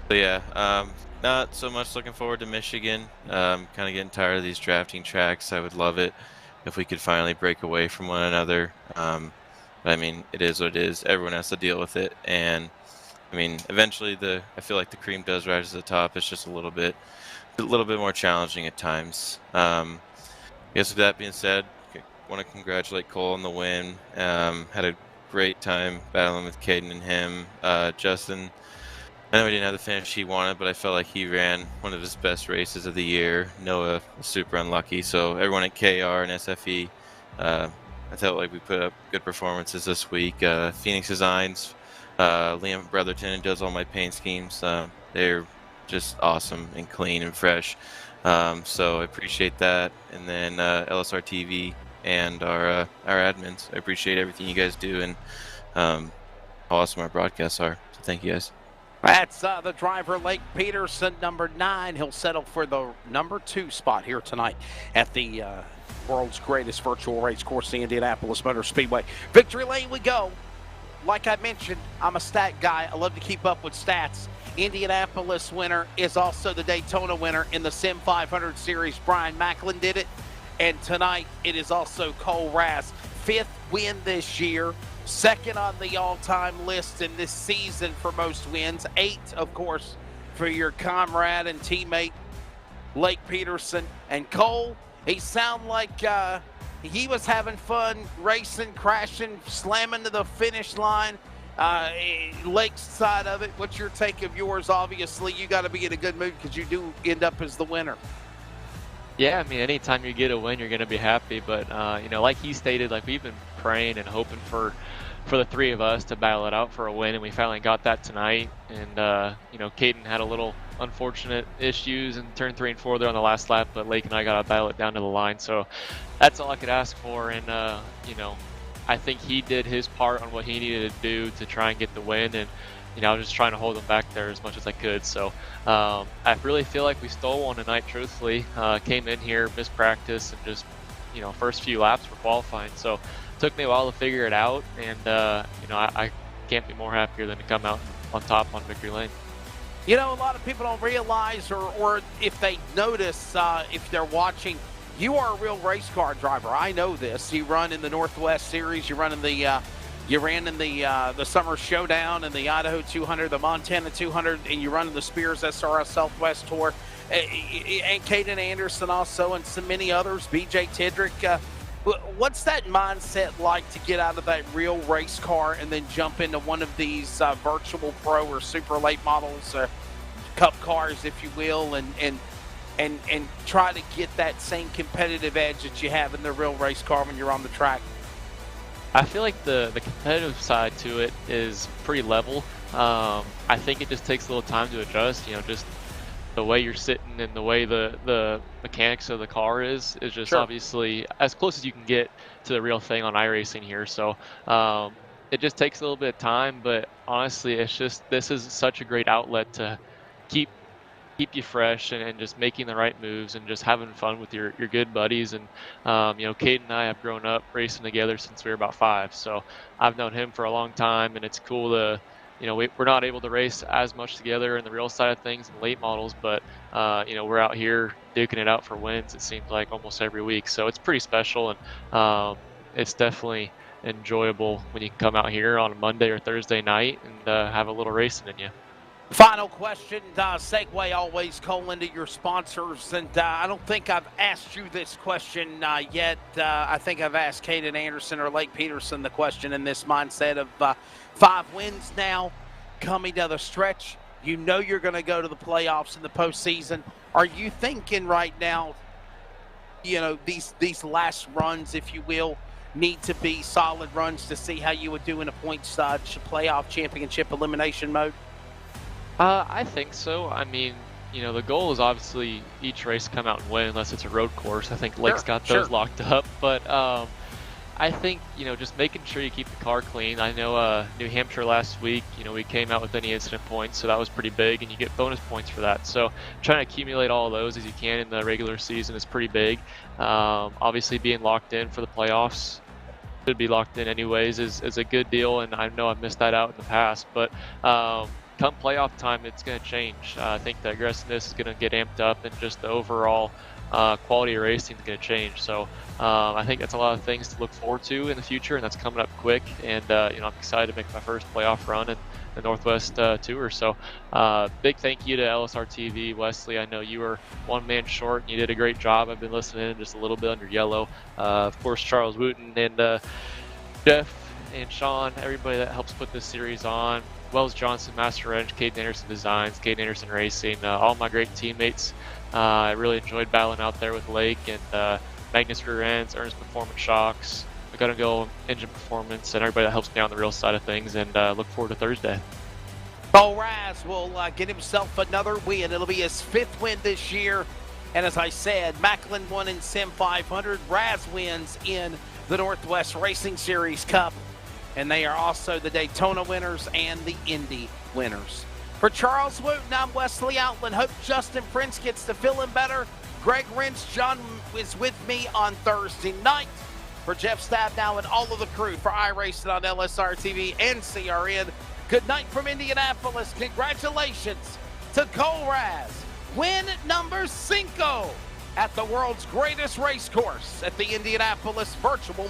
So yeah, not so much looking forward to Michigan. Kind of getting tired of these drafting tracks. I would love it if we could finally break away from one another. But I mean, it is what it is. Everyone has to deal with it, and I mean, eventually I feel like the cream does rise to the top. It's just a little bit more challenging at times. I guess with that being said, I want to congratulate Cole on the win. Had a great time battling with Caden and him. Justin, I know he didn't have the finish he wanted, but I felt like he ran one of his best races of the year. Noah was super unlucky. So everyone at KR and SFE, I felt like we put up good performances this week. Phoenix Designs, Liam Brotherton, who does all my paint schemes. They're just awesome and clean and fresh. So I appreciate that. And then LSRTV and our admins. I appreciate everything you guys do and how awesome our broadcasts are. So thank you guys. That's the driver, Lake Peterson, number 9. He'll settle for the number 2 spot here tonight at the world's greatest virtual race course, the Indianapolis Motor Speedway. Victory lane we go. Like I mentioned, I'm a stat guy. I love to keep up with stats. Indianapolis winner is also the Daytona winner in the Sim 500 series. Brian Macklin did it. And tonight it is also Cole Raz. 5th win this year. 2nd on the all-time list in this season for most wins. 8, of course, for your comrade and teammate, Lake Peterson. And Cole, he sounded like he was having fun racing, crashing, slamming to the finish line. Lake's side of it, what's your take of yours? Obviously, you got to be in a good mood because you do end up as the winner. Yeah, I mean, anytime you get a win, you're going to be happy. But, you know, like he stated, like we've been praying and hoping for the 3 of us to battle it out for a win, and we finally got that tonight. And, you know, Caden had a little unfortunate issues in turn 3 and 4 there on the last lap, but Lake and I got to battle it down to the line. So that's all I could ask for. And, you know, I think he did his part on what he needed to do to try and get the win. And, you know, I was just trying to hold him back there as much as I could. So I really feel like we stole one tonight, truthfully. Came in here, missed practice, and just, you know, first few laps for qualifying. So it took me a while to figure it out. And, you know, I can't be more happier than to come out on top on victory lane. You know, a lot of people don't realize, or if they notice, if they're watching, you are a real race car driver. I know this. You run in the Northwest Series. You run in the you ran in the Summer Showdown and the Idaho 200, the Montana 200, and you run in the Spears SRS Southwest Tour. And Caden Anderson also, and so many others, BJ Tidrick. What's that mindset like to get out of that real race car and then jump into one of these virtual pro or super late models, cup cars, if you will, and try to get that same competitive edge that you have in the real race car when you're on the track? I feel like the competitive side to it is pretty level. I think it just takes a little time to adjust. You know, just the way you're sitting and the way the mechanics of the car is just Sure. obviously as close as you can get to the real thing on iRacing here. So it just takes a little bit of time, but honestly, this is such a great outlet to keep you fresh and just making the right moves and just having fun with your good buddies. And Cade and I have grown up racing together since we were about 5, so I've known him for a long time, and it's cool to we're not able to race as much together in the real side of things in late models, but we're out here duking it out for wins, it seems like, almost every week. So it's pretty special, and it's definitely enjoyable when you can come out here on a Monday or Thursday night and have a little racing in you. Final question, segue always, Cole, into your sponsors. And I don't think I've asked you this question yet. I think I've asked Caden Anderson or Lake Peterson the question in this mindset of 5 wins now coming down the stretch. You know you're going to go to the playoffs in the postseason. Are you thinking right now, these last runs, if you will, need to be solid runs to see how you would do in a points playoff championship elimination mode? I think so. I mean, the goal is obviously each race come out and win, unless it's a road course. I think Lake's got those locked up. But I think, just making sure you keep the car clean. I know New Hampshire last week, we came out with any incident points, so that was pretty big, and you get bonus points for that. So trying to accumulate all of those as you can in the regular season is pretty big. Obviously, being locked in for the playoffs, should be locked in anyways, is a good deal, and I know I've missed that out in the past. But come playoff time, it's going to change. I think the aggressiveness is going to get amped up, and just the overall quality of racing is going to change. So I think that's a lot of things to look forward to in the future, and that's coming up quick. And I'm excited to make my first playoff run in the Northwest Tour. So big thank you to LSRTV, Wesley. I know you were one man short, and you did a great job. I've been listening in just a little bit under yellow. Of course, Charles Wooten and Jeff and Sean, everybody that helps put this series on. Wells Johnson, Master Wrench, Caden Anderson Designs, Caden Anderson Racing, all my great teammates. I really enjoyed battling out there with Lake and Magnus Rear Ends, Ernest Performance Shocks, We Gotta Go Engine Performance, and everybody that helps me on the real side of things. And look forward to Thursday. Bo Raz will get himself another win. It'll be his 5th win this year. And as I said, Macklin won in Sim 500. Raz wins in the Northwest Racing Series Cup. And they are also the Daytona winners and the Indy winners. For Charles Wooten, I'm Wesley Outland. Hope Justin Prince gets to feeling better. Greg Rentz, John is with me on Thursday night. For Jeff Stabnow and all of the crew for iRacing on LSRTV and CRN, good night from Indianapolis. Congratulations to Cole Raz. Win number 5 at the world's greatest race course at the Indianapolis Virtual